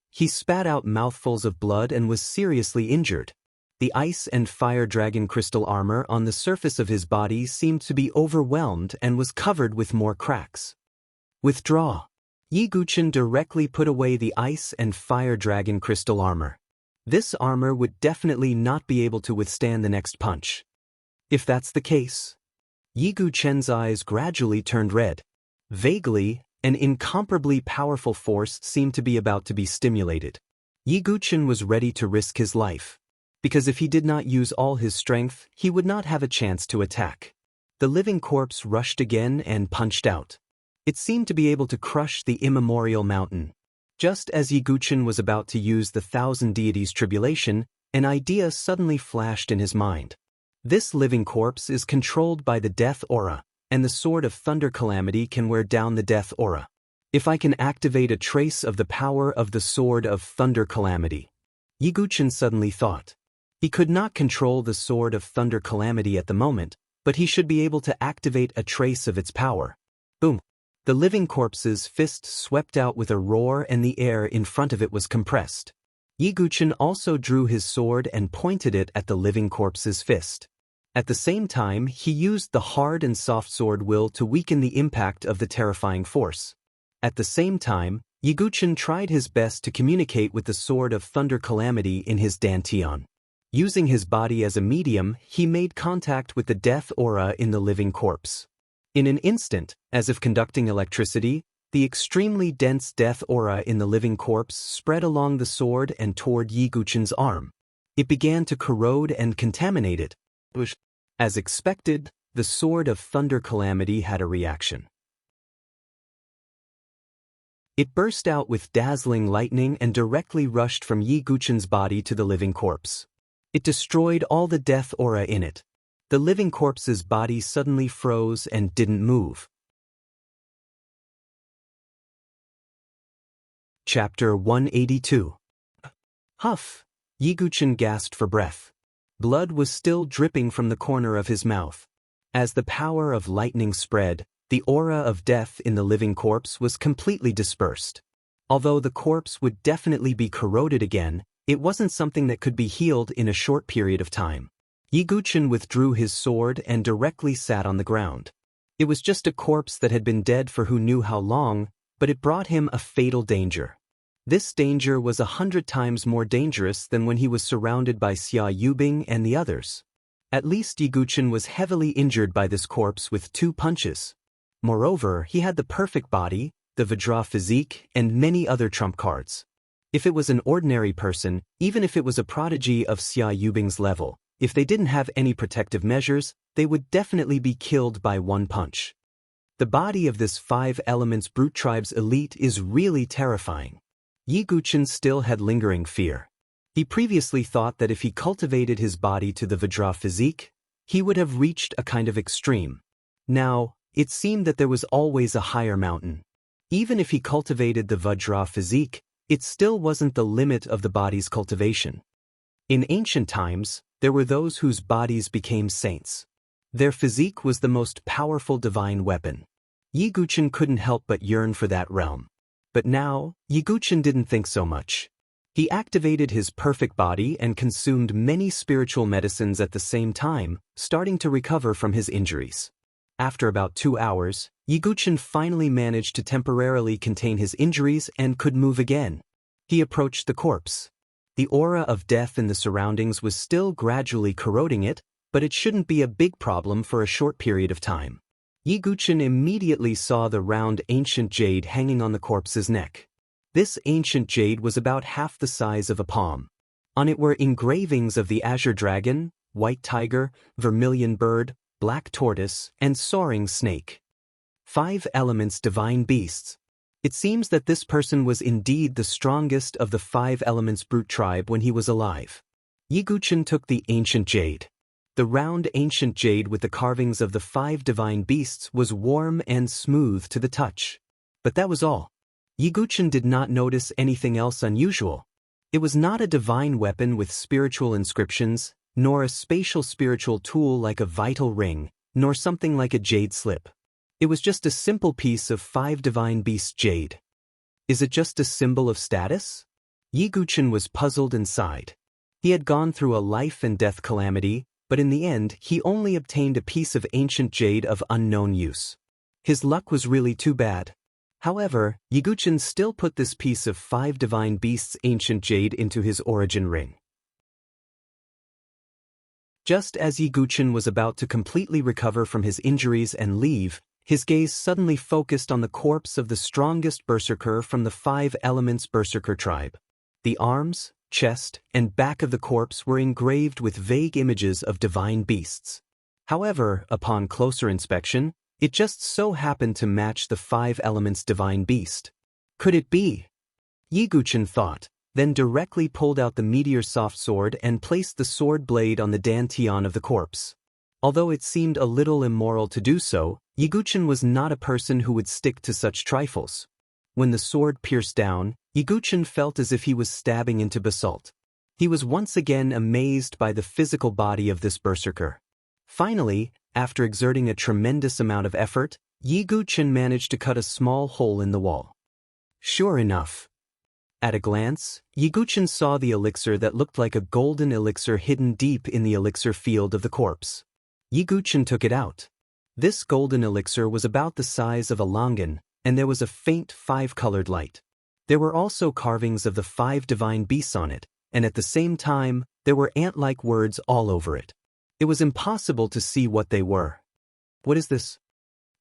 He spat out mouthfuls of blood and was seriously injured. The ice and fire dragon crystal armor on the surface of his body seemed to be overwhelmed and was covered with more cracks. Withdraw. Yi Guchen directly put away the ice and fire dragon crystal armor. This armor would definitely not be able to withstand the next punch. If that's the case. Yi Guchen's eyes gradually turned red. Vaguely, an incomparably powerful force seemed to be about to be stimulated. Yi Guchen was ready to risk his life. Because if he did not use all his strength, he would not have a chance to attack. The living corpse rushed again and punched out. It seemed to be able to crush the immemorial mountain. Just as Yi Guchen was about to use the 1,000 deities tribulation, an idea suddenly flashed in his mind. This living corpse is controlled by the death aura, and the Sword of Thunder Calamity can wear down the death aura. If I can activate a trace of the power of the Sword of Thunder Calamity. Yiguchen suddenly thought. He could not control the Sword of Thunder Calamity at the moment, but he should be able to activate a trace of its power. Boom! The living corpse's fist swept out with a roar and the air in front of it was compressed. Yiguchen also drew his sword and pointed it at the living corpse's fist. At the same time, he used the hard and soft sword will to weaken the impact of the terrifying force. At the same time, Yiguchen tried his best to communicate with the Sword of Thunder Calamity in his dantian. Using his body as a medium, he made contact with the death aura in the living corpse. In an instant, as if conducting electricity, the extremely dense death aura in the living corpse spread along the sword and toward Yiguchen's arm. It began to corrode and contaminate it. As expected, the Sword of Thunder Calamity had a reaction. It burst out with dazzling lightning and directly rushed from Yiguchen's body to the living corpse. It destroyed all the death aura in it. The living corpse's body suddenly froze and didn't move. Chapter 182. Huff! Yiguchen gasped for breath. Blood was still dripping from the corner of his mouth. As the power of lightning spread, the aura of death in the living corpse was completely dispersed. Although the corpse would definitely be corroded again, it wasn't something that could be healed in a short period of time. Yiguchen withdrew his sword and directly sat on the ground. It was just a corpse that had been dead for who knew how long, but it brought him a fatal danger. This danger was 100 times more dangerous than when he was surrounded by Xia Yubing and the others. At least Yiguchen was heavily injured by this corpse with 2 punches. Moreover, he had the perfect body, the Vajra physique, and many other trump cards. If it was an ordinary person, even if it was a prodigy of Xia Yubing's level, if they didn't have any protective measures, they would definitely be killed by 1 punch. The body of this 5 elements brute tribe's elite is really terrifying. Yiguchen still had lingering fear. He previously thought that if he cultivated his body to the Vajra physique, he would have reached a kind of extreme. Now, it seemed that there was always a higher mountain. Even if he cultivated the Vajra physique, it still wasn't the limit of the body's cultivation. In ancient times, there were those whose bodies became saints. Their physique was the most powerful divine weapon. Yiguchen couldn't help but yearn for that realm. But now, Yiguchen didn't think so much. He activated his perfect body and consumed many spiritual medicines at the same time, starting to recover from his injuries. After about 2 hours, Yiguchen finally managed to temporarily contain his injuries and could move again. He approached the corpse. The aura of death in the surroundings was still gradually corroding it, but it shouldn't be a big problem for a short period of time. Yiguchen immediately saw the round ancient jade hanging on the corpse's neck. This ancient jade was about half the size of a palm. On it were engravings of the azure dragon, white tiger, vermilion bird, black tortoise, and soaring snake. 5 elements divine beasts. It seems that this person was indeed the strongest of the 5 elements brute tribe when he was alive. Yiguchen took the ancient jade. The round ancient jade with the carvings of the 5 divine beasts was warm and smooth to the touch. But that was all. Yiguchen did not notice anything else unusual. It was not a divine weapon with spiritual inscriptions, nor a spatial spiritual tool like a vital ring, nor something like a jade slip. It was just a simple piece of 5 divine beasts jade. Is it just a symbol of status? Yiguchen was puzzled and sighed. He had gone through a life and death calamity, but in the end he only obtained a piece of ancient jade of unknown use. His luck was really too bad. However, Yiguchen still put this piece of 5 divine beasts ancient jade into his origin ring. Just as Yiguchen was about to completely recover from his injuries and leave, his gaze suddenly focused on the corpse of the strongest berserker from the 5 elements berserker tribe. The arms, chest, and back of the corpse were engraved with vague images of divine beasts. However, upon closer inspection, it just so happened to match the 5 elements divine beast. Could it be? Yiguchen thought, then directly pulled out the meteor soft sword and placed the sword blade on the dantian of the corpse. Although it seemed a little immoral to do so, Yiguchen was not a person who would stick to such trifles. When the sword pierced down, Yiguchen felt as if he was stabbing into basalt. He was once again amazed by the physical body of this berserker. Finally, after exerting a tremendous amount of effort, Yiguchen managed to cut a small hole in the wall. Sure enough. At a glance, Yiguchen saw the elixir that looked like a golden elixir hidden deep in the elixir field of the corpse. Yiguchen took it out. This golden elixir was about the size of a langan, and there was a faint 5-colored light. There were also carvings of the 5 divine beasts on it, and at the same time, there were ant-like words all over it. It was impossible to see what they were. What is this?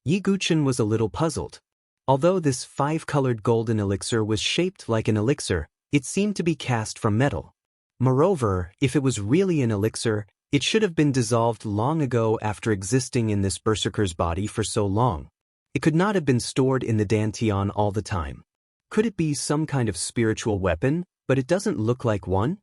Yiguchen was a little puzzled. Although this 5-colored golden elixir was shaped like an elixir, it seemed to be cast from metal. Moreover, if it was really an elixir, it should have been dissolved long ago after existing in this berserker's body for so long. It could not have been stored in the dantian all the time. Could it be some kind of spiritual weapon, but it doesn't look like one?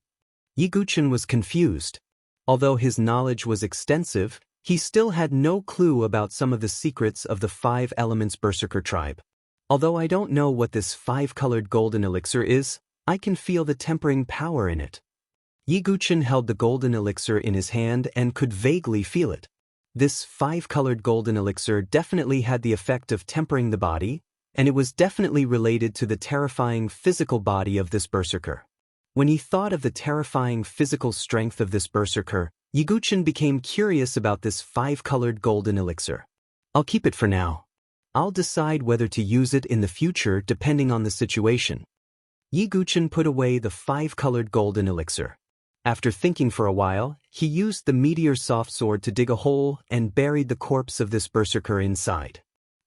Yiguchen was confused. Although his knowledge was extensive, he still had no clue about some of the secrets of the 5 elements berserker tribe. Although I don't know what this 5-colored golden elixir is, I can feel the tempering power in it. Yiguchen held the golden elixir in his hand and could vaguely feel it. This 5-colored golden elixir definitely had the effect of tempering the body, and it was definitely related to the terrifying physical body of this berserker. When he thought of the terrifying physical strength of this berserker, Yiguchen became curious about this 5-colored golden elixir. I'll keep it for now. I'll decide whether to use it in the future depending on the situation. Yiguchen put away the 5-colored golden elixir. After thinking for a while, he used the meteor soft sword to dig a hole and buried the corpse of this berserker inside.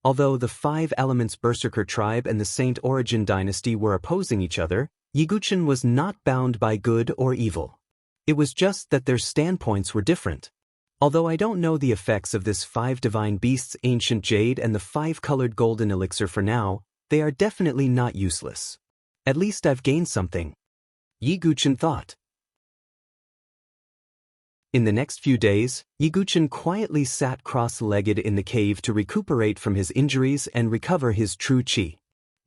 Although the 5 elements berserker tribe and the Saint Origin dynasty were opposing each other, Yiguchen was not bound by good or evil. It was just that their standpoints were different. Although I don't know the effects of this 5 divine beasts ancient jade and the 5-colored golden elixir for now, they are definitely not useless. At least I've gained something. Yiguchen thought. In the next few days, Yiguchen quietly sat cross-legged in the cave to recuperate from his injuries and recover his true qi.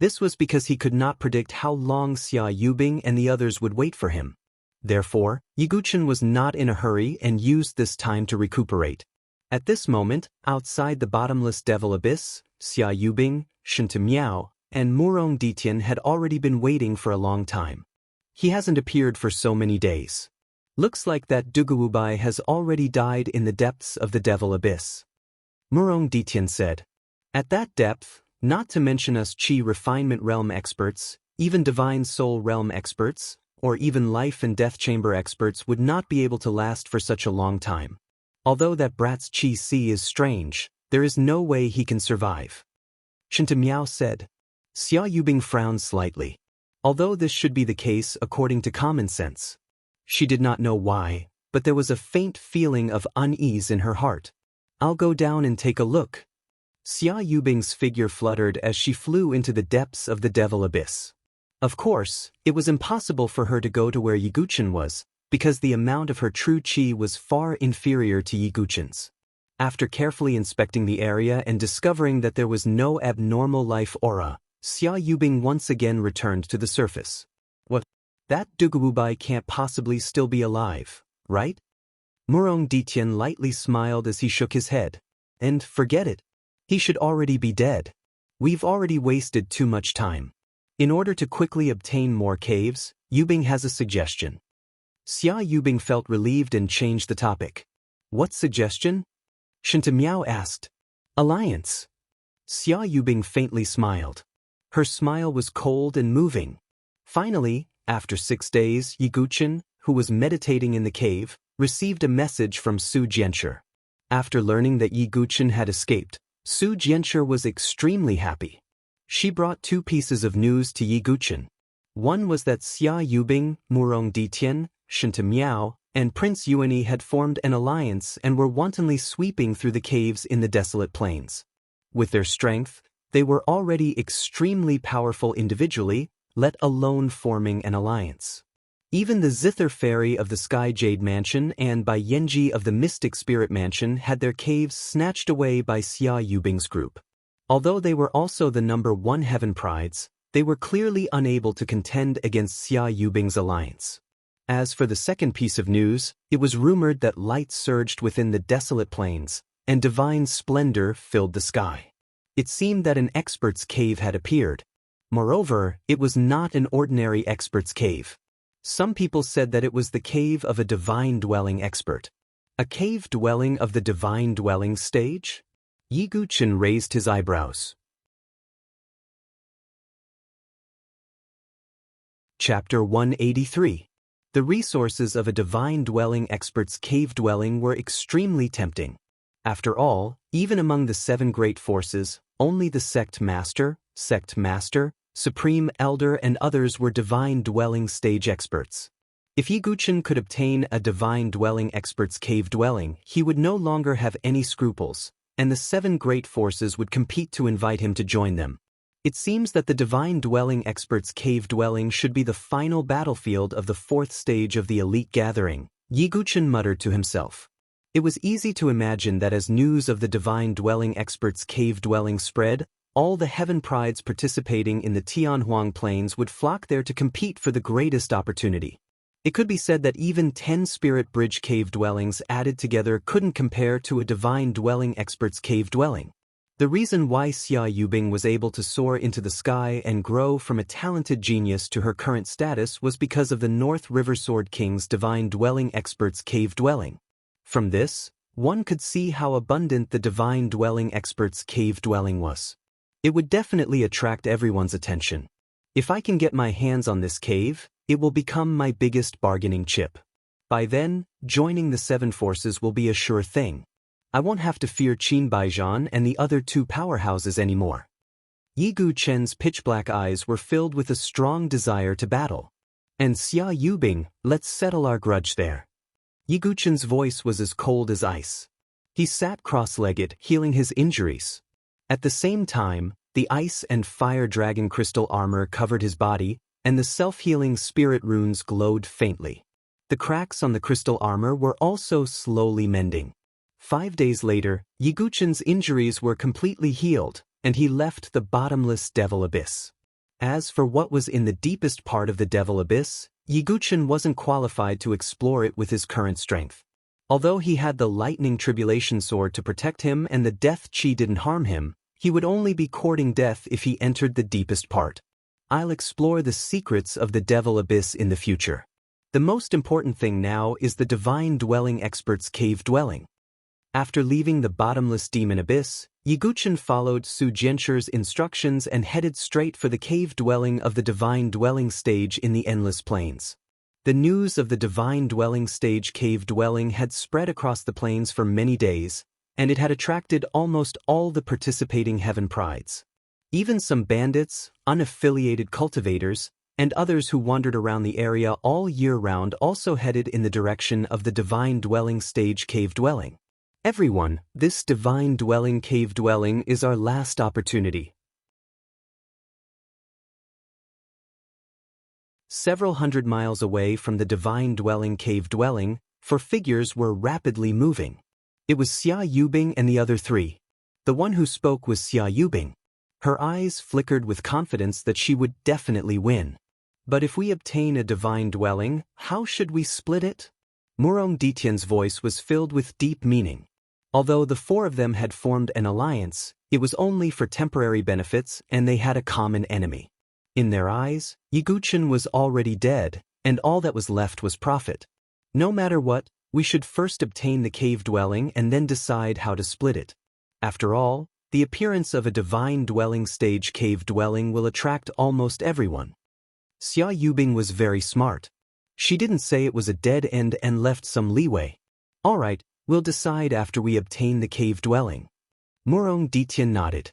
This was because he could not predict how long Xia Yubing and the others would wait for him. Therefore, Yiguchen was not in a hurry and used this time to recuperate. At this moment, outside the bottomless devil abyss, Xia Yubing, Shinta Miao, and Murong Ditian had already been waiting for a long time. He hasn't appeared for so many days. Looks like that Dugawubai has already died in the depths of the devil abyss. Murong Ditian said. At that depth, not to mention us Qi refinement realm experts, even divine soul realm experts, or even life and death chamber experts would not be able to last for such a long time. Although that brat's Qi Si is strange, there is no way he can survive. Shinta Miao said. Xia Yubing frowned slightly. Although this should be the case according to common sense. She did not know why, but there was a faint feeling of unease in her heart. I'll go down and take a look. Xia Yubing's figure fluttered as she flew into the depths of the devil abyss. Of course, it was impossible for her to go to where Yiguchen was, because the amount of her true qi was far inferior to Yiguchen's. After carefully inspecting the area and discovering that there was no abnormal life aura, Xia Yubing once again returned to the surface. What? That Dugawubai can't possibly still be alive, right? Murong Ditian lightly smiled as he shook his head. And forget it. He should already be dead. We've already wasted too much time. In order to quickly obtain more caves, Yubing has a suggestion. Xia Yubing felt relieved and changed the topic. What suggestion? Shinta Miao asked. Alliance. Xia Yubing faintly smiled. Her smile was cold and moving. Finally, after 6 days, Yiguchen, who was meditating in the cave, received a message from Su Jianshi. After learning that Yiguchen had escaped, Su Jianshi was extremely happy. She brought 2 pieces of news to Yiguchen. One was that Xia Yubing, Murong Ditian, Shinta Miao, and Prince Yuani had formed an alliance and were wantonly sweeping through the caves in the desolate plains. With their strength, they were already extremely powerful individually, let alone forming an alliance. Even the Zither Fairy of the Sky Jade Mansion and Bai Yenji of the Mystic Spirit Mansion had their caves snatched away by Xia Yubing's group. Although they were also the #1 Heaven Prides, they were clearly unable to contend against Xia Yubing's alliance. As for the second piece of news, it was rumored that light surged within the desolate plains, and divine splendor filled the sky. It seemed that an expert's cave had appeared. Moreover, it was not an ordinary expert's cave. Some people said that it was the cave of a divine dwelling expert. A cave dwelling of the divine dwelling stage? Yi Guchen raised his eyebrows. Chapter 183. The resources of a divine dwelling expert's cave dwelling were extremely tempting. After all, even among the 7 great forces, only the Sect Master, Supreme Elder and others were divine dwelling stage experts. If Yi Guchen could obtain a divine dwelling expert's cave dwelling, he would no longer have any scruples, and the 7 great forces would compete to invite him to join them. It seems that the divine dwelling expert's cave dwelling should be the final battlefield of the 4th stage of the elite gathering, Yi Guchen muttered to himself. It was easy to imagine that as news of the divine dwelling expert's cave dwelling spread, all the Heaven Prides participating in the Tianhuang Plains would flock there to compete for the greatest opportunity. It could be said that even 10 Spirit Bridge cave dwellings added together couldn't compare to a divine dwelling expert's cave dwelling. The reason why Xia Yubing was able to soar into the sky and grow from a talented genius to her current status was because of the North River Sword King's divine dwelling expert's cave dwelling. From this, one could see how abundant the divine dwelling expert's cave dwelling was. It would definitely attract everyone's attention. If I can get my hands on this cave, it will become my biggest bargaining chip. By then, joining the 7 forces will be a sure thing. I won't have to fear Qin Baijian and the other 2 powerhouses anymore. Yi Guchen's pitch-black eyes were filled with a strong desire to battle. And Xia Yubing, let's settle our grudge there. Yi Guchen's voice was as cold as ice. He sat cross-legged, healing his injuries. At the same time, the ice and fire dragon crystal armor covered his body, and the self-healing spirit runes glowed faintly. The cracks on the crystal armor were also slowly mending. 5 days later, Yi Guchen's injuries were completely healed, and he left the bottomless Devil Abyss. As for what was in the deepest part of the Devil Abyss, Yi Guchen wasn't qualified to explore it with his current strength. Although he had the Lightning Tribulation Sword to protect him and the Death Chi didn't harm him, he would only be courting death if he entered the deepest part. I'll explore the secrets of the Devil Abyss in the future. The most important thing now is the divine dwelling expert's cave dwelling. After leaving the bottomless demon abyss, Yi Guchen followed Su Jianchu's instructions and headed straight for the cave dwelling of the divine dwelling stage in the Endless Plains. The news of the divine dwelling stage cave dwelling had spread across the plains for many days, and it had attracted almost all the participating Heaven Prides. Even some bandits, unaffiliated cultivators, and others who wandered around the area all year round also headed in the direction of the divine dwelling stage cave dwelling. Everyone, this divine dwelling cave dwelling is our last opportunity. Several hundred miles away from the divine dwelling cave dwelling, 4 figures were rapidly moving. It was Xia Yubing and the other 3. The one who spoke was Xia Yubing. Her eyes flickered with confidence that she would definitely win. But if we obtain a divine dwelling, how should we split it? Murong Ditian's voice was filled with deep meaning. Although the 4 of them had formed an alliance, it was only for temporary benefits and they had a common enemy. In their eyes, Yi Guchen was already dead, and all that was left was profit. No matter what, we should first obtain the cave dwelling and then decide how to split it. After all, the appearance of a divine dwelling stage cave dwelling will attract almost everyone. Xia Yubing was very smart. She didn't say it was a dead end and left some leeway. All right, we'll decide after we obtain the cave dwelling. Murong Ditian nodded.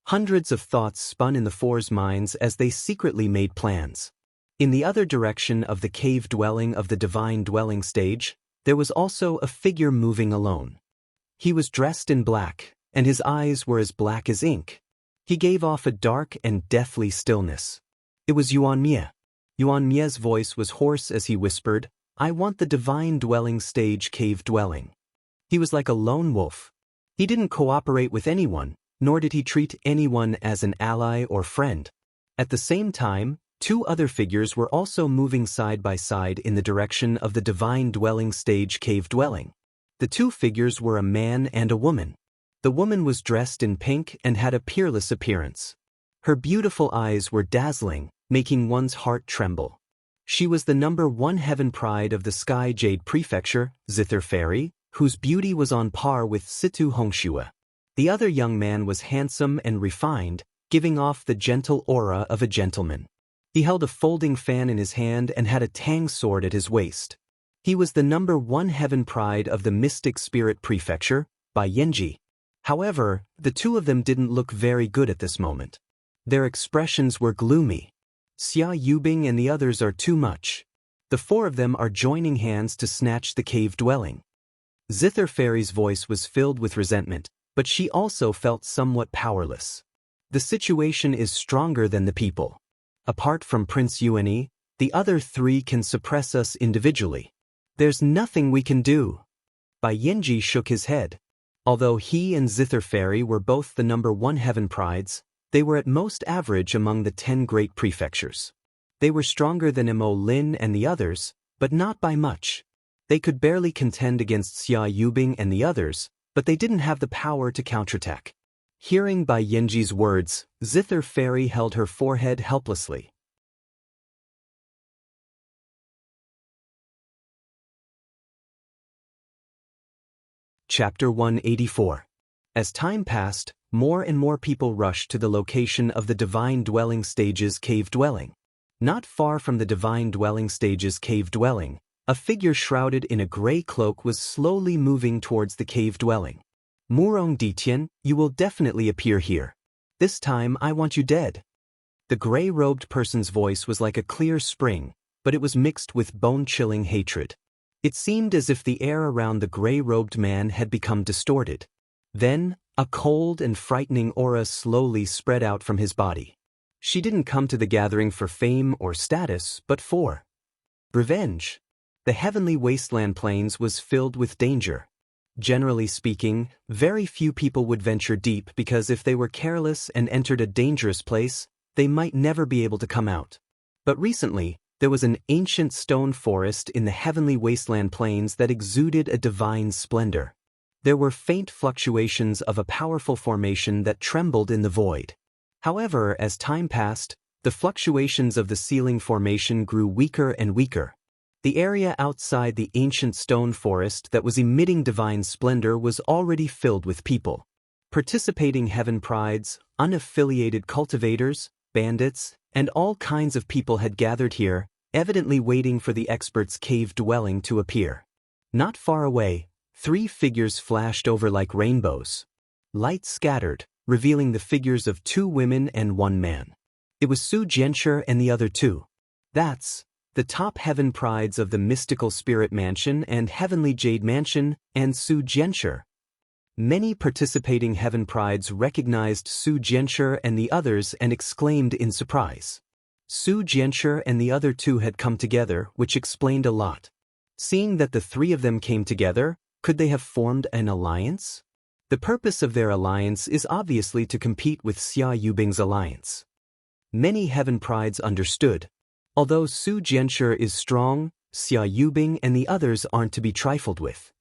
Hundreds of thoughts spun in the 4's minds as they secretly made plans. In the other direction of the cave dwelling of the divine dwelling stage, there was also a figure moving alone. He was dressed in black, and his eyes were as black as ink. He gave off a dark and deathly stillness. It was Yuan Mie. Yuan Mie's voice was hoarse as he whispered, "I want the divine dwelling stage cave dwelling." He was like a lone wolf. He didn't cooperate with anyone, nor did he treat anyone as an ally or friend. At the same time, two other figures were also moving side by side in the direction of the divine dwelling stage cave dwelling. The two figures were a man and a woman. The woman was dressed in pink and had a peerless appearance. Her beautiful eyes were dazzling, making one's heart tremble. She was the #1 heaven pride of the Sky Jade Prefecture, Zither Fairy, whose beauty was on par with Situ Hongxue. The other young man was handsome and refined, giving off the gentle aura of a gentleman. He held a folding fan in his hand and had a tang sword at his waist. He was the #1 heaven pride of the Mystic Spirit Prefecture, Bai Yanji. However, the two of them didn't look very good at this moment. Their expressions were gloomy. Xia Yubing and the others are too much. The four of them are joining hands to snatch the cave dwelling. Zither Fairy's voice was filled with resentment, but she also felt somewhat powerless. The situation is stronger than the people. Apart from Prince Yuani, the other three can suppress us individually. There's nothing we can do. Bai Yanji shook his head. Although he and Zither Fairy were both the #1 heaven prides, they were at most average among the 10 great prefectures. They were stronger than Mo Lin and the others, but not by much. They could barely contend against Xia Yubing and the others, but they didn't have the power to counterattack. Hearing Bai Yanji's words, Zither Fairy held her forehead helplessly. Chapter 184. As time passed, more and more people rushed to the location of the Divine Dwelling Stage's cave dwelling. Not far from the Divine Dwelling Stage's cave dwelling, a figure shrouded in a gray cloak was slowly moving towards the cave dwelling. Murong Ditian, you will definitely appear here. This time I want you dead. The gray-robed person's voice was like a clear spring, but it was mixed with bone-chilling hatred. It seemed as if the air around the gray-robed man had become distorted. Then, a cold and frightening aura slowly spread out from his body. She didn't come to the gathering for fame or status, but for revenge. The heavenly wasteland plains was filled with danger. Generally speaking, very few people would venture deep because if they were careless and entered a dangerous place, they might never be able to come out. But recently, there was an ancient stone forest in the heavenly wasteland plains that exuded a divine splendor. There were faint fluctuations of a powerful formation that trembled in the void. However, as time passed, the fluctuations of the ceiling formation grew weaker and weaker. The area outside the ancient stone forest that was emitting divine splendor was already filled with people. Participating heaven prides, unaffiliated cultivators, bandits, and all kinds of people had gathered here, evidently waiting for the expert's cave dwelling to appear. Not far away, 3 figures flashed over like rainbows. Light scattered, revealing the figures of 2 women and 1 man. It was Su Jianshi and the other 2. That's the top heaven prides of the Mystical Spirit Mansion and Heavenly Jade Mansion, and Su Jianshi. Many participating heaven prides recognized Su Jianshi and the others and exclaimed in surprise. Su Jianshi and the other 2 had come together, which explained a lot. Seeing that the 3 of them came together, could they have formed an alliance? The purpose of their alliance is obviously to compete with Xia Yubing's alliance. Many heaven prides understood. Although Su Jianshi is strong, Xia Yubing and the others aren't to be trifled with.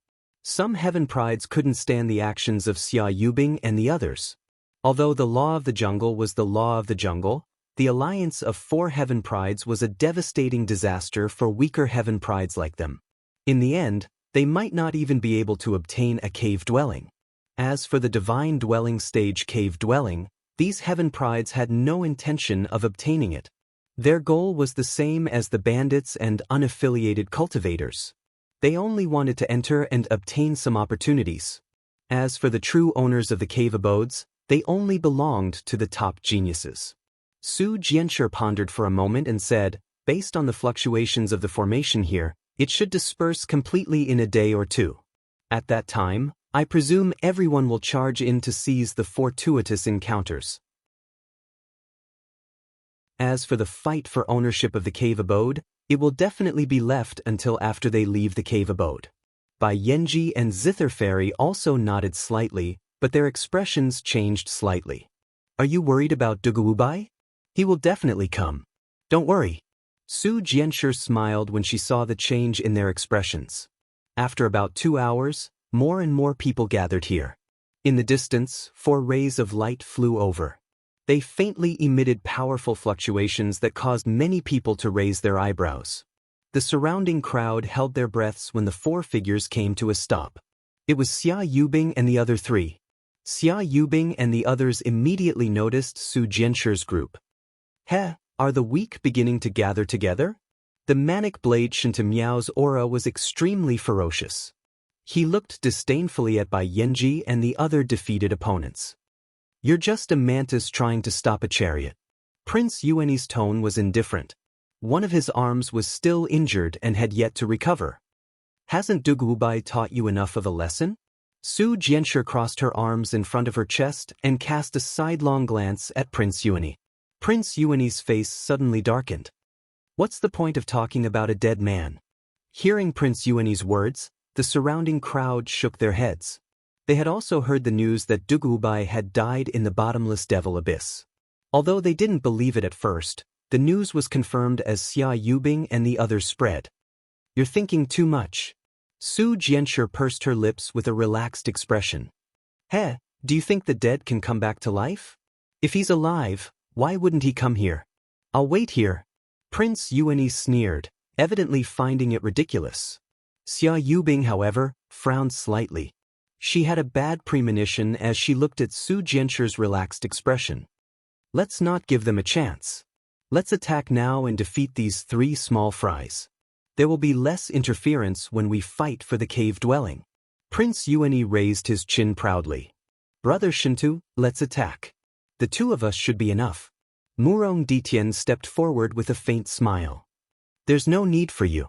Some heaven prides couldn't stand the actions of Xia Yubing and the others. Although the law of the jungle was the law of the jungle, the alliance of 4 heaven prides was a devastating disaster for weaker heaven prides like them. In the end, they might not even be able to obtain a cave dwelling. As for the divine dwelling stage cave dwelling, these heaven prides had no intention of obtaining it. Their goal was the same as the bandits and unaffiliated cultivators. They only wanted to enter and obtain some opportunities. As for the true owners of the cave abodes, they only belonged to the top geniuses. Su Jianshi pondered for a moment and said, based on the fluctuations of the formation here, it should disperse completely in a day or 2. At that time, I presume everyone will charge in to seize the fortuitous encounters. As for the fight for ownership of the cave abode, it will definitely be left until after they leave the cave abode. Bai Yenji and Zither Fairy also nodded slightly, but their expressions changed slightly. Are you worried about Duguwubai? He will definitely come. Don't worry. Su Jianshi smiled when she saw the change in their expressions. After about 2 hours, more and more people gathered here. In the distance, 4 rays of light flew over. They faintly emitted powerful fluctuations that caused many people to raise their eyebrows. The surrounding crowd held their breaths when the 4 figures came to a stop. It was Xia Yubing and the other 3. Xia Yubing and the others immediately noticed Su Jianshi's group. Heh, are the weak beginning to gather together? The manic blade Shinta Miao's aura was extremely ferocious. He looked disdainfully at Bai Yenji and the other defeated opponents. You're just a mantis trying to stop a chariot. Prince Yuani's tone was indifferent. One of his arms was still injured and had yet to recover. Hasn't Duguwubai taught you enough of a lesson? Su Jianshi crossed her arms in front of her chest and cast a sidelong glance at Prince Yuani. Prince Yuani's face suddenly darkened. What's the point of talking about a dead man? Hearing Prince Yuani's words, the surrounding crowd shook their heads. They had also heard the news that Duguwubai had died in the bottomless devil abyss. Although they didn't believe it at first, the news was confirmed as Xia Yubing and the others spread. You're thinking too much. Su Jianshi pursed her lips with a relaxed expression. Heh, do you think the dead can come back to life? If he's alive, why wouldn't he come here? I'll wait here. Prince Yuani sneered, evidently finding it ridiculous. Xia Yubing, however, frowned slightly. She had a bad premonition as she looked at Su Jianshi's relaxed expression. Let's not give them a chance. Let's attack now and defeat these 3 small fries. There will be less interference when we fight for the cave dwelling. Prince Yuani raised his chin proudly. Brother Shintu, let's attack. The 2 of us should be enough. Murong Ditian stepped forward with a faint smile. There's no need for you.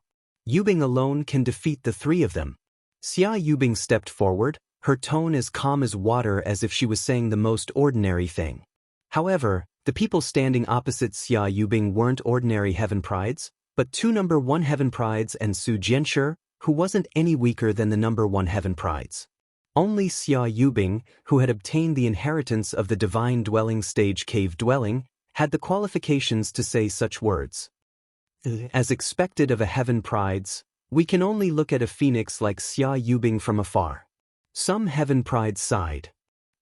Yubing alone can defeat the 3 of them. Xia Yubing stepped forward, her tone as calm as water as if she was saying the most ordinary thing. However, the people standing opposite Xia Yubing weren't ordinary heaven prides, but 2 number 1 heaven prides and Su Jianshi, who wasn't any weaker than the number 1 heaven prides. Only Xia Yubing, who had obtained the inheritance of the divine dwelling stage cave dwelling, had the qualifications to say such words. As expected of a heaven prides, we can only look at a phoenix like Xia Yubing from afar. Some heaven prides sighed.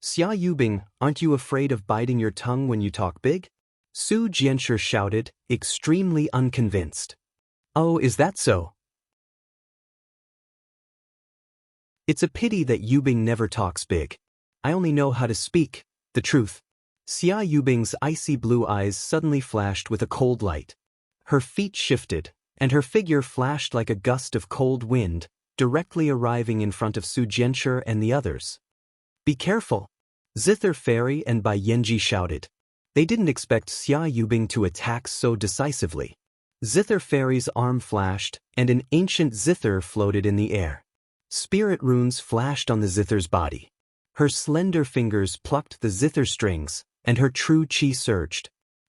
Xia Yubing, aren't you afraid of biting your tongue when you talk big? Su Jianshi shouted, extremely unconvinced. Oh, is that so? It's a pity that Yubing never talks big. I only know how to speak the truth. Xia Yubing's icy blue eyes suddenly flashed with a cold light. Her feet shifted, and her figure flashed like a gust of cold wind, directly arriving in front of Su Jianshi and the others. Be careful! Zither Fairy and Bai Yenji shouted. They didn't expect Xia Yubing to attack so decisively. Zither Fairy's arm flashed, and an ancient zither floated in the air. Spirit runes flashed on the zither's body. Her slender fingers plucked the zither strings, and her true chi surged.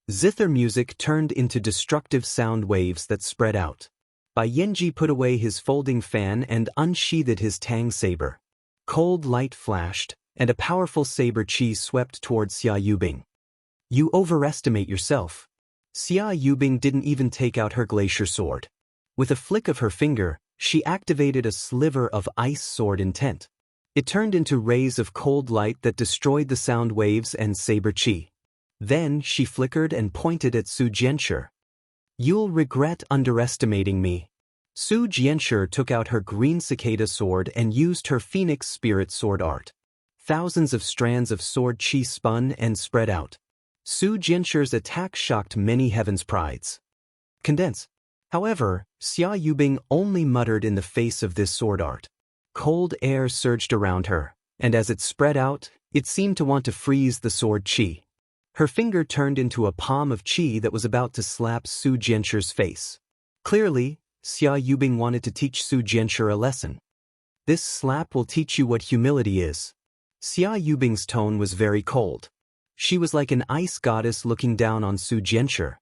Zither music turned into destructive sound waves that spread out. Bai Yenji put away his folding fan and unsheathed his tang saber. Cold light flashed, and a powerful saber chi swept towards Xia Yubing. You overestimate yourself. Xia Yubing didn't even take out her glacier sword. With a flick of her finger, she activated a sliver of ice sword intent. It turned into rays of cold light that destroyed the sound waves and saber chi. Then she flickered and pointed at Su Jianshi. You'll regret underestimating me. Su Jianshi took out her green cicada sword and used her phoenix spirit sword art. Thousands of strands of sword chi spun and spread out. Su Jianshi's attack shocked many heaven's prides. Condense. However, Xia Yubing only muttered in the face of this sword art. Cold air surged around her, and as it spread out, it seemed to want to freeze the sword chi. Her finger turned into a palm of chi that was about to slap Su Jianshi's face. Clearly, Xia Yubing wanted to teach Su Jianshi a lesson. This slap will teach you what humility is. Xia Yubing's tone was very cold. She was like an ice goddess looking down on Su Jianshi.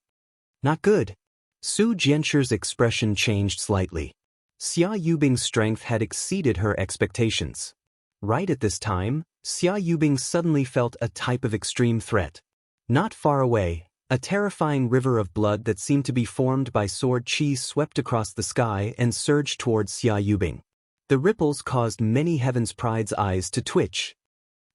Not good. Su Jianchu's expression changed slightly. Xia Yubing's strength had exceeded her expectations. Right at this time, Xia Yubing suddenly felt a type of extreme threat. Not far away, a terrifying river of blood that seemed to be formed by sword chi swept across the sky and surged towards Xia Yubing. The ripples caused many Heaven's Pride's eyes to twitch.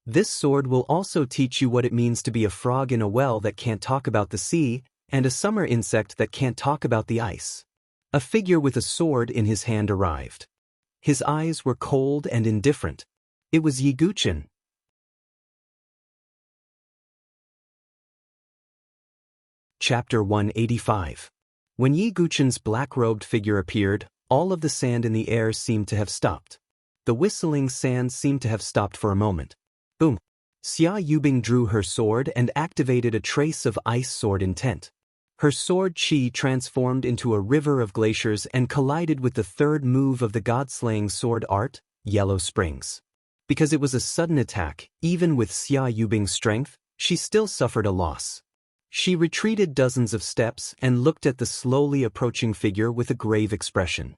This sword will also teach you what it means to be a frog in a well that can't talk about the sea, and a summer insect that can't talk about the ice. A figure with a sword in his hand arrived. His eyes were cold and indifferent. It was Yi Guchen. Chapter 185. When Yi Guchen's black-robed figure appeared, all of the sand in the air seemed to have stopped. The whistling sand seemed to have stopped for a moment. Boom! Xia Yubing drew her sword and activated a trace of ice sword intent. Her sword chi transformed into a river of glaciers and collided with the third move of the god-slaying sword art, Yellow Springs. Because it was a sudden attack, even with Xia Yubing's strength, she still suffered a loss. She retreated dozens of steps and looked at the slowly approaching figure with a grave expression.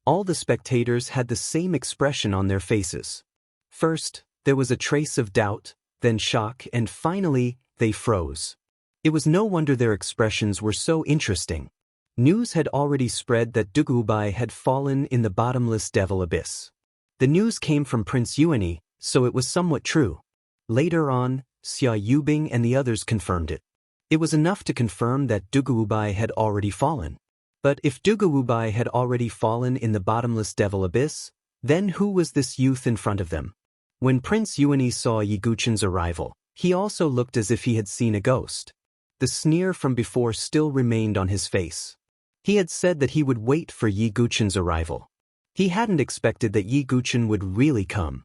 All the spectators had the same expression on their faces. First, there was a trace of doubt, then shock, and finally, they froze. It was no wonder their expressions were so interesting. News had already spread that Dugubai had fallen in the bottomless devil abyss. The news came from Prince Yuani, so it was somewhat true. Later on, Xia Yubing and the others confirmed it. It was enough to confirm that Dugubai had already fallen. But if Dugubai had already fallen in the bottomless devil abyss, then who was this youth in front of them? When Prince Yuani saw Yi Guchen's arrival, he also looked as if he had seen a ghost. The sneer from before still remained on his face. He had said that he would wait for Yi Guchen's arrival. He hadn't expected that Yi Guchen would really come.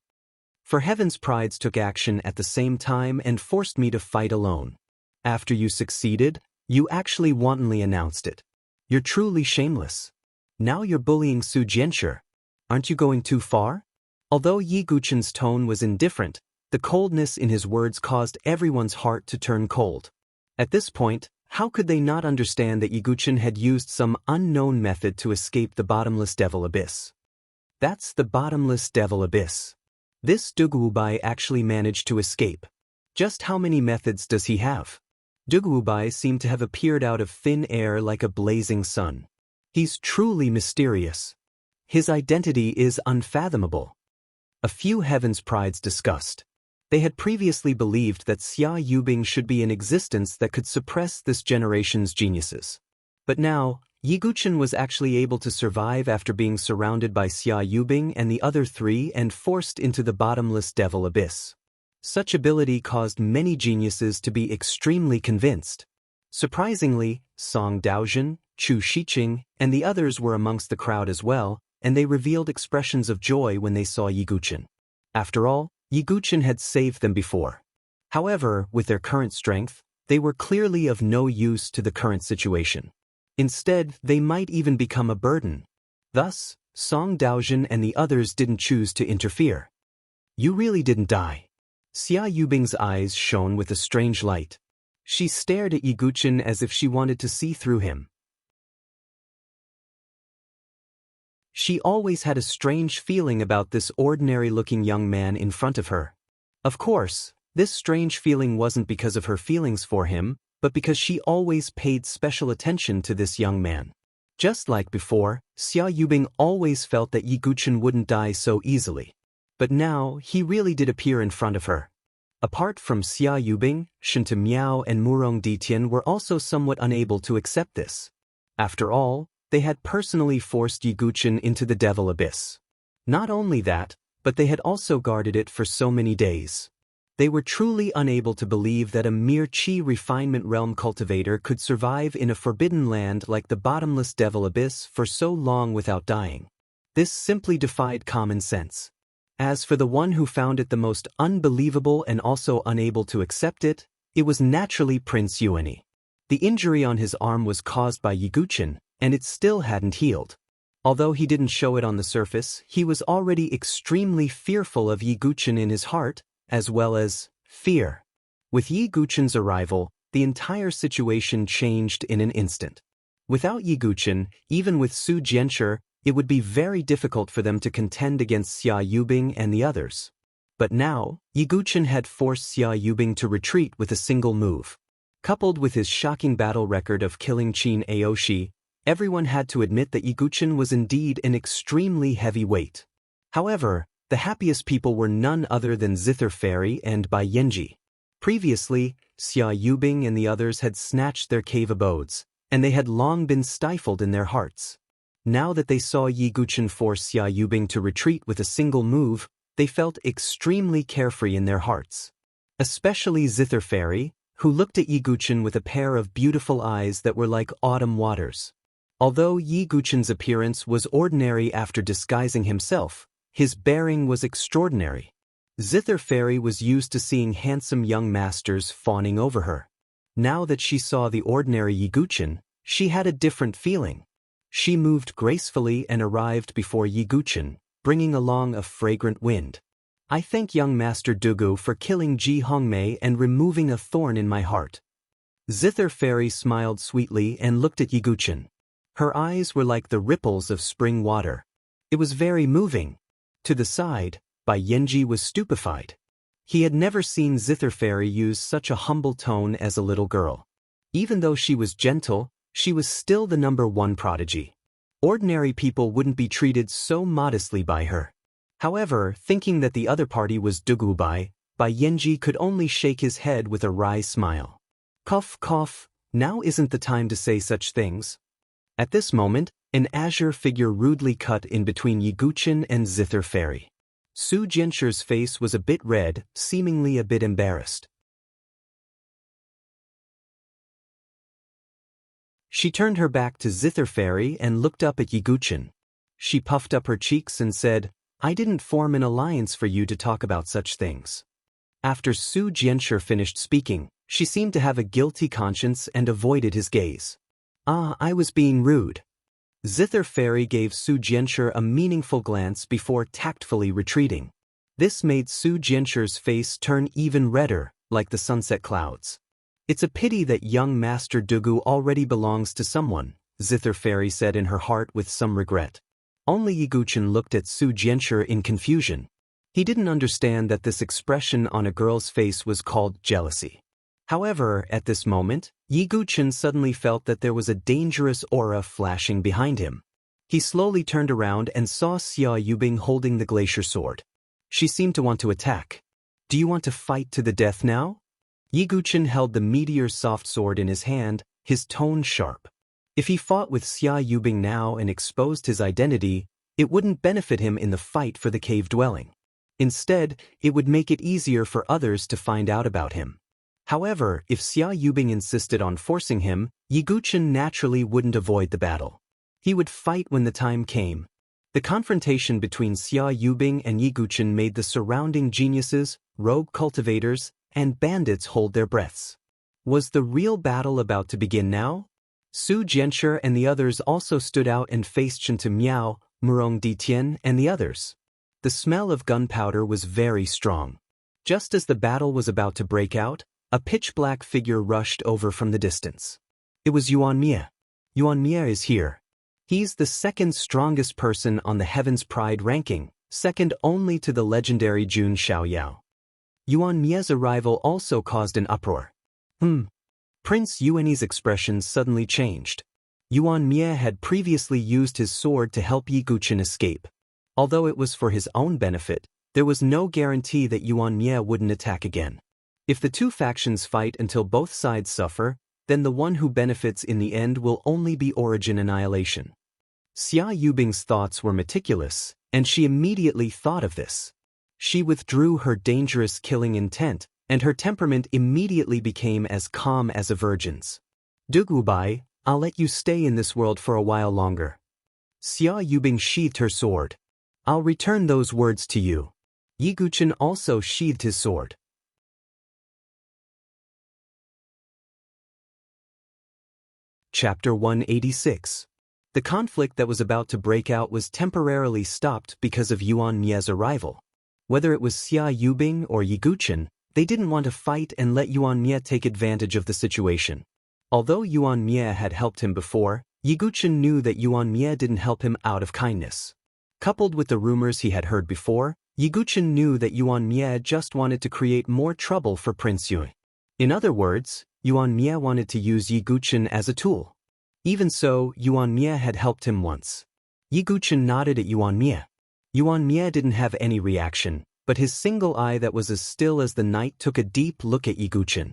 For Heaven's Prides took action at the same time and forced me to fight alone. After you succeeded, you actually wantonly announced it. You're truly shameless. Now you're bullying Su Jianchu. Aren't you going too far? Although Yi Guchen's tone was indifferent, the coldness in his words caused everyone's heart to turn cold. At this point, how could they not understand that Yi Guchen had used some unknown method to escape the bottomless devil abyss? That's the bottomless devil abyss. This Dugubai actually managed to escape. Just how many methods does he have? Dugubai seemed to have appeared out of thin air like a blazing sun. He's truly mysterious. His identity is unfathomable. A few Heaven's Prides discussed. They had previously believed that Xia Yubing should be in existence that could suppress this generation's geniuses. But now, Yi Guchen was actually able to survive after being surrounded by Xia Yubing and the other three and forced into the bottomless devil abyss. Such ability caused many geniuses to be extremely convinced. Surprisingly, Song Daojun, Chu Shiqing, and the others were amongst the crowd as well, and they revealed expressions of joy when they saw Yi Guchen. After all, Yi Guchen had saved them before. However, with their current strength, they were clearly of no use to the current situation. Instead, they might even become a burden. Thus, Song Daojun and the others didn't choose to interfere. You really didn't die. Xia Yubing's eyes shone with a strange light. She stared at Yi Guchen as if she wanted to see through him. She always had a strange feeling about this ordinary-looking young man in front of her. Of course, this strange feeling wasn't because of her feelings for him, but because she always paid special attention to this young man. Just like before, Xia Yubing always felt that Yi Guchen wouldn't die so easily. But now, he really did appear in front of her. Apart from Xia Yubing, Shinta Miao and Murong Ditian were also somewhat unable to accept this. After all, they had personally forced Yi Guchen into the devil abyss. Not only that, but they had also guarded it for so many days. They were truly unable to believe that a mere chi refinement realm cultivator could survive in a forbidden land like the bottomless devil abyss for so long without dying. This simply defied common sense. As for the one who found it the most unbelievable and also unable to accept it, it was naturally Prince Yuani. The injury on his arm was caused by Yi Guchen, and it still hadn't healed. Although he didn't show it on the surface, he was already extremely fearful of Yi Guchen in his heart, as well as fear. With Yi Guchen's arrival, the entire situation changed in an instant. Without Yiguchen, even with Su Jianshi, it would be very difficult for them to contend against Xia Yubing and the others. But now, Yiguchen had forced Xia Yubing to retreat with a single move. Coupled with his shocking battle record of killing Qin Aoshi, everyone had to admit that Yiguchen was indeed an extremely heavy weight. However, the happiest people were none other than Zither Fairy and Bai Yanji. Previously, Xia Yubing and the others had snatched their cave abodes, and they had long been stifled in their hearts. Now that they saw Yiguchen force Xia Yubing to retreat with a single move, they felt extremely carefree in their hearts. Especially Zither Fairy, who looked at Yiguchen with a pair of beautiful eyes that were like autumn waters. Although Yiguchen's appearance was ordinary after disguising himself, his bearing was extraordinary. Zither Fairy was used to seeing handsome young masters fawning over her. Now that she saw the ordinary Yiguchen, she had a different feeling. She moved gracefully and arrived before Yiguchen, bringing along a fragrant wind. I thank young Master Dugu for killing Ji Hongmei and removing a thorn in my heart. Zither Fairy smiled sweetly and looked at Yiguchen. Her eyes were like the ripples of spring water. It was very moving. To the side, Bai Yanji was stupefied. He had never seen Zither Fairy use such a humble tone as a little girl. Even though she was gentle, she was still the #1 prodigy. Ordinary people wouldn't be treated so modestly by her. However, thinking that the other party was Dugu Bai Yanji could only shake his head with a wry smile. Cough, cough, now isn't the time to say such things. At this moment, an azure figure rudely cut in between Yiguchen and Zither Fairy. Su Jianshi's face was a bit red, seemingly a bit embarrassed. She turned her back to Zither Fairy and looked up at Yiguchen. She puffed up her cheeks and said, "I didn't form an alliance for you to talk about such things." After Su Jianshi finished speaking, she seemed to have a guilty conscience and avoided his gaze. "Ah, I was being rude." Zither Fairy gave Su Jianshi a meaningful glance before tactfully retreating. This made Su Jianshi's face turn even redder, like the sunset clouds. "It's a pity that young Master Dugu already belongs to someone," Zither Fairy said in her heart with some regret. Only Yiguchen looked at Su Jianshi in confusion. He didn't understand that this expression on a girl's face was called jealousy. However, at this moment, Yiguchen suddenly felt that there was a dangerous aura flashing behind him. He slowly turned around and saw Xia Yubing holding the glacier sword. She seemed to want to attack. "Do you want to fight to the death now?" Yiguchen held the meteor soft sword in his hand, his tone sharp. If he fought with Xia Yubing now and exposed his identity, it wouldn't benefit him in the fight for the cave dwelling. Instead, it would make it easier for others to find out about him. However, if Xia Yubing insisted on forcing him, Yiguchen naturally wouldn't avoid the battle. He would fight when the time came. The confrontation between Xia Yubing and Yiguchen made the surrounding geniuses, rogue cultivators, and bandits hold their breaths. Was the real battle about to begin now? Su Jianshi and the others also stood out and faced Shinta Miao, Murong Ditian, and the others. The smell of gunpowder was very strong. Just as the battle was about to break out, a pitch-black figure rushed over from the distance. It was Yuan Mie. Yuan Mie is here. He's the second strongest person on the Heaven's Pride ranking, second only to the legendary Jun Xiaoyao. Yuan Mie's arrival also caused an uproar. Prince Yuan's expression suddenly changed. Yuan Mie had previously used his sword to help Yiguchen escape. Although it was for his own benefit, there was no guarantee that Yuan Mie wouldn't attack again. If the two factions fight until both sides suffer, then the one who benefits in the end will only be origin annihilation. Xia Yubing's thoughts were meticulous, and she immediately thought of this. She withdrew her dangerous killing intent, and her temperament immediately became as calm as a virgin's. "Dugu Bai, I'll let you stay in this world for a while longer." Xia Yubing sheathed her sword. "I'll return those words to you." Yiguchen also sheathed his sword. Chapter 186. The conflict that was about to break out was temporarily stopped because of Yuan Mie's arrival. Whether it was Xia Yubing or Yiguchen, They didn't want to fight and let Yuan Mie take advantage of the situation. Although Yuan Mie had helped him before, Yiguchen knew that Yuan Mie didn't help him out of kindness. Coupled with the rumors he had heard before, Yiguchen knew that Yuan Mie just wanted to create more trouble for Prince Yue. In other words, Yuan Mie wanted to use Yiguchen as a tool. Even so, Yuan Mie had helped him once. Yiguchen nodded at Yuan Mie. Yuan Mie didn't have any reaction, but his single eye that was as still as the night took a deep look at Yiguchen.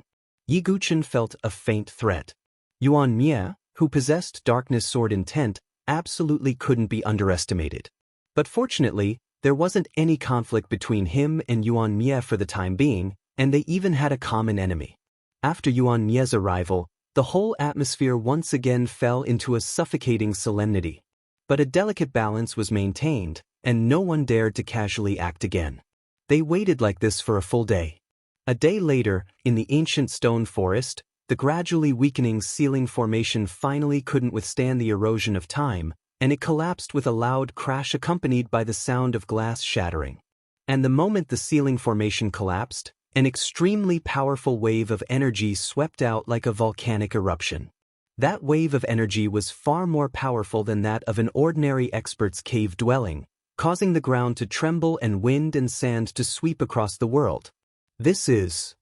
Yiguchen felt a faint threat. Yuan Mie, who possessed darkness sword intent, absolutely couldn't be underestimated. But fortunately, there wasn't any conflict between him and Yuan Mie for the time being, and they even had a common enemy. After Yuan Mie's arrival, the whole atmosphere once again fell into a suffocating solemnity. But a delicate balance was maintained, and no one dared to casually act again. They waited like this for a full day. A day later, in the ancient stone forest, the gradually weakening ceiling formation finally couldn't withstand the erosion of time, and it collapsed with a loud crash accompanied by the sound of glass shattering. And the moment the ceiling formation collapsed, an extremely powerful wave of energy swept out like a volcanic eruption. That wave of energy was far more powerful than that of an ordinary expert's cave dwelling, causing the ground to tremble and wind and sand to sweep across the world. This is...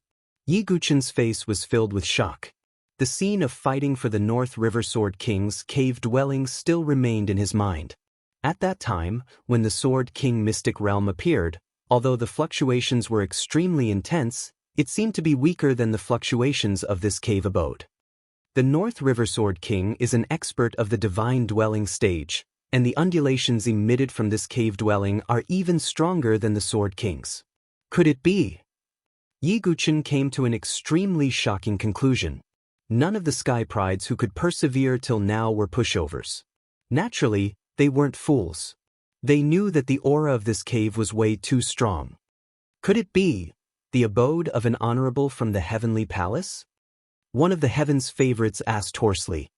Yiguchen's face was filled with shock. The scene of fighting for the North River Sword King's cave dwelling still remained in his mind. At that time, when the Sword King mystic realm appeared, although the fluctuations were extremely intense, it seemed to be weaker than the fluctuations of this cave abode. The North River Sword King is an expert of the divine dwelling stage, and the undulations emitted from this cave dwelling are even stronger than the Sword King's. Could it be? Yiguchen came to an extremely shocking conclusion. None of the Sky Prides who could persevere till now were pushovers. Naturally, they weren't fools. They knew that the aura of this cave was way too strong. Could it be the abode of an honorable from the heavenly palace? One of the heaven's favorites asked hoarsely.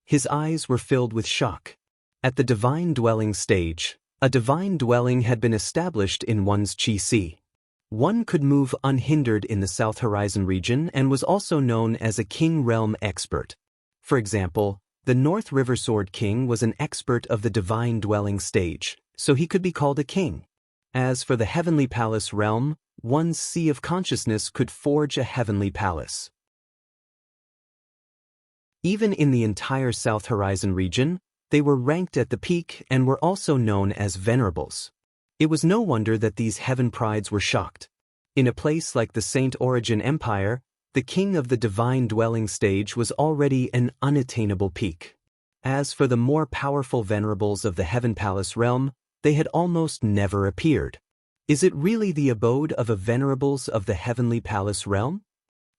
His eyes were filled with shock. At the divine dwelling stage, a divine dwelling had been established in one's chi-si. One could move unhindered in the South Horizon region and was also known as a King Realm expert. For example, the North River Sword King was an expert of the divine dwelling stage, so he could be called a king. As for the Heavenly Palace realm, one's sea of consciousness could forge a heavenly palace. Even in the entire South Horizon region, they were ranked at the peak and were also known as venerables. It was no wonder that these heaven prides were shocked. In a place like the Saint Origin Empire, the king of the divine dwelling stage was already an unattainable peak. As for the more powerful venerables of the Heaven Palace realm, they had almost never appeared. Is it really the abode of a venerables of the Heavenly Palace realm?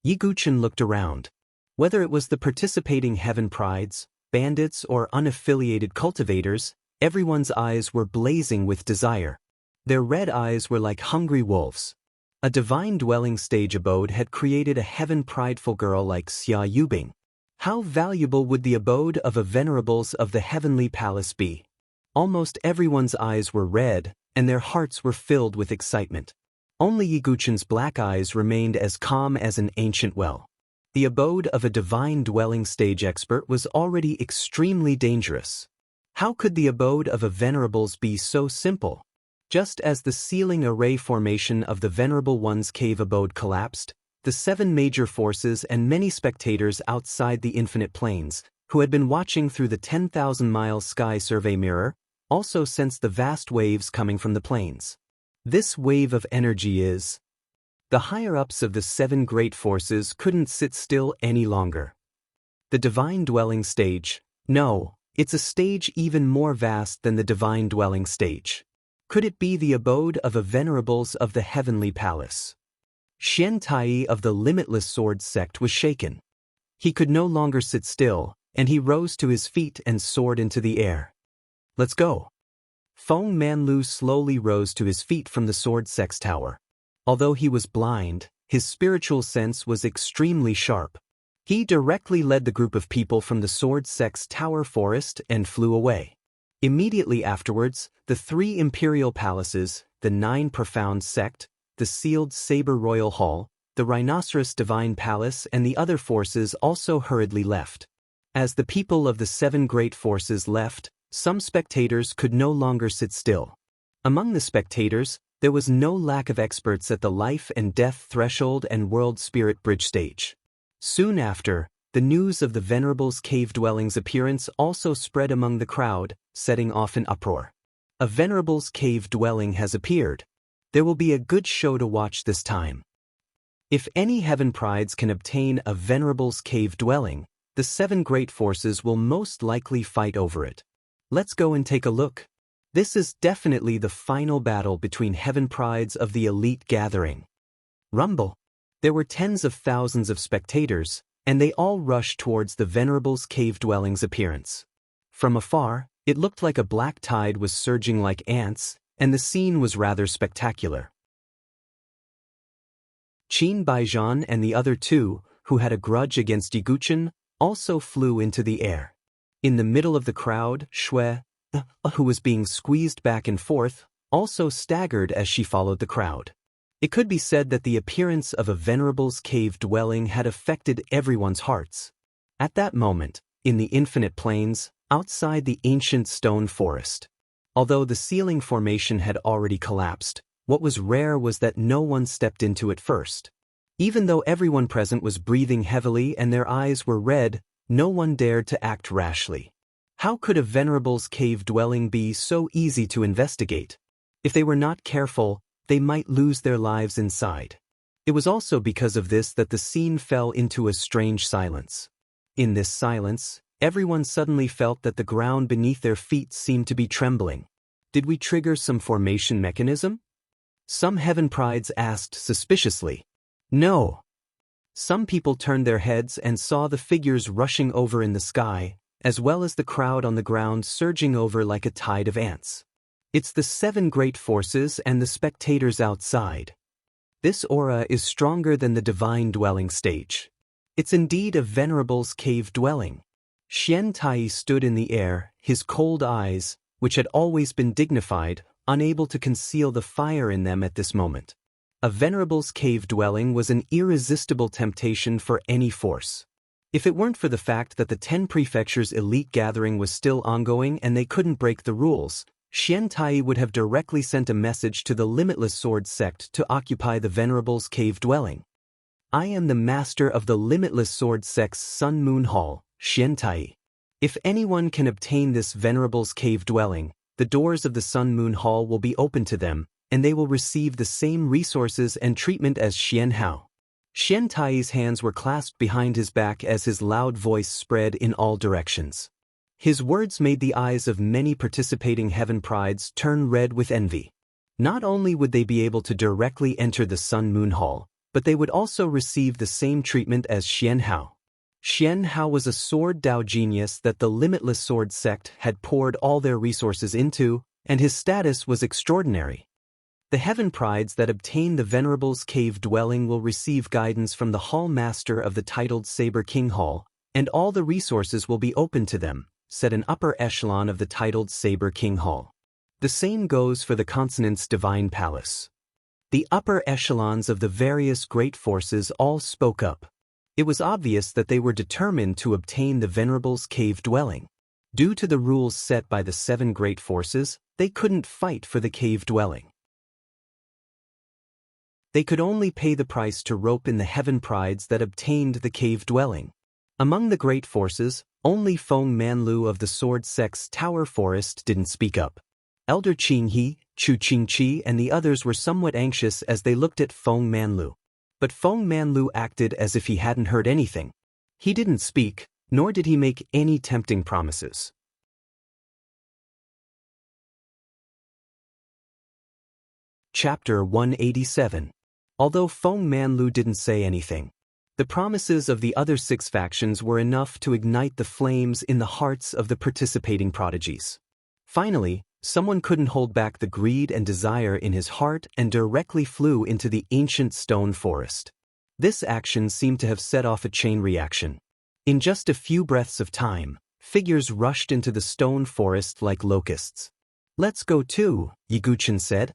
Yiguchen looked around. Whether it was the participating heaven prides, bandits or unaffiliated cultivators, everyone's eyes were blazing with desire. Their red eyes were like hungry wolves. A divine dwelling stage abode had created a heaven prideful girl like Xia Yubing. How valuable would the abode of a venerables of the heavenly palace be? Almost everyone's eyes were red, and their hearts were filled with excitement. Only Yiguchen's black eyes remained as calm as an ancient well. The abode of a divine dwelling stage expert was already extremely dangerous. How could the abode of a venerables be so simple? Just as the ceiling array formation of the Venerable One's cave abode collapsed, the 7 major forces and many spectators outside the infinite planes, who had been watching through the 10,000-mile sky survey mirror, also sensed the vast waves coming from the planes. This wave of energy is... The higher-ups of the 7 great forces couldn't sit still any longer. The divine dwelling stage, no, it's a stage even more vast than the divine dwelling stage. Could it be the abode of a venerables of the heavenly palace? Xian Tai of the Limitless Sword sect was shaken. He could no longer sit still, and he rose to his feet and soared into the air. Let's go. Feng Manlu slowly rose to his feet from the sword sect's tower. Although he was blind, his spiritual sense was extremely sharp. He directly led the group of people from the sword sect's tower forest and flew away. Immediately afterwards, the 3 imperial palaces, the 9 profound sect, the sealed Saber Royal Hall, the rhinoceros divine palace and the other forces also hurriedly left. As the people of the 7 great forces left, some spectators could no longer sit still. Among the spectators, there was no lack of experts at the life and death threshold and world spirit bridge stage. Soon after, the news of the Venerable's cave dwelling's appearance also spread among the crowd, setting off an uproar. A Venerable's cave dwelling has appeared. There will be a good show to watch this time. If any heaven prides can obtain a Venerable's cave dwelling, the 7 great forces will most likely fight over it. Let's go and take a look. This is definitely the final battle between heaven prides of the elite gathering. Rumble. There were tens of thousands of spectators, and they all rushed towards the Venerable's cave dwelling's appearance. From afar, it looked like a black tide was surging like ants, and the scene was rather spectacular. Qin Baijian and the other 2, who had a grudge against Yiguchen, also flew into the air. In the middle of the crowd, Shui, who was being squeezed back and forth, also staggered as she followed the crowd. It could be said that the appearance of a Venerable's cave dwelling had affected everyone's hearts. At that moment, in the infinite plains, outside the ancient stone forest. Although the ceiling formation had already collapsed, what was rare was that no one stepped into it first. Even though everyone present was breathing heavily and their eyes were red, no one dared to act rashly. How could a Venerable's cave dwelling be so easy to investigate? If they were not careful, they might lose their lives inside. It was also because of this that the scene fell into a strange silence. In this silence, everyone suddenly felt that the ground beneath their feet seemed to be trembling. Did we trigger some formation mechanism? Some heaven prides asked suspiciously. No. Some people turned their heads and saw the figures rushing over in the sky, as well as the crowd on the ground surging over like a tide of ants. It's the 7 great forces and the spectators outside. This aura is stronger than the divine dwelling stage. It's indeed a Venerable's cave dwelling. Xian Tai stood in the air, his cold eyes, which had always been dignified, unable to conceal the fire in them at this moment. A Venerable's cave dwelling was an irresistible temptation for any force. If it weren't for the fact that the 10 prefectures' elite gathering was still ongoing and they couldn't break the rules, Xian Tai would have directly sent a message to the Limitless Sword sect to occupy the Venerable's cave dwelling. I am the master of the Limitless Sword sect's Sun Moon Hall, Xian Tai. If anyone can obtain this Venerable's cave dwelling, the doors of the Sun Moon Hall will be open to them, and they will receive the same resources and treatment as Xian Hao. Xian Tai's hands were clasped behind his back as his loud voice spread in all directions. His words made the eyes of many participating heaven prides turn red with envy. Not only would they be able to directly enter the Sun Moon Hall, but they would also receive the same treatment as Xian Hao. Xian Hao was a sword Dao genius that the Limitless Sword sect had poured all their resources into, and his status was extraordinary. The heaven prides that obtain the Venerable's cave dwelling will receive guidance from the Hall Master of the titled Saber King Hall, and all the resources will be open to them, said an upper echelon of the titled Saber King Hall. The same goes for the Consonant's Divine Palace. The upper echelons of the various great forces all spoke up. It was obvious that they were determined to obtain the Venerable's cave dwelling. Due to the rules set by the 7 great forces, they couldn't fight for the cave dwelling. They could only pay the price to rope in the heaven prides that obtained the cave dwelling. Among the great forces, only Feng Manlu of the Sword Sect's Tower Forest didn't speak up. Elder Qing He, Chu Qingqi and the others were somewhat anxious as they looked at Feng Manlu. But Feng Manlu acted as if he hadn't heard anything. He didn't speak, nor did he make any tempting promises. Chapter 187. Although Feng Manlu didn't say anything, the promises of the other 6 factions were enough to ignite the flames in the hearts of the participating prodigies. Finally, someone couldn't hold back the greed and desire in his heart and directly flew into the ancient stone forest. This action seemed to have set off a chain reaction. In just a few breaths of time, figures rushed into the stone forest like locusts. Let's go too, Yiguchen said.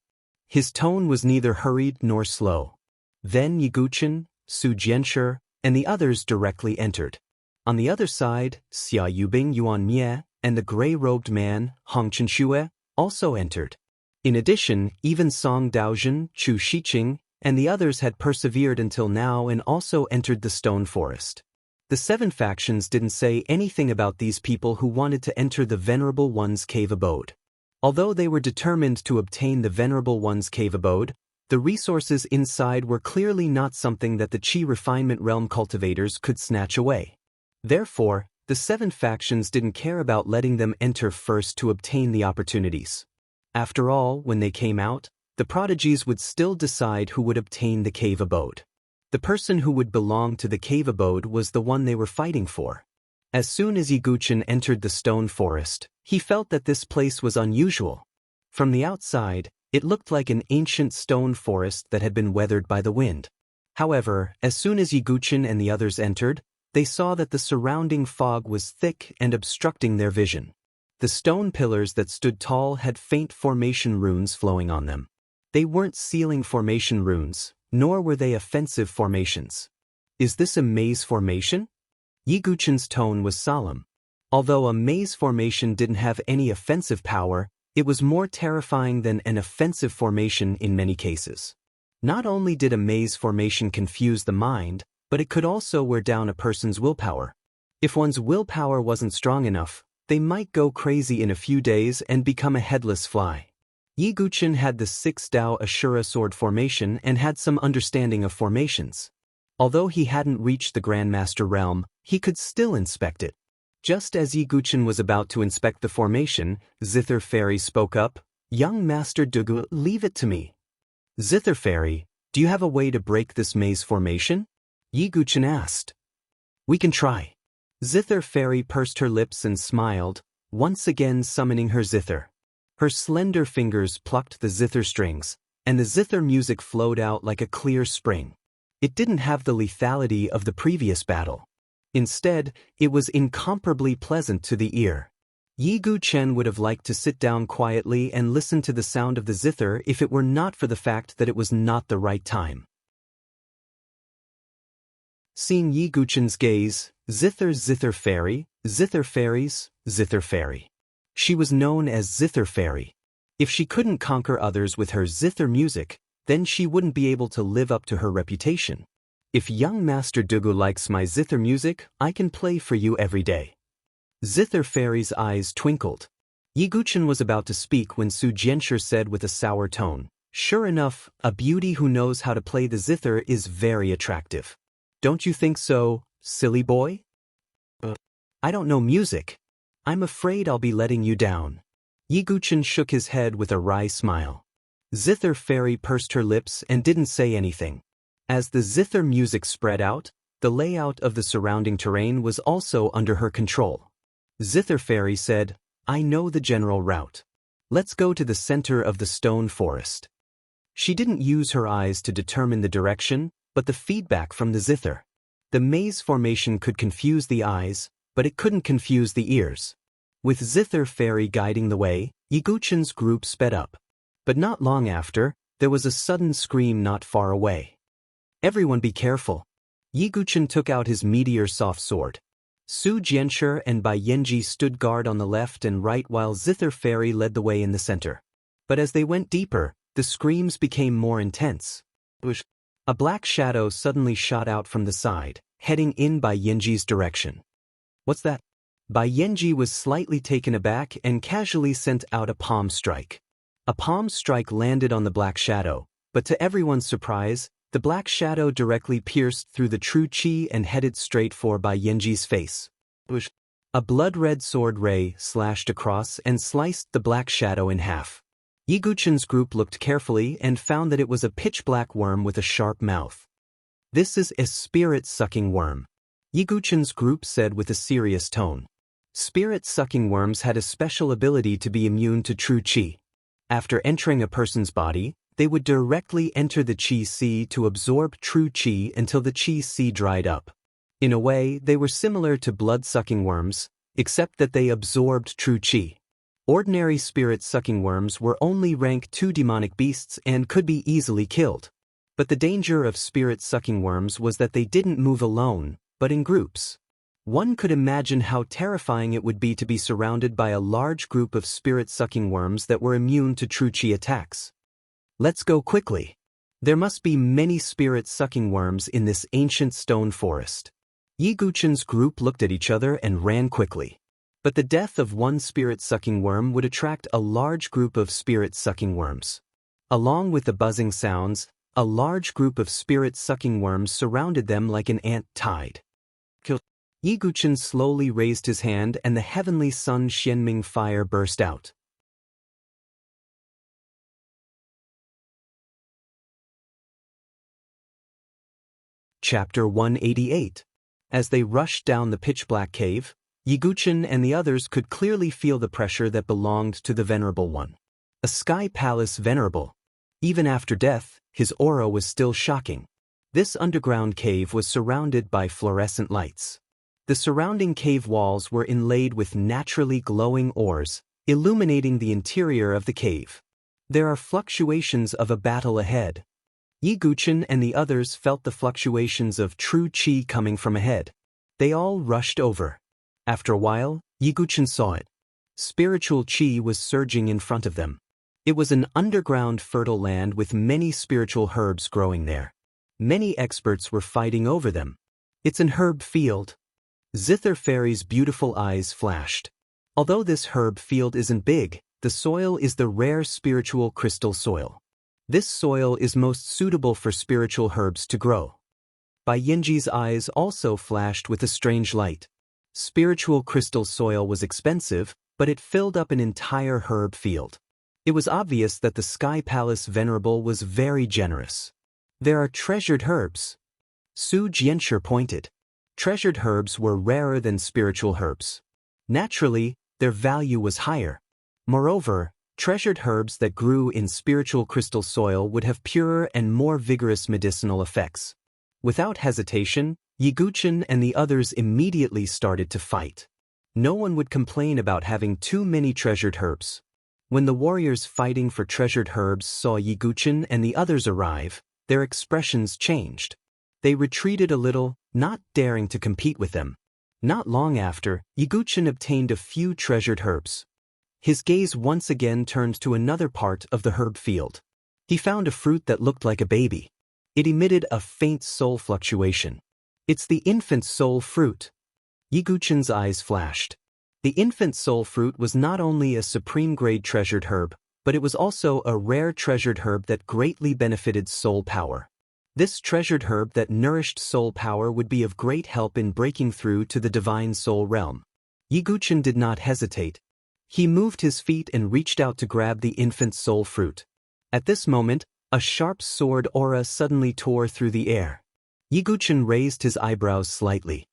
His tone was neither hurried nor slow. Then Yiguchen, Su Jianshi, and the others directly entered. On the other side, Xia Yubing Yuan Mie and the gray-robed man, Hong Chenxue, also entered. In addition, even Song Daozhen, Chu Shiqing, and the others had persevered until now and also entered the stone forest. The 7 factions didn't say anything about these people who wanted to enter the Venerable One's cave abode. Although they were determined to obtain the Venerable One's cave abode, the resources inside were clearly not something that the Qi refinement realm cultivators could snatch away. Therefore, the 7 factions didn't care about letting them enter first to obtain the opportunities. After all, when they came out, the prodigies would still decide who would obtain the cave abode. The person who would belong to the cave abode was the one they were fighting for. As soon as Yi Guchen entered the stone forest, he felt that this place was unusual. From the outside, it looked like an ancient stone forest that had been weathered by the wind. However, as soon as Yi Guchen and the others entered, they saw that the surrounding fog was thick and obstructing their vision. The stone pillars that stood tall had faint formation runes flowing on them. They weren't ceiling formation runes, nor were they offensive formations. Is this a maze formation? Yi Guchen's tone was solemn. Although a maze formation didn't have any offensive power, it was more terrifying than an offensive formation in many cases. Not only did a maze formation confuse the mind, but it could also wear down a person's willpower. If one's willpower wasn't strong enough, they might go crazy in a few days and become a headless fly. Yi Guchen had the 6 Dao Ashura sword formation and had some understanding of formations. Although he hadn't reached the Grandmaster realm, he could still inspect it. Just as Yi Guchen was about to inspect the formation, Zither Fairy spoke up, "Young Master Dugu, leave it to me." "Zither Fairy, do you have a way to break this maze formation?" Yi Guchen asked. "We can try." Zither Fairy pursed her lips and smiled, once again summoning her zither. Her slender fingers plucked the zither strings, and the zither music flowed out like a clear spring. It didn't have the lethality of the previous battle. Instead, it was incomparably pleasant to the ear. Yi Guchen would have liked to sit down quietly and listen to the sound of the zither if it were not for the fact that it was not the right time. Seeing Yi Guchen's gaze, Zither Fairy, Zither Fairies, Zither Fairy. She was known as Zither Fairy. If she couldn't conquer others with her zither music, then she wouldn't be able to live up to her reputation. "If young Master Dugu likes my zither music, I can play for you every day." Zither Fairy's eyes twinkled. Yi Guchen was about to speak when Su Jianshi said with a sour tone, "Sure enough, a beauty who knows how to play the zither is very attractive. Don't you think so, silly boy?" "I don't know music. I'm afraid I'll be letting you down." Yi Guchen shook his head with a wry smile. Zither Fairy pursed her lips and didn't say anything. As the zither music spread out, the layout of the surrounding terrain was also under her control. Zither Fairy said, "I know the general route. Let's go to the center of the stone forest." She didn't use her eyes to determine the direction, but the feedback from the zither. The maze formation could confuse the eyes, but it couldn't confuse the ears. With Zither Fairy guiding the way, Yi Guchen's group sped up. But not long after, there was a sudden scream not far away. "Everyone be careful." Yi Guchen took out his meteor soft sword. Su Jianshi and Bai Yanji stood guard on the left and right while Zither Fairy led the way in the center. But as they went deeper, the screams became more intense. A black shadow suddenly shot out from the side, heading in Bai Yanji's direction. "What's that?" Bai Yanji was slightly taken aback and casually sent out a palm strike. A palm strike landed on the black shadow, but to everyone's surprise, the black shadow directly pierced through the true qi and headed straight for Bai Yanji's face. A blood-red sword ray slashed across and sliced the black shadow in half. Yi Guchen's group looked carefully and found that it was a pitch-black worm with a sharp mouth. "This is a spirit-sucking worm," Yi Guchen's group said with a serious tone. Spirit-sucking worms had a special ability to be immune to true qi. After entering a person's body, they would directly enter the qi sea to absorb true qi until the qi sea dried up. In a way, they were similar to blood-sucking worms, except that they absorbed true qi. Ordinary spirit-sucking worms were only rank 2 demonic beasts and could be easily killed. But the danger of spirit-sucking worms was that they didn't move alone, but in groups. One could imagine how terrifying it would be to be surrounded by a large group of spirit-sucking worms that were immune to true chi attacks. Let's go quickly. There must be many spirit-sucking worms in this ancient stone forest. Yiguchen's group looked at each other and ran quickly. But the death of one spirit-sucking worm would attract a large group of spirit-sucking worms. Along with the buzzing sounds, a large group of spirit-sucking worms surrounded them like an ant tide. Yiguchen slowly raised his hand and the heavenly sun Xianming fire burst out. Chapter 188. As they rushed down the pitch-black cave, Yiguchen and the others could clearly feel the pressure that belonged to the Venerable One. A sky palace venerable. Even after death, his aura was still shocking. This underground cave was surrounded by fluorescent lights. The surrounding cave walls were inlaid with naturally glowing ores, illuminating the interior of the cave. There are fluctuations of a battle ahead. Yiguchen and the others felt the fluctuations of true chi coming from ahead. They all rushed over. After a while, Yiguchen saw it. Spiritual chi was surging in front of them. It was an underground fertile land with many spiritual herbs growing there. Many experts were fighting over them. It's an herb field. Zither Fairy's beautiful eyes flashed. Although this herb field isn't big, the soil is the rare spiritual crystal soil. This soil is most suitable for spiritual herbs to grow. Bai Yinji's eyes also flashed with a strange light. Spiritual crystal soil was expensive, but it filled up an entire herb field. It was obvious that the Sky Palace Venerable was very generous. There are treasured herbs. Su Jianshi pointed. Treasured herbs were rarer than spiritual herbs. Naturally, their value was higher. Moreover, treasured herbs that grew in spiritual crystal soil would have purer and more vigorous medicinal effects. Without hesitation, Yiguchen and the others immediately started to fight. No one would complain about having too many treasured herbs. When the warriors fighting for treasured herbs saw Yiguchen and the others arrive, their expressions changed. They retreated a little, not daring to compete with them. Not long after, Yiguchen obtained a few treasured herbs. His gaze once again turned to another part of the herb field. He found a fruit that looked like a baby. It emitted a faint soul fluctuation. It's the infant soul fruit. Yiguchen's eyes flashed. The infant soul fruit was not only a supreme-grade treasured herb, but it was also a rare treasured herb that greatly benefited soul power. This treasured herb that nourished soul power would be of great help in breaking through to the divine soul realm. Yiguchen did not hesitate. He moved his feet and reached out to grab the infant soul fruit. At this moment, a sharp sword aura suddenly tore through the air. Yiguchen raised his eyebrows slightly.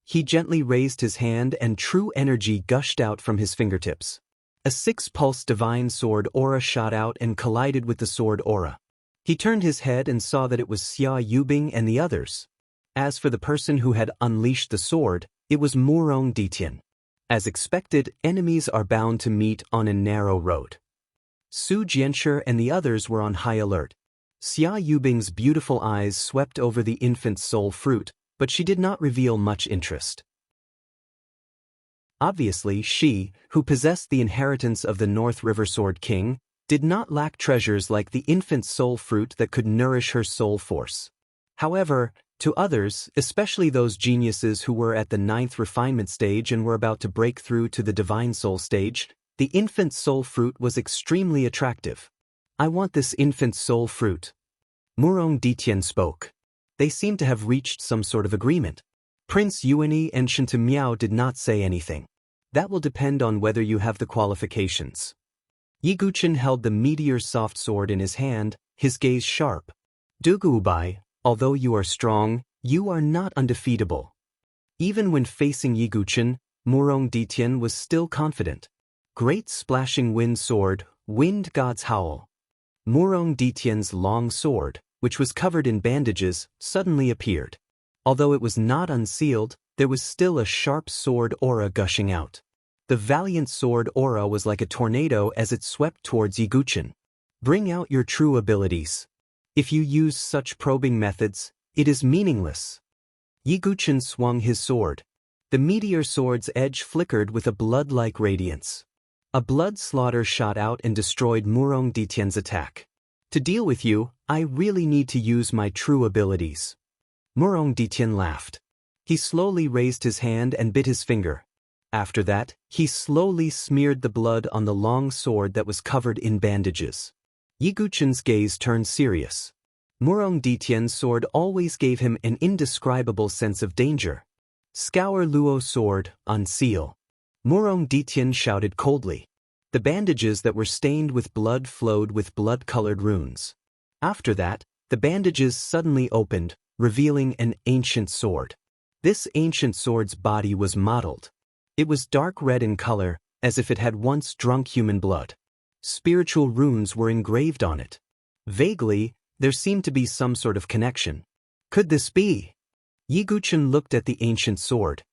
He gently raised his hand and true energy gushed out from his fingertips. A six-pulse divine sword aura shot out and collided with the sword aura. He turned his head and saw that it was Xia Yubing and the others. As for the person who had unleashed the sword, it was Murong Ditian. As expected, enemies are bound to meet on a narrow road. Su Jianshi and the others were on high alert. Xia Yubing's beautiful eyes swept over the infant soul fruit, but she did not reveal much interest. Obviously, she, who possessed the inheritance of the North River Sword King, did not lack treasures like the infant soul fruit that could nourish her soul force. However, to others, especially those geniuses who were at the 9th refinement stage and were about to break through to the divine soul stage, the infant soul fruit was extremely attractive. I want this infant soul fruit. Murong Ditian spoke. They seemed to have reached some sort of agreement. Prince Yuani and Shinta Miao did not say anything. That will depend on whether you have the qualifications. Yiguchen held the meteor soft sword in his hand, his gaze sharp. Dugubai, although you are strong, you are not undefeatable. Even when facing Yiguchen, Murong Ditian was still confident. Great splashing wind sword, wind god's howl. Murong Ditian's long sword, which was covered in bandages, suddenly appeared. Although it was not unsealed, there was still a sharp sword aura gushing out. The valiant sword aura was like a tornado as it swept towards Yiguchen. Bring out your true abilities. If you use such probing methods, it is meaningless. Yi Guchen swung his sword. The meteor sword's edge flickered with a blood-like radiance. A blood slaughter shot out and destroyed Murong Ditian's attack. To deal with you, I really need to use my true abilities. Murong Ditian laughed. He slowly raised his hand and bit his finger. After that, he slowly smeared the blood on the long sword that was covered in bandages. Yi Guchen's gaze turned serious. Murong Ditian's sword always gave him an indescribable sense of danger. Scour Luo sword, unseal. Murong Ditian shouted coldly. The bandages that were stained with blood flowed with blood-colored runes. After that, the bandages suddenly opened, revealing an ancient sword. This ancient sword's body was mottled. It was dark red in color, as if it had once drunk human blood. Spiritual runes were engraved on it. Vaguely, there seemed to be some sort of connection. Could this be? Yi Guchen looked at the ancient sword.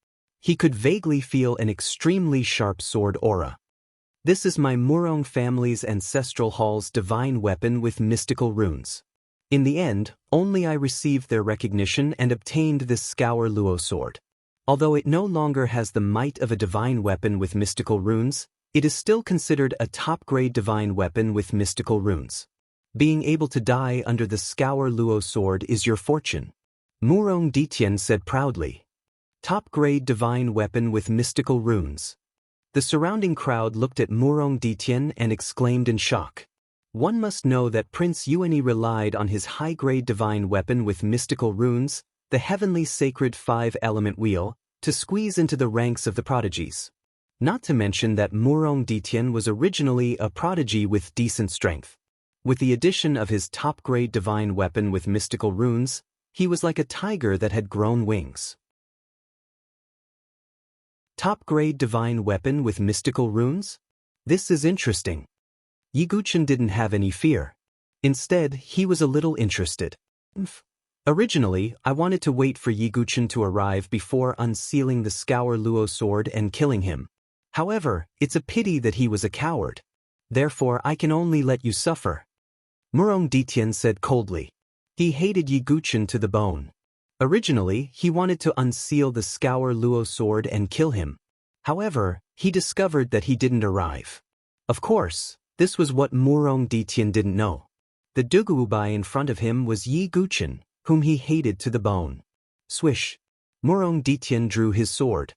He could vaguely feel an extremely sharp sword aura. This is my Murong family's ancestral hall's divine weapon with mystical runes. In the end, only I received their recognition and obtained this Scour Luo sword. Although it no longer has the might of a divine weapon with mystical runes, it is still considered a top-grade divine weapon with mystical runes. Being able to die under the Scour Luo sword is your fortune. Murong Ditian said proudly. Top-grade divine weapon with mystical runes. The surrounding crowd looked at Murong Ditian and exclaimed in shock. One must know that Prince Yuani relied on his high-grade divine weapon with mystical runes, the heavenly sacred 5-element wheel, to squeeze into the ranks of the prodigies. Not to mention that Murong Ditian was originally a prodigy with decent strength. With the addition of his top-grade divine weapon with mystical runes, he was like a tiger that had grown wings. Top-grade divine weapon with mystical runes? This is interesting. Yi Guchen didn't have any fear. Instead, he was a little interested. Originally, I wanted to wait for Yi Guchen to arrive before unsealing the Scour Luo sword and killing him. However, it's a pity that he was a coward. Therefore, I can only let you suffer. Murong Ditian said coldly. He hated Yi Guchen to the bone. Originally, he wanted to unseal the Scour Luo sword and kill him. However, he discovered that he didn't arrive. Of course, this was what Murong Ditian didn't know. The Duguubai in front of him was Yi Guchen, whom he hated to the bone. Swish! Murong Ditian drew his sword.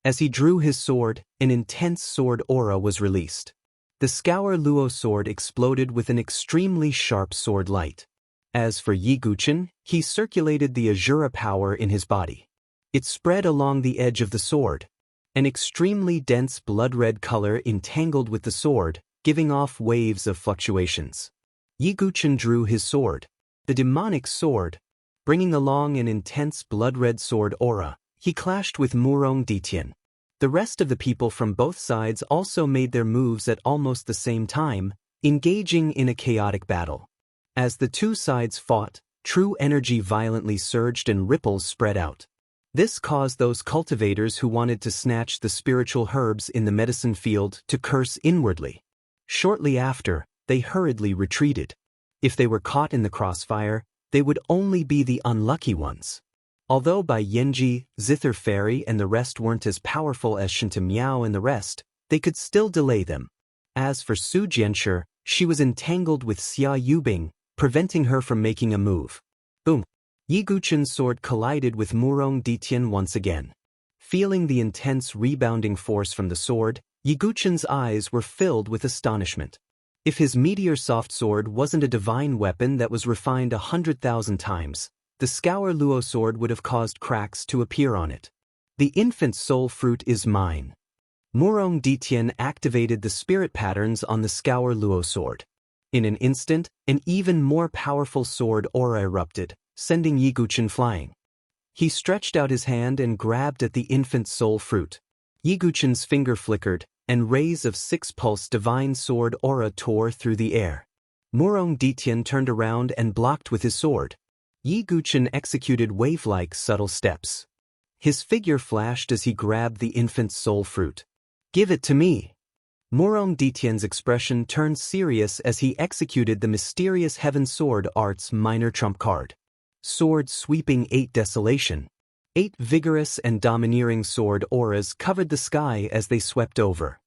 As he drew his sword, an intense sword aura was released. The Scour Luo sword exploded with an extremely sharp sword light. As for Yi Guchen, he circulated the Azura power in his body. It spread along the edge of the sword. An extremely dense blood-red color entangled with the sword, giving off waves of fluctuations. Yi Guchen drew his sword. The demonic sword. Bringing along an intense blood-red sword aura, he clashed with Murong Ditian. The rest of the people from both sides also made their moves at almost the same time, engaging in a chaotic battle. As the two sides fought, true energy violently surged and ripples spread out. This caused those cultivators who wanted to snatch the spiritual herbs in the medicine field to curse inwardly. Shortly after, they hurriedly retreated. If they were caught in the crossfire, they would only be the unlucky ones. Although Bai Yanji, Zither Fairy and the rest weren't as powerful as Shinta Miao and the rest, they could still delay them. As for Su Jianshi, she was entangled with Xia Yubing, preventing her from making a move. Boom! Yi Guchen's sword collided with Murong Ditian once again. Feeling the intense rebounding force from the sword, Yi Guchen's eyes were filled with astonishment. If his meteor soft sword wasn't a divine weapon that was refined 100,000 times, the Scour Luo sword would have caused cracks to appear on it. The infant soul fruit is mine. Murong Ditian activated the spirit patterns on the Scour Luo sword. In an instant, an even more powerful sword aura erupted, sending Yi Guchen flying. He stretched out his hand and grabbed at the infant soul fruit. Yi Guchen's finger flickered, and rays of 6-pulse divine sword aura tore through the air. Murong Ditian turned around and blocked with his sword. Yi Guchen executed wave-like subtle steps. His figure flashed as he grabbed the infant soul fruit. Give it to me! Murong Ditian's expression turned serious as he executed the mysterious Heaven Sword Art's minor trump card. Sword sweeping 8 desolation. 8 vigorous and domineering sword auras covered the sky as they swept over.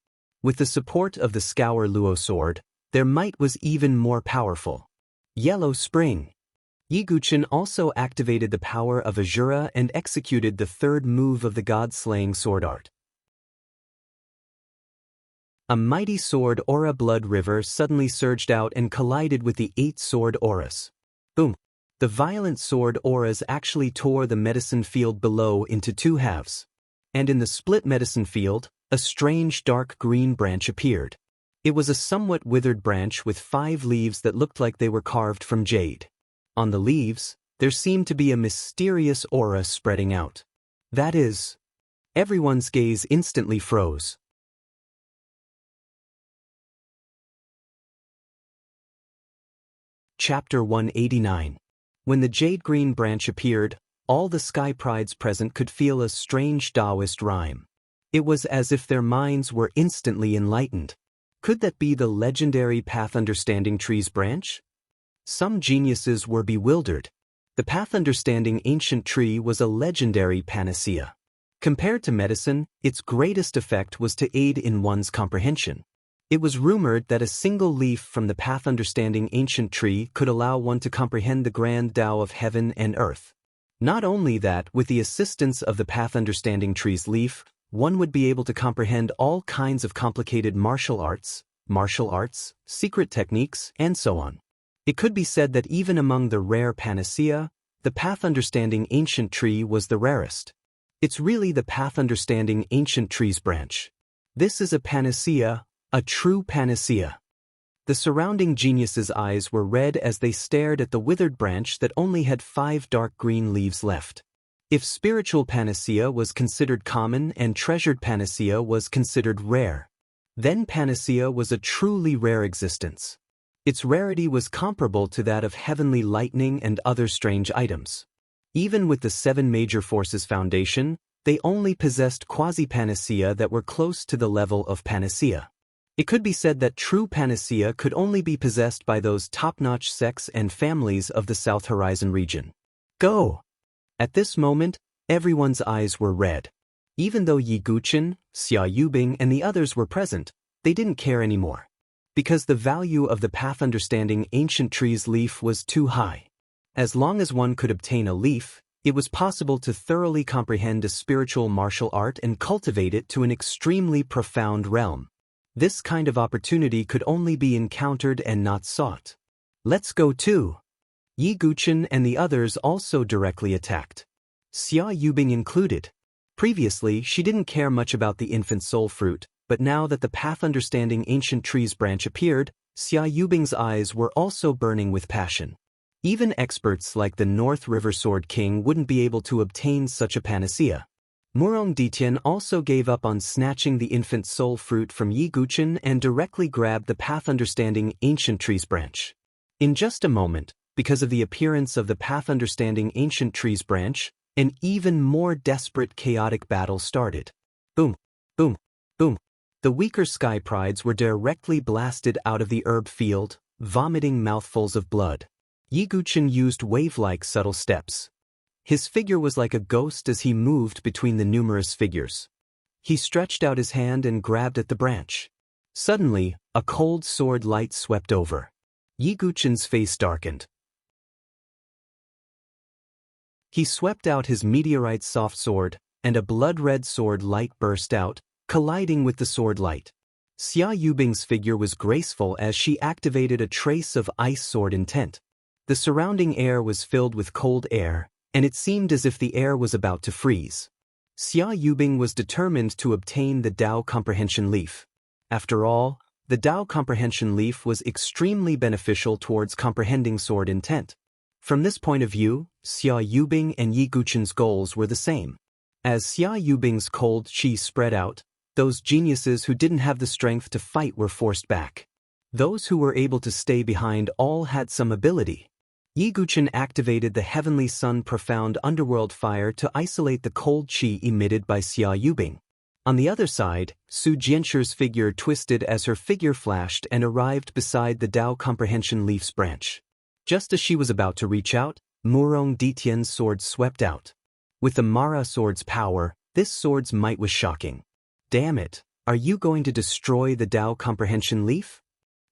With the support of the Scour Luo sword, their might was even more powerful. Yellow Spring. Yiguchen also activated the power of Azura and executed the 3rd move of the god-slaying sword art. A mighty sword aura blood river suddenly surged out and collided with the 8 sword auras. Boom! The violent sword auras actually tore the medicine field below into 2 halves. And in the split medicine field, a strange dark green branch appeared. It was a somewhat withered branch with 5 leaves that looked like they were carved from jade. On the leaves, there seemed to be a mysterious aura spreading out. That is, everyone's gaze instantly froze. Chapter 189. When the jade green branch appeared, all the Sky Prides present could feel a strange Taoist rhyme. It was as if their minds were instantly enlightened. Could that be the legendary Path Understanding Tree's branch? Some geniuses were bewildered. The Path Understanding Ancient Tree was a legendary panacea. Compared to medicine, its greatest effect was to aid in one's comprehension. It was rumored that a single leaf from the Path Understanding Ancient Tree could allow one to comprehend the grand Tao of heaven and earth. Not only that, with the assistance of the Path Understanding Tree's leaf, one would be able to comprehend all kinds of complicated martial arts, secret techniques, and so on. It could be said that even among the rare panacea, the Path Understanding Ancient Tree was the rarest. It's really the Path Understanding Ancient Tree's branch. This is a panacea, a true panacea. The surrounding geniuses' eyes were red as they stared at the withered branch that only had 5 dark green leaves left. If spiritual panacea was considered common and treasured panacea was considered rare, then panacea was a truly rare existence. Its rarity was comparable to that of heavenly lightning and other strange items. Even with the 7 Major Forces Foundation, they only possessed quasi-panacea that were close to the level of panacea. It could be said that true panacea could only be possessed by those top-notch sects and families of the South Horizon region. Go! At this moment, everyone's eyes were red. Even though Yi Guchen, Xia Yubing, and the others were present, they didn't care anymore. Because the value of the Path Understanding Ancient Tree's leaf was too high. As long as one could obtain a leaf, it was possible to thoroughly comprehend a spiritual martial art and cultivate it to an extremely profound realm. This kind of opportunity could only be encountered and not sought. Let's go too. Yi Guchen and the others also directly attacked. Xia Yubing included. Previously, she didn't care much about the infant soul fruit, but now that the Path Understanding Ancient Tree's branch appeared, Xia Yubing's eyes were also burning with passion. Even experts like the North River Sword King wouldn't be able to obtain such a panacea. Murong Ditian also gave up on snatching the infant soul fruit from Yi Guchen and directly grabbed the Path Understanding Ancient Tree's branch. In just a moment, because of the appearance of the Path Understanding Ancient Tree's branch, an even more desperate chaotic battle started. Boom, boom, boom. The weaker Sky Prides were directly blasted out of the herb field, vomiting mouthfuls of blood. Yi Guchen used wave-like subtle steps. His figure was like a ghost as he moved between the numerous figures. He stretched out his hand and grabbed at the branch. Suddenly, a cold sword light swept over. Yi Guchen's face darkened. He swept out his meteorite soft sword, and a blood-red sword light burst out, colliding with the sword light. Xia Yubing's figure was graceful as she activated a trace of ice sword intent. The surrounding air was filled with cold air, and it seemed as if the air was about to freeze. Xia Yubing was determined to obtain the Tao Comprehension Leaf. After all, the Tao Comprehension Leaf was extremely beneficial towards comprehending sword intent. From this point of view, Xia Yubing and Yi Guchen's goals were the same. As Xia Yubing's cold chi spread out, those geniuses who didn't have the strength to fight were forced back. Those who were able to stay behind all had some ability. Yi Guchen activated the Heavenly Sun Profound Underworld Fire to isolate the cold chi emitted by Xia Yubing. On the other side, Su Jianshir's figure twisted as her figure flashed and arrived beside the Dao Comprehension Leaf's branch. Just as she was about to reach out, Murong Ditian's sword swept out. With the Mara sword's power, this sword's might was shocking. Damn it, are you going to destroy the Dao Comprehension Leaf?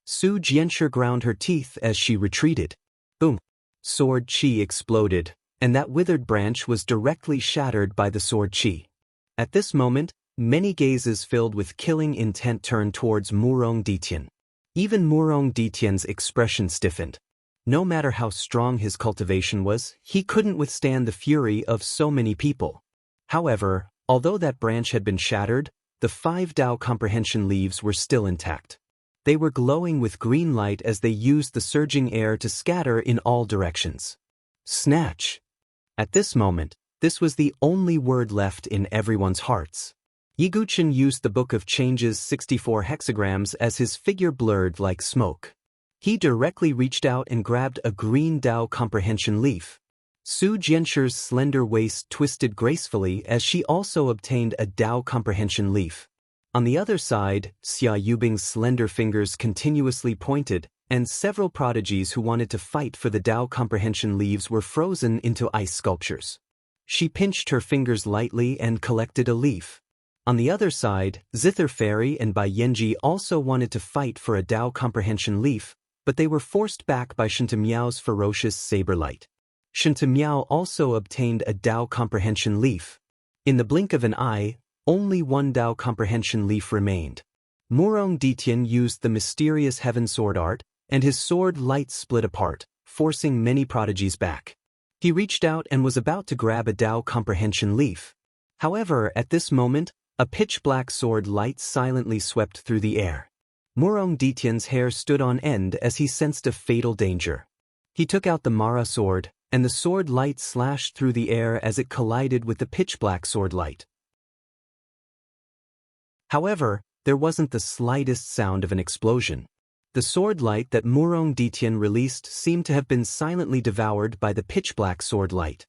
Su Jianshir ground her teeth as she retreated. Boom! Sword chi exploded, and that withered branch was directly shattered by the sword chi. At this moment, many gazes filled with killing intent turned towards Murong Ditian. Even Murong Ditian's expression stiffened. No matter how strong his cultivation was, he couldn't withstand the fury of so many people. However, although that branch had been shattered, the 5 Dao Comprehension leaves were still intact. They were glowing with green light as they used the surging air to scatter in all directions. Snatch! At this moment, this was the only word left in everyone's hearts. Yi Guchen used the Book of Change's 64 hexagrams as his figure blurred like smoke. He directly reached out and grabbed a green Dao Comprehension leaf. Su Jianshir's slender waist twisted gracefully as she also obtained a Dao Comprehension leaf. On the other side, Xia Yubing's slender fingers continuously pointed, and several prodigies who wanted to fight for the Dao Comprehension leaves were frozen into ice sculptures. She pinched her fingers lightly and collected a leaf. On the other side, Zither Fairy and Bai Yanji also wanted to fight for a Dao Comprehension leaf, but they were forced back by Shentimiao's ferocious saber light. Shentimiao also obtained a Dao Comprehension leaf. In the blink of an eye, only one Dao Comprehension leaf remained. Murong Ditian used the mysterious Heaven Sword art, and his sword light split apart, forcing many prodigies back. He reached out and was about to grab a Dao Comprehension leaf. However, at this moment, a pitch-black sword light silently swept through the air. Murong Ditian's hair stood on end as he sensed a fatal danger. He took out the Mara sword, and the sword light slashed through the air as it collided with the pitch-black sword light. However, there wasn't the slightest sound of an explosion. The sword light that Murong Ditian released seemed to have been silently devoured by the pitch-black sword light.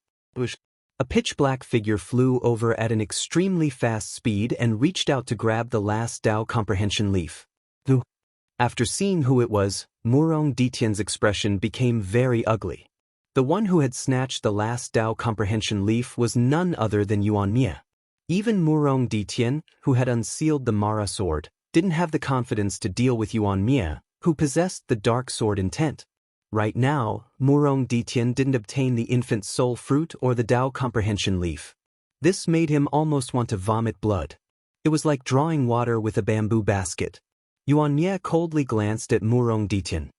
A pitch-black figure flew over at an extremely fast speed and reached out to grab the last Dao Comprehension leaf. After seeing who it was, Murong Ditian's expression became very ugly. The one who had snatched the last Dao Comprehension leaf was none other than Yuan Mie. Even Murong Ditian, who had unsealed the Mara sword, didn't have the confidence to deal with Yuan Mie, who possessed the dark sword intent. Right now, Murong Ditian didn't obtain the infant soul fruit or the Dao Comprehension leaf. This made him almost want to vomit blood. It was like drawing water with a bamboo basket. Yuan Mie coldly glanced at Murong Ditian.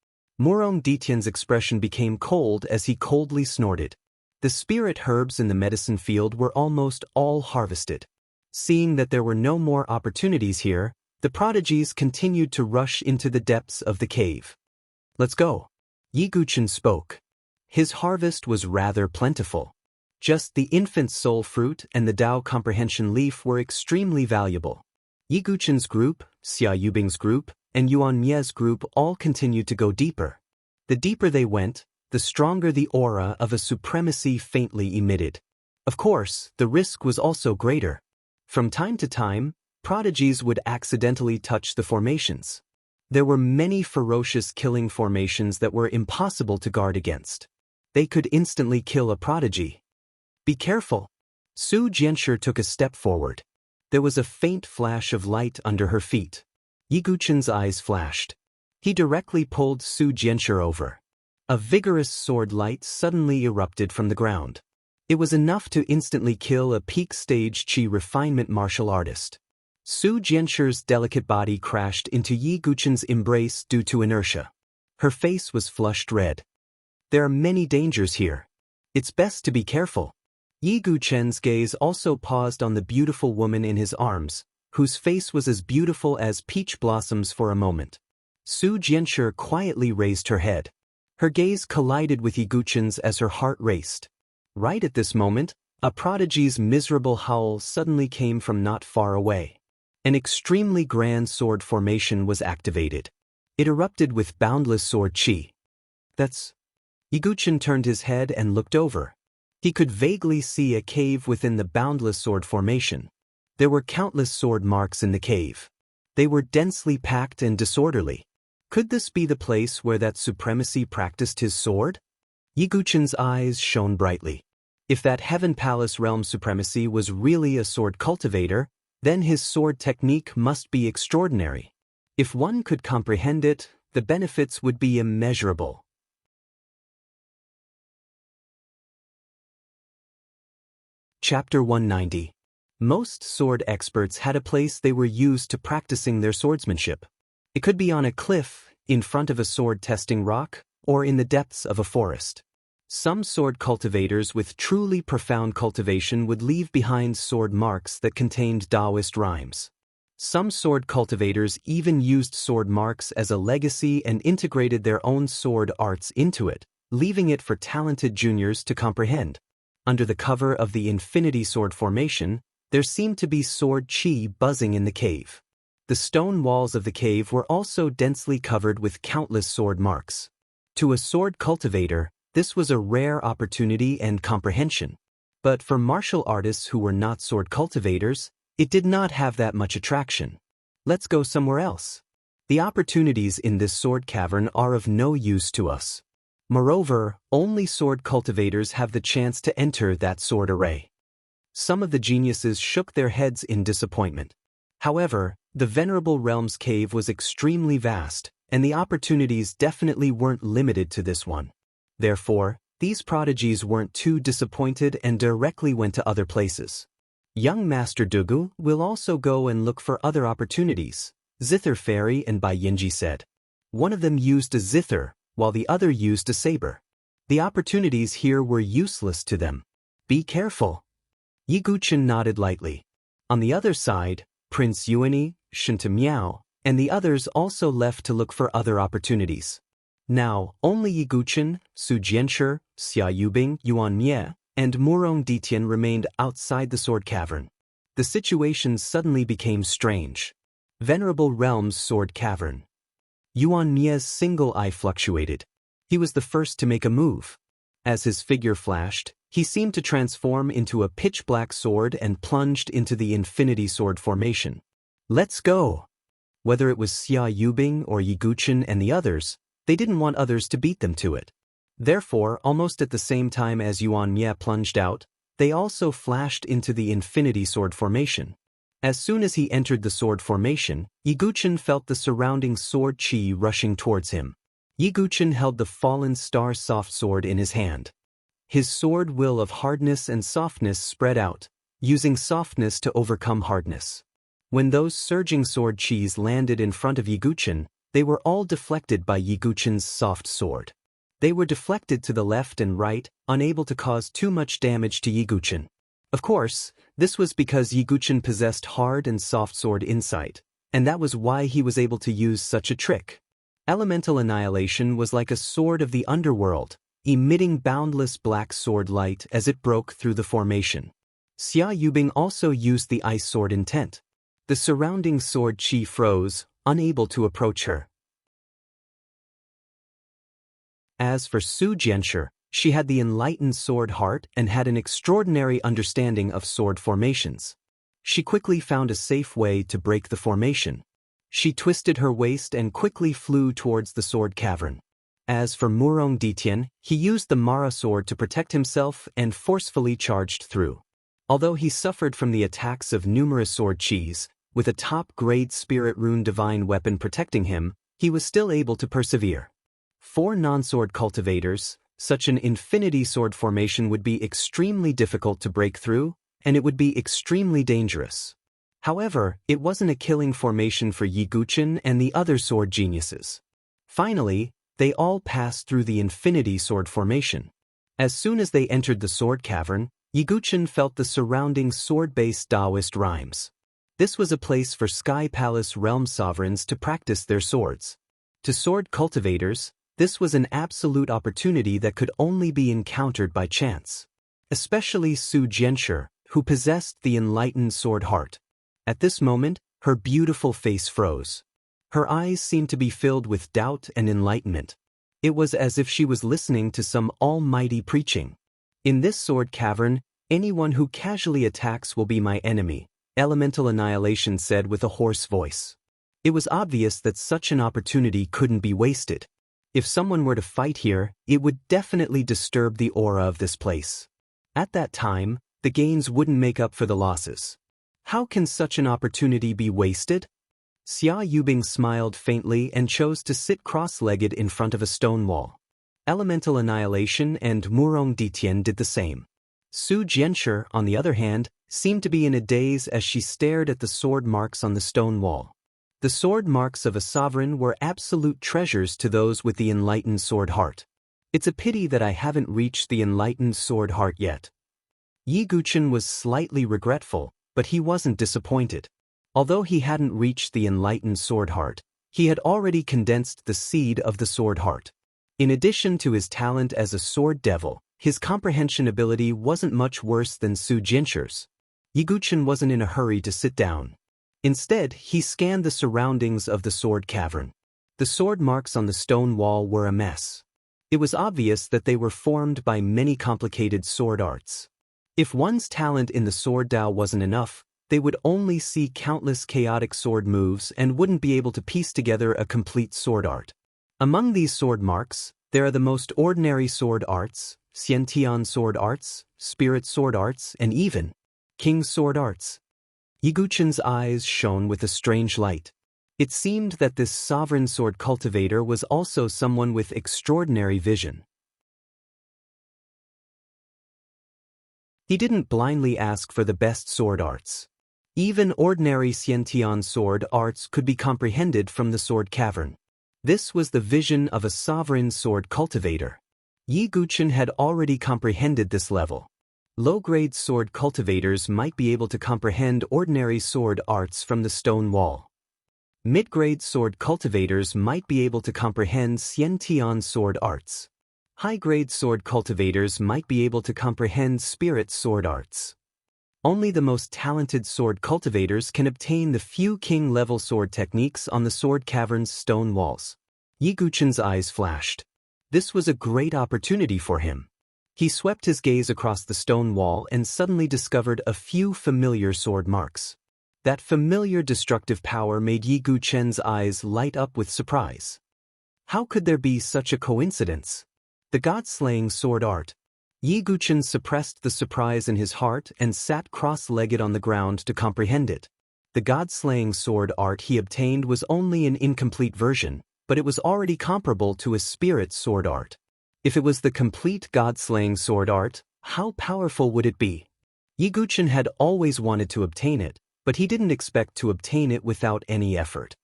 Murong Ditian's expression became cold as he coldly snorted. The spirit herbs in the medicine field were almost all harvested. Seeing that there were no more opportunities here, the prodigies continued to rush into the depths of the cave. Let's go. Yi Guchen spoke. His harvest was rather plentiful. Just the infant soul fruit and the Dao Comprehension leaf were extremely valuable. Yi Guchen's group, Xia Yubing's group, and Yuan Mie's group all continued to go deeper. The deeper they went, the stronger the aura of a supremacy faintly emitted. Of course, the risk was also greater. From time to time, prodigies would accidentally touch the formations. There were many ferocious killing formations that were impossible to guard against. They could instantly kill a prodigy. Be careful. Su Jianshir took a step forward. There was a faint flash of light under her feet. Yi Guchen's eyes flashed. He directly pulled Su Jianshir over. A vigorous sword light suddenly erupted from the ground. It was enough to instantly kill a peak-stage chi refinement martial artist. Su Jianshir's delicate body crashed into Yi Guchen's embrace due to inertia. Her face was flushed red. There are many dangers here. It's best to be careful. Yi Guchen's gaze also paused on the beautiful woman in his arms, whose face was as beautiful as peach blossoms for a moment. Su Jianshir quietly raised her head. Her gaze collided with Yi Guchen's as her heart raced. Right at this moment, a prodigy's miserable howl suddenly came from not far away. An extremely grand sword formation was activated. It erupted with boundless sword chi. That's... Yi Guchen turned his head and looked over. He could vaguely see a cave within the boundless sword formation. There were countless sword marks in the cave. They were densely packed and disorderly. Could this be the place where that supremacy practiced his sword? Yiguchen's eyes shone brightly. If that Heaven Palace realm supremacy was really a sword cultivator, then his sword technique must be extraordinary. If one could comprehend it, the benefits would be immeasurable. Chapter 190. Most sword experts had a place they were used to practicing their swordsmanship. It could be on a cliff, in front of a sword-testing rock, or in the depths of a forest. Some sword cultivators with truly profound cultivation would leave behind sword marks that contained Taoist rhymes. Some sword cultivators even used sword marks as a legacy and integrated their own sword arts into it, leaving it for talented juniors to comprehend. Under the cover of the Infinity Sword Formation, there seemed to be sword chi buzzing in the cave. The stone walls of the cave were also densely covered with countless sword marks. To a sword cultivator, this was a rare opportunity and comprehension. But for martial artists who were not sword cultivators, it did not have that much attraction. Let's go somewhere else. The opportunities in this sword cavern are of no use to us. Moreover, only sword cultivators have the chance to enter that sword array. Some of the geniuses shook their heads in disappointment. However, the Venerable Realms cave was extremely vast, and the opportunities definitely weren't limited to this one. Therefore, these prodigies weren't too disappointed and directly went to other places. Young Master Dugu will also go and look for other opportunities, Zither Fairy and Bai Yinji said. One of them used a zither, while the other used a saber. The opportunities here were useless to them. Be careful. Yiguchen nodded lightly. On the other side, Prince Yuani, Shinta Miao, and the others also left to look for other opportunities. Now, only Yiguchen, Su Jianshi, Xia Yubing, Yuan Mie, and Murong Ditian remained outside the sword cavern. The situation suddenly became strange. Venerable Realms Sword Cavern. Yuan Mie's single eye fluctuated. He was the first to make a move. As his figure flashed, he seemed to transform into a pitch-black sword and plunged into the Infinity Sword Formation. Let's go! Whether it was Xia Yubing or Yiguchen and the others, they didn't want others to beat them to it. Therefore, almost at the same time as Yuan Mie plunged out, they also flashed into the Infinity Sword Formation. As soon as he entered the sword formation, Yiguchen felt the surrounding sword chi rushing towards him. Yiguchen held the fallen star soft sword in his hand. His sword will of hardness and softness spread out, using softness to overcome hardness. When those surging sword chis landed in front of Yiguchen, they were all deflected by Yiguchen's soft sword. They were deflected to the left and right, unable to cause too much damage to Yiguchen. Of course, this was because Yiguchen possessed hard and soft sword insight, and that was why he was able to use such a trick. Elemental Annihilation was like a sword of the underworld, emitting boundless black sword light as it broke through the formation. Xia Yubing also used the ice sword intent. The surrounding sword chi froze, unable to approach her. As for Su Jianshi, she had the enlightened sword heart and had an extraordinary understanding of sword formations. She quickly found a safe way to break the formation. She twisted her waist and quickly flew towards the sword cavern. As for Murong Ditian, he used the Mara sword to protect himself and forcefully charged through. Although he suffered from the attacks of numerous sword chis, with a top-grade spirit rune divine weapon protecting him, he was still able to persevere. For non-sword cultivators, such an infinity sword formation would be extremely difficult to break through, and it would be extremely dangerous. However, it wasn't a killing formation for Yiguchen and the other sword geniuses. Finally, they all passed through the Infinity Sword Formation. As soon as they entered the sword cavern, Yiguchen felt the surrounding sword-based Taoist rhymes. This was a place for Sky Palace realm sovereigns to practice their swords. To sword cultivators, this was an absolute opportunity that could only be encountered by chance. Especially Su Jianshi, who possessed the enlightened sword heart. At this moment, her beautiful face froze. Her eyes seemed to be filled with doubt and enlightenment. It was as if she was listening to some almighty preaching. In this sword cavern, anyone who casually attacks will be my enemy, Elemental Annihilation said with a hoarse voice. It was obvious that such an opportunity couldn't be wasted. If someone were to fight here, it would definitely disturb the aura of this place. At that time, the gains wouldn't make up for the losses. How can such an opportunity be wasted? Xia Yubing smiled faintly and chose to sit cross-legged in front of a stone wall. Elemental Annihilation and Murong Ditian did the same. Su Jianshi, on the other hand, seemed to be in a daze as she stared at the sword marks on the stone wall. The sword marks of a sovereign were absolute treasures to those with the enlightened sword heart. It's a pity that I haven't reached the enlightened sword heart yet. Yi Guchen was slightly regretful, but he wasn't disappointed. Although he hadn't reached the enlightened sword heart, he had already condensed the seed of the sword heart. In addition to his talent as a sword devil, his comprehension ability wasn't much worse than Su Jinshi's. Yi Guchen wasn't in a hurry to sit down. Instead, he scanned the surroundings of the sword cavern. The sword marks on the stone wall were a mess. It was obvious that they were formed by many complicated sword arts. If one's talent in the sword Dao wasn't enough, they would only see countless chaotic sword moves and wouldn't be able to piece together a complete sword art. Among these sword marks, there are the most ordinary sword arts, Xiantian sword arts, spirit sword arts, and even King sword arts. Yi Guchen's eyes shone with a strange light. It seemed that this sovereign sword cultivator was also someone with extraordinary vision. He didn't blindly ask for the best sword arts. Even ordinary Xiantian sword arts could be comprehended from the sword cavern. This was the vision of a sovereign sword cultivator. Yi Guchen had already comprehended this level. Low-grade sword cultivators might be able to comprehend ordinary sword arts from the stone wall. Mid-grade sword cultivators might be able to comprehend Xiantian sword arts. High-grade sword cultivators might be able to comprehend spirit sword arts. Only the most talented sword cultivators can obtain the few king-level sword techniques on the sword cavern's stone walls. Yi Guchen's eyes flashed. This was a great opportunity for him. He swept his gaze across the stone wall and suddenly discovered a few familiar sword marks. That familiar destructive power made Yi Guchen's eyes light up with surprise. How could there be such a coincidence? The god-slaying sword art. Yi Guchen suppressed the surprise in his heart and sat cross-legged on the ground to comprehend it. The god-slaying sword art he obtained was only an incomplete version, but it was already comparable to a spirit sword art. If it was the complete god-slaying sword art, how powerful would it be? Yi Guchen had always wanted to obtain it, but he didn't expect to obtain it without any effort.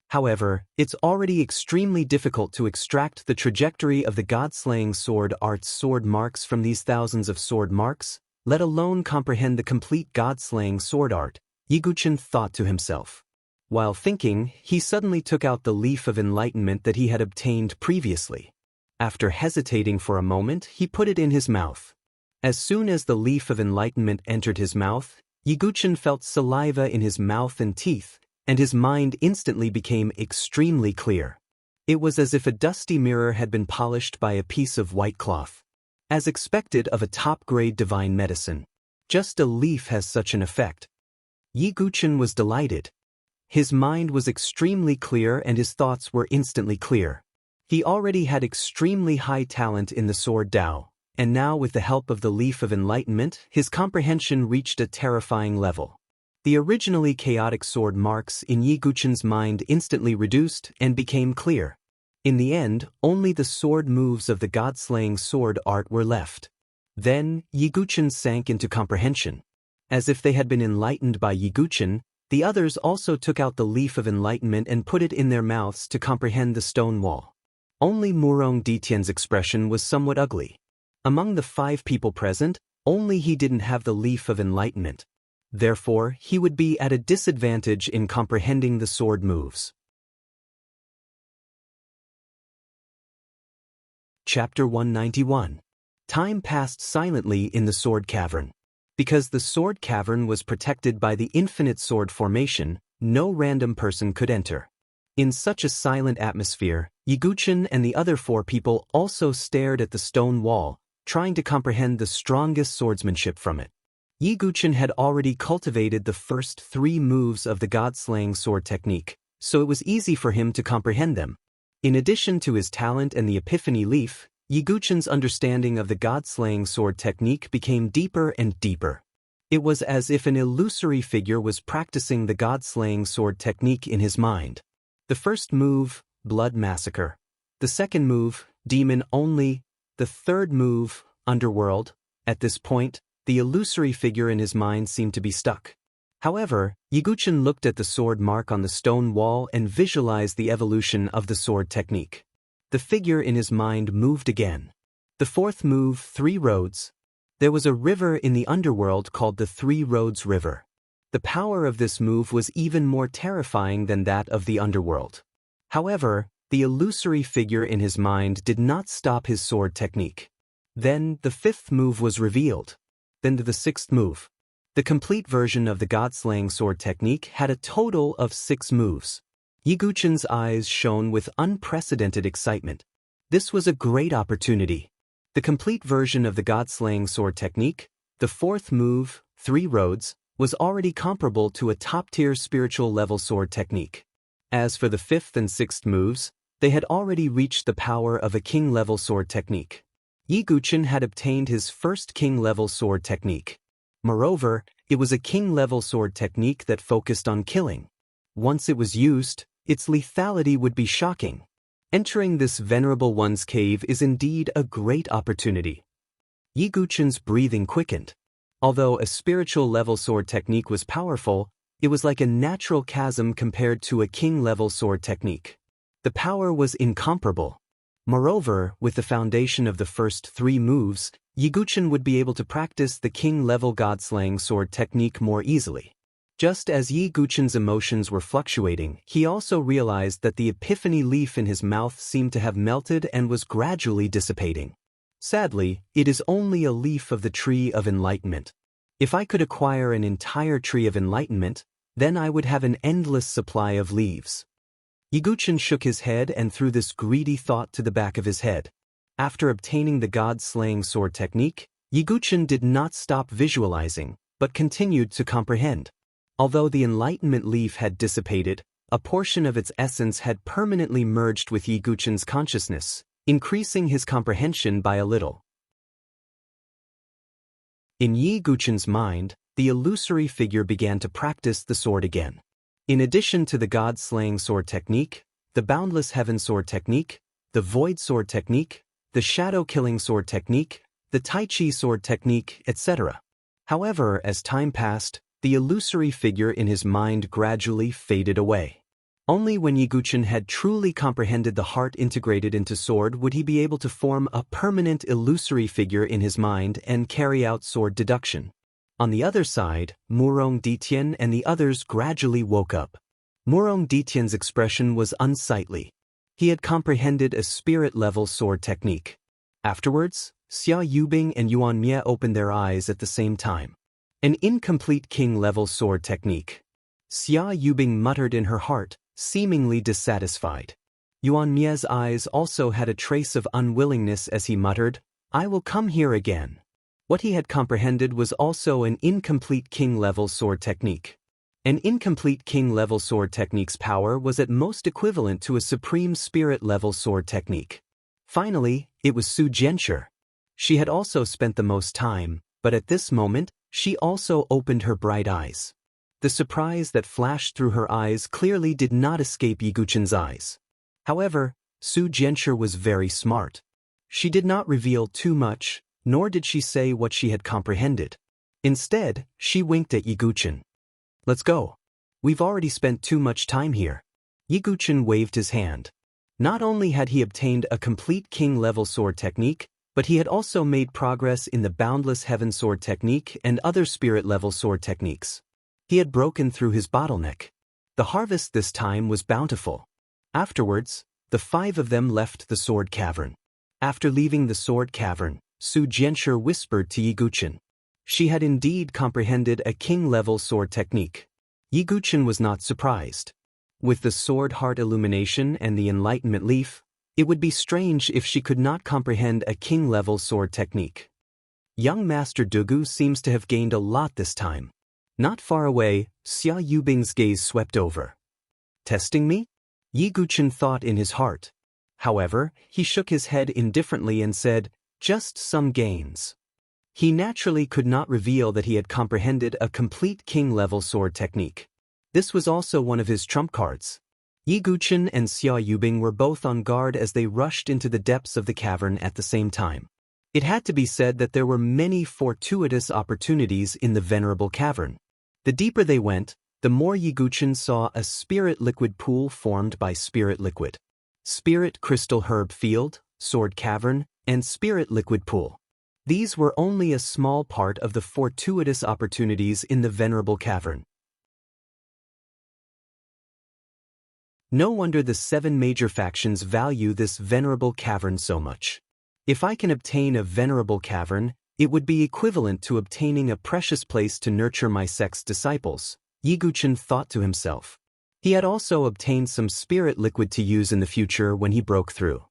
However, it's already extremely difficult to extract the trajectory of the god-slaying sword art's sword marks from these thousands of sword marks, let alone comprehend the complete god-slaying sword art, Yi Guchen thought to himself. While thinking, he suddenly took out the leaf of enlightenment that he had obtained previously. After hesitating for a moment, he put it in his mouth. As soon as the leaf of enlightenment entered his mouth, Yi Guchen felt saliva in his mouth and teeth, and his mind instantly became extremely clear. It was as if a dusty mirror had been polished by a piece of white cloth. As expected of a top-grade divine medicine, just a leaf has such an effect. Yi Guchen was delighted. His mind was extremely clear and his thoughts were instantly clear. He already had extremely high talent in the sword Dao, and now with the help of the leaf of enlightenment, his comprehension reached a terrifying level. The originally chaotic sword marks in Yi Guchen's mind instantly reduced and became clear. In the end, only the sword moves of the god-slaying sword art were left. Then, Yi Guchen sank into comprehension. As if they had been enlightened by Yi Guchen, the others also took out the leaf of enlightenment and put it in their mouths to comprehend the stone wall. Only Murong Ditian's expression was somewhat ugly. Among the 5 people present, only he didn't have the leaf of enlightenment. Therefore, he would be at a disadvantage in comprehending the sword moves. Chapter 191. Time passed silently in the sword cavern. Because the sword cavern was protected by the infinite sword formation, no random person could enter. In such a silent atmosphere, Yi Guchen and the other 4 people also stared at the stone wall, trying to comprehend the strongest swordsmanship from it. Yi Guqin had already cultivated the first 3 moves of the God-slaying sword technique, so it was easy for him to comprehend them. In addition to his talent and the epiphany leaf, Yi Guqin's understanding of the God-slaying sword technique became deeper and deeper. It was as if an illusory figure was practicing the God-slaying sword technique in his mind. The first move, Blood Massacre. The second move, Demon Only. The third move, Underworld. At this point, the illusory figure in his mind seemed to be stuck. However, Yi Guqin looked at the sword mark on the stone wall and visualized the evolution of the sword technique. The figure in his mind moved again. The fourth move, 3 Roads. There was a river in the underworld called the 3 Roads River. The power of this move was even more terrifying than that of the underworld. However, the illusory figure in his mind did not stop his sword technique. Then the 5th move was revealed. Then the 6th move. The complete version of the God-slaying sword technique had a total of 6 moves. Yi Guqin's eyes shone with unprecedented excitement. This was a great opportunity. The complete version of the God-slaying sword technique, the 4th move, 3 Roads, was already comparable to a top-tier spiritual level sword technique. As for the 5th and 6th moves, they had already reached the power of a king-level sword technique. Yi Guqin had obtained his first king-level sword technique. Moreover, it was a king-level sword technique that focused on killing. Once it was used, its lethality would be shocking. Entering this venerable one's cave is indeed a great opportunity. Yi Guqin's breathing quickened. Although a spiritual level sword technique was powerful, it was like a natural chasm compared to a king-level sword technique. The power was incomparable. Moreover, with the foundation of the first 3 moves, Yi Guqin would be able to practice the king-level God-slaying sword technique more easily. Just as Yi Guqin's emotions were fluctuating, he also realized that the epiphany leaf in his mouth seemed to have melted and was gradually dissipating. Sadly, it is only a leaf of the tree of enlightenment. If I could acquire an entire tree of enlightenment, then I would have an endless supply of leaves. Yi Guqin shook his head and threw this greedy thought to the back of his head. After obtaining the God-slaying sword technique, Yi Guqin did not stop visualizing, but continued to comprehend. Although the enlightenment leaf had dissipated, a portion of its essence had permanently merged with Yi Guqin's consciousness, increasing his comprehension by a little. In Yi Guqin's mind, the illusory figure began to practice the sword again. In addition to the God-slaying sword technique, the Boundless Heaven sword technique, the Void sword technique, the Shadow-killing sword technique, the Tai Chi sword technique, etc. However, as time passed, the illusory figure in his mind gradually faded away. Only when Yi Guqin had truly comprehended the heart integrated into sword would he be able to form a permanent illusory figure in his mind and carry out sword deduction. On the other side, Murong Ditian and the others gradually woke up. Murong Ditian's expression was unsightly. He had comprehended a spirit-level sword technique. Afterwards, Xia Yubing and Yuan Mie opened their eyes at the same time. An incomplete king-level sword technique. Xia Yubing muttered in her heart, seemingly dissatisfied. Yuan Mie's eyes also had a trace of unwillingness as he muttered, "I will come here again." What he had comprehended was also an incomplete king-level sword technique. An incomplete king-level sword technique's power was at most equivalent to a supreme spirit-level sword technique. Finally, it was Su Jianshi. She had also spent the most time, but at this moment, she also opened her bright eyes. The surprise that flashed through her eyes clearly did not escape Yi Guqin's eyes. However, Su Jianshi was very smart. She did not reveal too much, nor did she say what she had comprehended. Instead, she winked at Yi Guqin. "Let's go. We've already spent too much time here." Yi Guqin waved his hand. Not only had he obtained a complete king-level sword technique, but he had also made progress in the Boundless Heaven sword technique and other spirit-level sword techniques. He had broken through his bottleneck. The harvest this time was bountiful. Afterwards, the 5 of them left the sword cavern. After leaving the sword cavern, Su Jianshi whispered to Yi Guqin. She had indeed comprehended a king-level sword technique. Yi Guqin was not surprised. With the sword heart illumination and the enlightenment leaf, it would be strange if she could not comprehend a king-level sword technique. Young Master Dugu seems to have gained a lot this time. Not far away, Xia Yubing's gaze swept over. Testing me? Yi Guchen thought in his heart. However, he shook his head indifferently and said, just some gains. He naturally could not reveal that he had comprehended a complete king-level sword technique. This was also one of his trump cards. Yi Guchen and Xia Yubing were both on guard as they rushed into the depths of the cavern at the same time. It had to be said that there were many fortuitous opportunities in the venerable cavern. The deeper they went, the more Yi Guchen saw a spirit liquid pool formed by spirit liquid. Spirit crystal herb field, sword cavern, and spirit liquid pool. These were only a small part of the fortuitous opportunities in the venerable cavern. No wonder the 7 major factions value this venerable cavern so much. If I can obtain a venerable cavern, it would be equivalent to obtaining a precious place to nurture my sect's disciples, Yi Guchen thought to himself. He had also obtained some spirit liquid to use in the future when he broke through.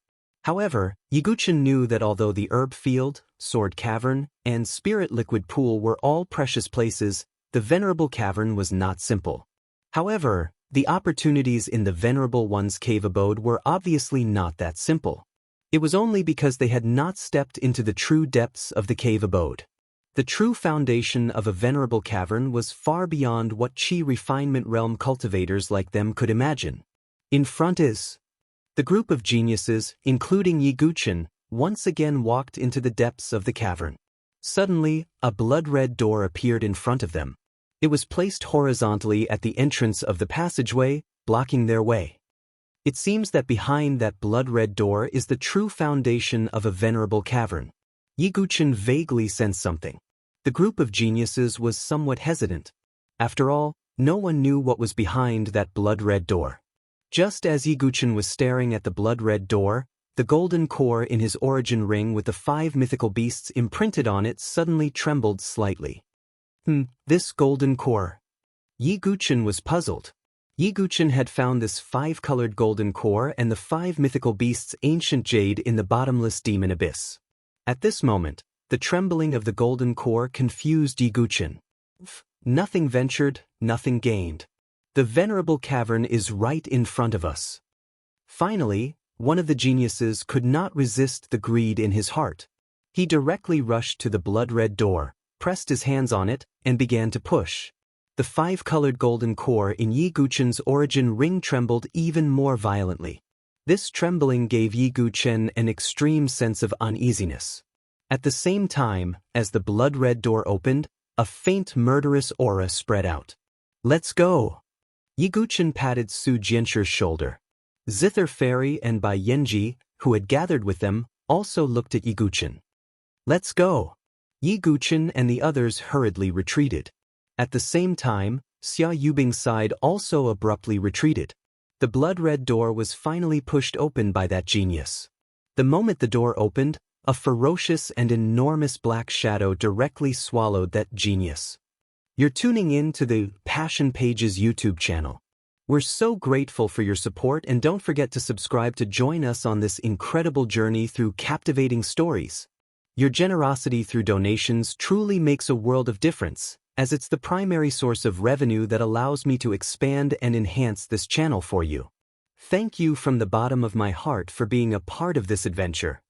However, Yi Guchen knew that although the herb field, sword cavern, and spirit liquid pool were all precious places, the venerable cavern was not simple. However, the opportunities in the venerable one's cave abode were obviously not that simple. It was only because they had not stepped into the true depths of the cave abode. The true foundation of a venerable cavern was far beyond what Qi refinement realm cultivators like them could imagine. In front is the group of geniuses, including Yi Guchen, once again walked into the depths of the cavern. Suddenly, a blood-red door appeared in front of them. It was placed horizontally at the entrance of the passageway, blocking their way. It seems that behind that blood-red door is the true foundation of a venerable cavern. Yi Guchen vaguely sensed something. The group of geniuses was somewhat hesitant. After all, no one knew what was behind that blood-red door. Just as Yi Guchen was staring at the blood-red door, the golden core in his origin ring with the 5 mythical beasts imprinted on it suddenly trembled slightly. This golden core. Yi Guchen was puzzled. Yi Guchen had found this 5-colored golden core and the 5 mythical beasts' ancient jade in the bottomless demon abyss. At this moment, the trembling of the golden core confused Yi Guchen. Nothing ventured, nothing gained. The venerable cavern is right in front of us. Finally, one of the geniuses could not resist the greed in his heart. He directly rushed to the blood-red door, pressed his hands on it, and began to push. The 5-colored golden core in Yi Guchen's origin ring trembled even more violently. This trembling gave Yi Guchen an extreme sense of uneasiness. At the same time, as the blood-red door opened, a faint murderous aura spread out. Let's go! Yi Guchen patted Su Jianchu's shoulder. Zither Fairy and Bai Yanji, who had gathered with them, also looked at Yi Guchen. Let's go! Yi Guchen and the others hurriedly retreated. At the same time, Xia Yubing's side also abruptly retreated. The blood-red door was finally pushed open by that genius. The moment the door opened, a ferocious and enormous black shadow directly swallowed that genius. You're tuning in to the Passion Pages YouTube channel. We're so grateful for your support, and don't forget to subscribe to join us on this incredible journey through captivating stories. Your generosity through donations truly makes a world of difference, as it's the primary source of revenue that allows me to expand and enhance this channel for you. Thank you from the bottom of my heart for being a part of this adventure.